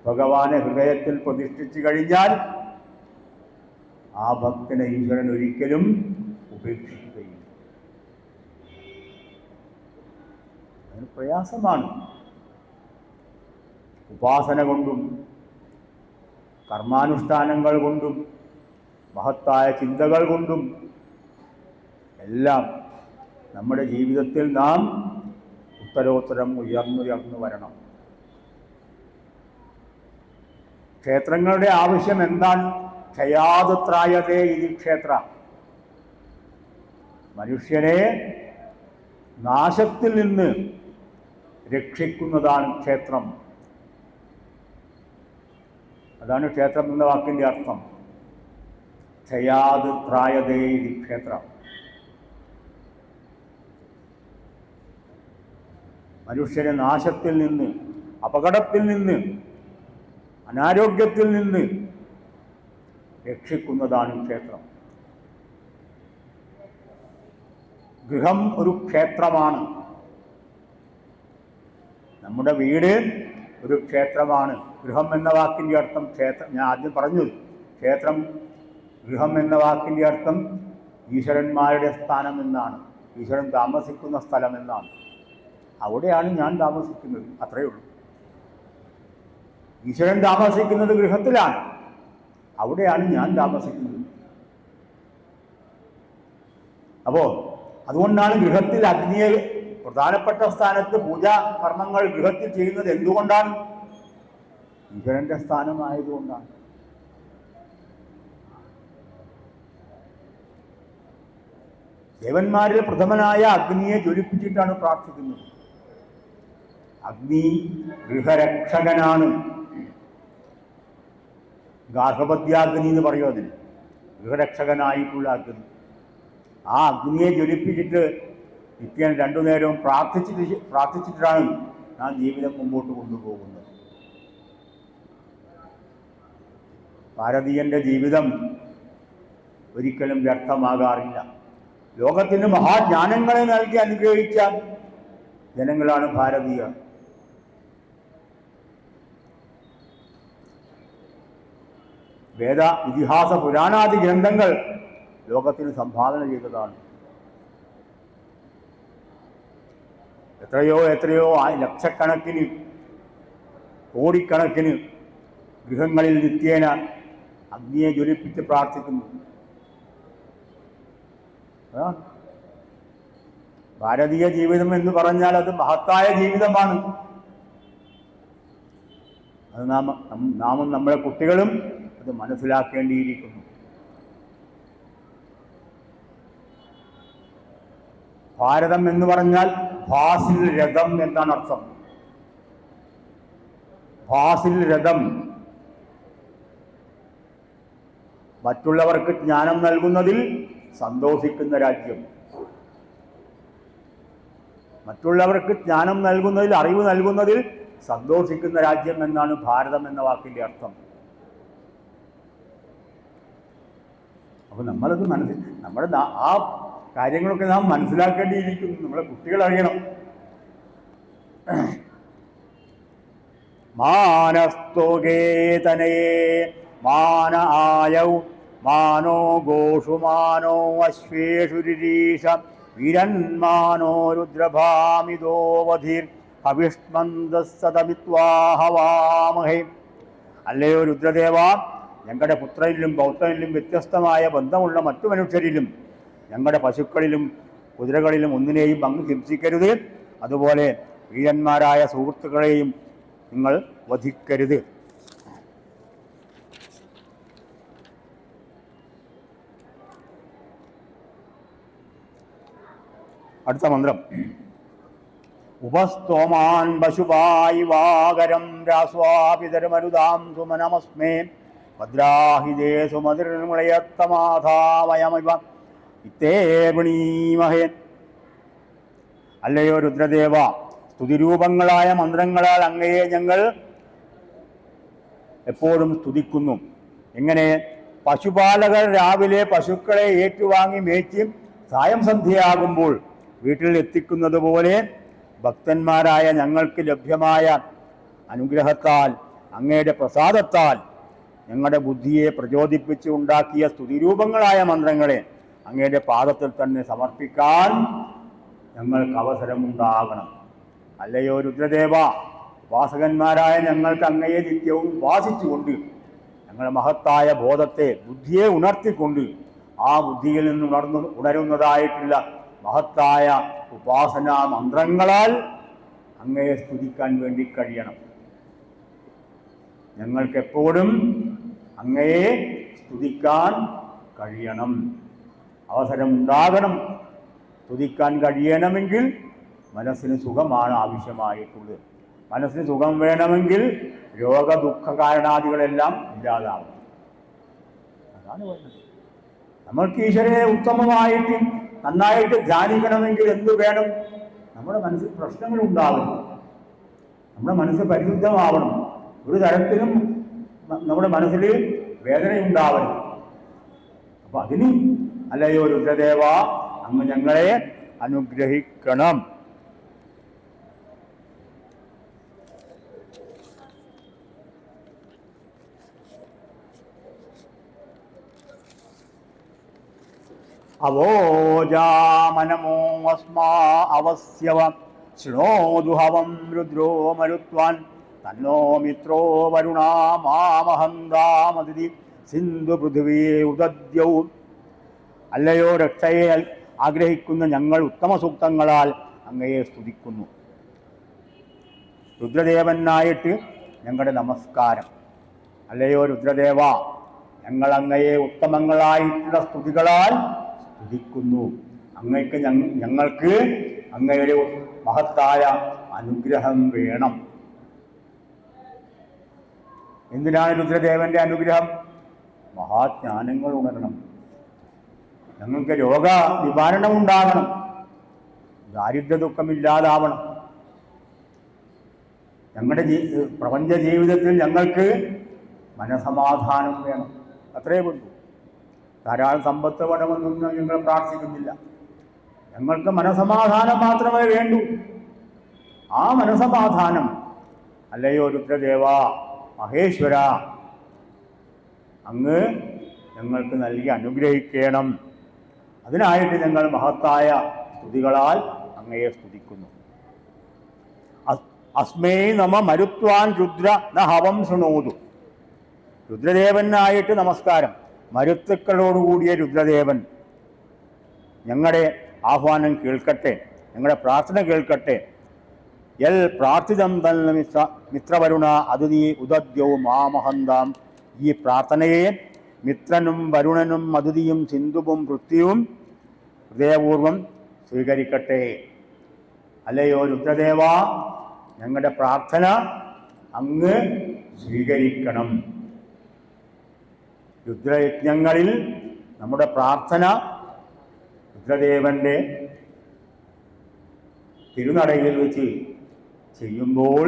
ഭഗവാനെ ഹൃദയത്തിൽ പ്രതിഷ്ഠിച്ചു കഴിഞ്ഞാൽ ആ ഭക്തനെ ഈശ്വരൻ ഒരിക്കലും ഉപേക്ഷിക്കുകയില്ല. അതിന് പ്രയാസമാണ്. ഉപാസന കൊണ്ടും കർമാനുഷ്ഠാനങ്ങൾ കൊണ്ടും മഹത്തായ ചിന്തകൾ കൊണ്ടും എല്ലാം നമ്മുടെ ജീവിതത്തിൽ നാം ഉത്തരോത്തരം ഉയർന്നുയർന്നു വരണം. ക്ഷേത്രങ്ങളുടെ ആവശ്യം എന്താണ്? ക്ഷയാതുത്രായതേ ഇതി ക്ഷേത്ര. മനുഷ്യനെ നാശത്തിൽ നിന്ന് രക്ഷിക്കുന്നതാണ് ക്ഷേത്രം. അതാണ് ക്ഷേത്രം എന്ന വാക്കിൻ്റെ അർത്ഥം. ക്ഷയാതുത്രായതേ ഇതി ക്ഷേത്രം. മനുഷ്യനെ നാശത്തിൽ നിന്ന്, അപകടത്തിൽ നിന്ന്, അനാരോഗ്യത്തിൽ നിന്ന് രക്ഷിക്കുന്നതാണ് ക്ഷേത്രം. ഗൃഹം ഒരു ക്ഷേത്രമാണ്. നമ്മുടെ വീട് ഒരു ക്ഷേത്രമാണ്. ഗൃഹം എന്ന വാക്കിൻ്റെ അർത്ഥം ക്ഷേത്രം. ഞാൻ ആദ്യം പറഞ്ഞു, ക്ഷേത്രം, ഗൃഹം എന്ന വാക്കിൻ്റെ അർത്ഥം ഈശ്വരന്മാരുടെ സ്ഥാനം എന്നാണ്. ഈശ്വരൻ താമസിക്കുന്ന സ്ഥലം എന്നാണ്. അവിടെയാണ് ഞാൻ താമസിക്കുന്നത്, അത്രയേ ഉള്ളൂ. ഈശ്വരൻ താമസിക്കുന്നത് ഗൃഹത്തിലാണ്, അവിടെയാണ് ഞാൻ താമസിക്കുന്നത്. അപ്പോൾ അതുകൊണ്ടാണ് ഗൃഹത്തിൽ അഗ്നിയെ പ്രധാനപ്പെട്ട സ്ഥാനത്ത് പൂജാ കർമ്മങ്ങൾ ഗൃഹത്തിൽ ചെയ്യുന്നത്. എന്തുകൊണ്ടാണ്? ഈശ്വരന്റെ സ്ഥാനമായതുകൊണ്ടാണ്. ദേവന്മാരിൽ പ്രഥമനായ അഗ്നിയെ ജ്വലിപ്പിച്ചിട്ടാണ് പ്രാർത്ഥിക്കുന്നത്. അഗ്നി ഗൃഹരക്ഷകനാണ്. ഗാർഹപത്യാഗ്നി എന്ന് പറയും അതിന്. ഗൃഹരക്ഷകനായിട്ടുള്ള അഗ്നി. ആ അഗ്നിയെ ജ്വലിപ്പിച്ചിട്ട് നിത്യം രണ്ടു നേരവും പ്രാർത്ഥിച്ചിട്ടാണ് നാം ജീവിതം മുമ്പോട്ട് കൊണ്ടുപോകുന്നത്. ഭാരതീയന്റെ ജീവിതം ഒരിക്കലും വ്യർത്ഥമാകാറില്ല. ലോകത്തിന് മഹാജ്ഞാനങ്ങളെ നൽകി അനുഗ്രഹിച്ച ജനങ്ങളാണ് ഭാരതീയർ. വേദ, ഇതിഹാസ, പുരാണാദി ഗ്രന്ഥങ്ങൾ ലോകത്തിന് സംഭാവന ചെയ്തതാണ്. എത്രയോ ലക്ഷക്കണക്കിന്, കോടിക്കണക്കിന് ഗൃഹങ്ങളിൽ നിത്യേന അഗ്നിയെ ജ്വലിപ്പിച്ച് പ്രാർത്ഥിക്കുന്നു. ഭാരതീയ ജീവിതം എന്ന് പറഞ്ഞാൽ അത് മഹത്തായ ജീവിതമാണ്. അത് നാമും നമ്മുടെ കുട്ടികളും അത് മനസ്സിലാക്കേണ്ടിയിരിക്കുന്നു. ഭാരതം എന്ന് പറഞ്ഞാൽ ഭാസിൽ രഥം എന്നാണ് അർത്ഥം. ഭാസിൽ രഥം. മറ്റുള്ളവർക്ക് ജ്ഞാനം നൽകുന്നതിൽ സന്തോഷിക്കുന്ന രാജ്യം. മറ്റുള്ളവർക്ക് ജ്ഞാനം നൽകുന്നതിൽ, അറിവ് നൽകുന്നതിൽ സന്തോഷിക്കുന്ന രാജ്യം എന്നാണ് ഭാരതം എന്ന വാക്കിൻ്റെ അർത്ഥം. അപ്പോൾ നമ്മളത് നമ്മുടെ ആ കാര്യങ്ങളൊക്കെ നാം മനസ്സിലാക്കേണ്ടിയിരിക്കുന്നു. നമ്മളെ കുട്ടികൾ അറിയണം. മാനസ്തോകേതനയേ മാന ആയൗ മാനോ ഗോഷു മാനോ അശ്വേഷു രിരീഷ വീരന്മാനോ രുദ്രഭാമിതോവധീർ ഹവിഷ്മന്ദസതമിത്വാഹവാമഹേ. അല്ലയോ രുദ്രദേവ, ഞങ്ങളുടെ പുത്രനിലും പൗത്രനിലും വ്യത്യസ്തമായ ബന്ധമുള്ള മറ്റു മനുഷ്യരിലും ഞങ്ങളുടെ പശുക്കളിലും കുതിരകളിലും ഒന്നിനെയും പങ്ക് ഹിംസിക്കരുത്. അതുപോലെ വീരന്മാരായ സുഹൃത്തുക്കളെയും നിങ്ങൾ വധിക്കരുത്. അടുത്ത മന്ത്രം. ഉപസ്തോമാൻ പശുപായി വാകരം രാസ്വാപിതരമരുതാം സുമനമസ്മേ ഭദ്രാഹിതേ സുമതിർമുളയത്തമാധാവയമിവ ഇത്തേവണീമഹേ. അല്ലയോ രുദ്രദേവ, സ്തുതിരൂപങ്ങളായ മന്ത്രങ്ങളാൽ അങ്ങയെ ഞങ്ങൾ എപ്പോഴും സ്തുതിക്കുന്നു. എങ്ങനെ? പശുപാലകർ രാവിലെ പശുക്കളെ ഏറ്റുവാങ്ങി മേച്ച് സായം സന്ധ്യയാകുമ്പോൾ വീട്ടിൽ എത്തിക്കുന്നത് പോലെ ഭക്തന്മാരായ ഞങ്ങൾക്ക് ലഭ്യമായ അനുഗ്രഹത്താൽ, അങ്ങയുടെ പ്രസാദത്താൽ ഞങ്ങളുടെ ബുദ്ധിയെ പ്രചോദിപ്പിച്ച് ഉണ്ടാക്കിയ സ്തുതിരൂപങ്ങളായ മന്ത്രങ്ങളെ അങ്ങയുടെ പാദത്തിൽ തന്നെ സമർപ്പിക്കാൻ ഞങ്ങൾക്ക് അവസരമുണ്ടാകണം. അല്ലയോ രുദ്രദേവ, ഉപാസകന്മാരായ ഞങ്ങൾക്ക് അങ്ങയെ നിത്യവും ഉപാസിച്ചുകൊണ്ട് ഞങ്ങളുടെ മഹത്തായ ബോധത്തെ, ബുദ്ധിയെ ഉണർത്തിക്കൊണ്ട് ആ ബുദ്ധിയിൽ നിന്ന് ഉണരുന്നതായിട്ടുള്ള മഹത്തായ ഉപാസനാ മന്ത്രങ്ങളാൽ അങ്ങയെ സ്തുതിക്കാൻ വേണ്ടി കഴിയണം. ഞങ്ങൾക്കെപ്പോഴും അങ്ങയെ സ്തുതിക്കാൻ കഴിയണം, അവസരമുണ്ടാകണം. സ്തുതിക്കാൻ കഴിയണമെങ്കിൽ മനസ്സിന് സുഖമാണ് ആവശ്യമായിട്ടുള്ളത്. മനസ്സിന് സുഖം വേണമെങ്കിൽ രോഗദുഃഖ കാരണാദികളെല്ലാം ഇല്ലാതാവും. അതാണ് വേണ്ടത്. നമ്മൾക്ക് ഈശ്വരനെ ഉത്തമമായിട്ട് നന്നായിട്ട് ധ്യാനിക്കണമെങ്കിൽ എന്തു വേണം? നമ്മുടെ മനസ്സിൽ പ്രശ്നങ്ങൾ ഉണ്ടാവണം, നമ്മുടെ മനസ്സ് പരിശുദ്ധമാവണം, ഒരു തരത്തിലും നമ്മുടെ മനസ്സിൽ വേദനയുണ്ടാവരുത്. അപ്പൊ അതിന് അല്ലയോ രുദ്രദേവ, അങ്ങ് ഞങ്ങളെ അനുഗ്രഹിക്കണം. അവോജാമനമോ അസ്മാ അവസ്യവ ശൃണോതുഹവം രുദ്രോ മരുത്വാൻ തന്നോ മിത്രോ വരുണാ മാമഹന്താമതിഥി സിന്ധു പൃഥിവീ ഉദദ്യവും. അല്ലയോ രക്ഷയെ ആഗ്രഹിക്കുന്ന ഞങ്ങൾ ഉത്തമ സൂക്തങ്ങളാൽ അങ്ങയെ സ്തുതിക്കുന്നു. രുദ്രദേവനായിട്ട് ഞങ്ങളുടെ നമസ്കാരം. അല്ലയോ രുദ്രദേവ, ഞങ്ങൾ അങ്ങയെ ഉത്തമങ്ങളായിട്ടുള്ള സ്തുതികളാൽ സ്തുതിക്കുന്നു. ഞങ്ങൾക്ക് അങ്ങയുടെ മഹത്തായ അനുഗ്രഹം വേണം. എന്തിനാണ് രുദ്രദേവന്റെ അനുഗ്രഹം? മഹാജ്ഞാനങ്ങൾ ഉണരണം, ഞങ്ങൾക്ക് രോഗ നിവാരണം ഉണ്ടാകണം, ദാരിദ്ര്യ ദുഃഖമില്ലാതാവണം. ഞങ്ങളുടെ പ്രപഞ്ച ജീവിതത്തിൽ ഞങ്ങൾക്ക് മനസമാധാനം വേണം. അത്രയേ ഉള്ളൂ. ധാരാളം സമ്പത്ത് വേണമെന്നൊന്നും ഞങ്ങൾ പ്രാർത്ഥിക്കുന്നില്ല. ഞങ്ങൾക്ക് മനസമാധാനം മാത്രമേ വേണ്ടൂ. ആ മനസമാധാനം അല്ലയോ രുദ്രദേവ മഹേശ്വര, അങ്ങ് ഞങ്ങൾക്ക് നൽകി അനുഗ്രഹിക്കണം. അതിനായിട്ട് ഞങ്ങൾ മഹത്തായ സ്തുതികളാൽ അങ്ങയെ സ്തുതിക്കുന്നു. അസ്മേ നമ മരുത്വാൻ രുദ്ര ന ഹവം ശൃണോതു. രുദ്രദേവനായിട്ട് നമസ്കാരം. മരുത്തുക്കളോടുകൂടിയ രുദ്രദേവൻ ഞങ്ങളുടെ ആഹ്വാനം കേൾക്കട്ടെ, ഞങ്ങളുടെ പ്രാർത്ഥന കേൾക്കട്ടെ. യൽ പ്രാർത്ഥിതം തന്ന മിത്രവരുണ അതിഥി ഉദദ്യവും മാമഹന്താം. ഈ പ്രാർത്ഥനയെ മിത്രനും വരുണനും അതിഥിയും സിന്ധുവും പൃഥ്വിയും ഹൃദയപൂർവം സ്വീകരിക്കട്ടെ. അല്ലയോ രുദ്രദേവ, ഞങ്ങളുടെ പ്രാർത്ഥന അങ്ങ് സ്വീകരിക്കണം. രുദ്രയജ്ഞങ്ങളിൽ നമ്മുടെ പ്രാർത്ഥന രുദ്രദേവൻ്റെ തിരുനടയിൽ വെച്ച് ചെയ്യുമ്പോൾ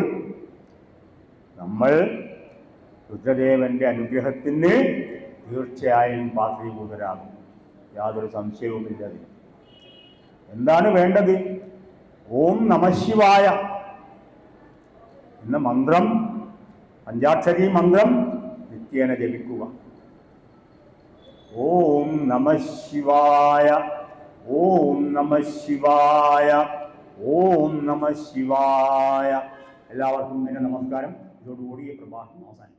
നമ്മൾ രുദ്രദേവൻ്റെ അനുഗ്രഹത്തിന് തീർച്ചയായും പാത്രീഭൂതരാകും. യാതൊരു സംശയവുമില്ല. എന്താണ് വേണ്ടത്? ഓം നമഃശിവായ എന്ന മന്ത്രം, പഞ്ചാക്ഷരി മന്ത്രം നിത്യേന ജപിക്കുക. ഓം നമഃശിവായ, ഓം നമഃശിവായ, ഓം നമഃശിവായ. എല്ലാവർക്കും എൻ്റെ നമസ്കാരം. ഇതോടുകൂടി ഈ പ്രഭാഷണം അവസാനിക്കും.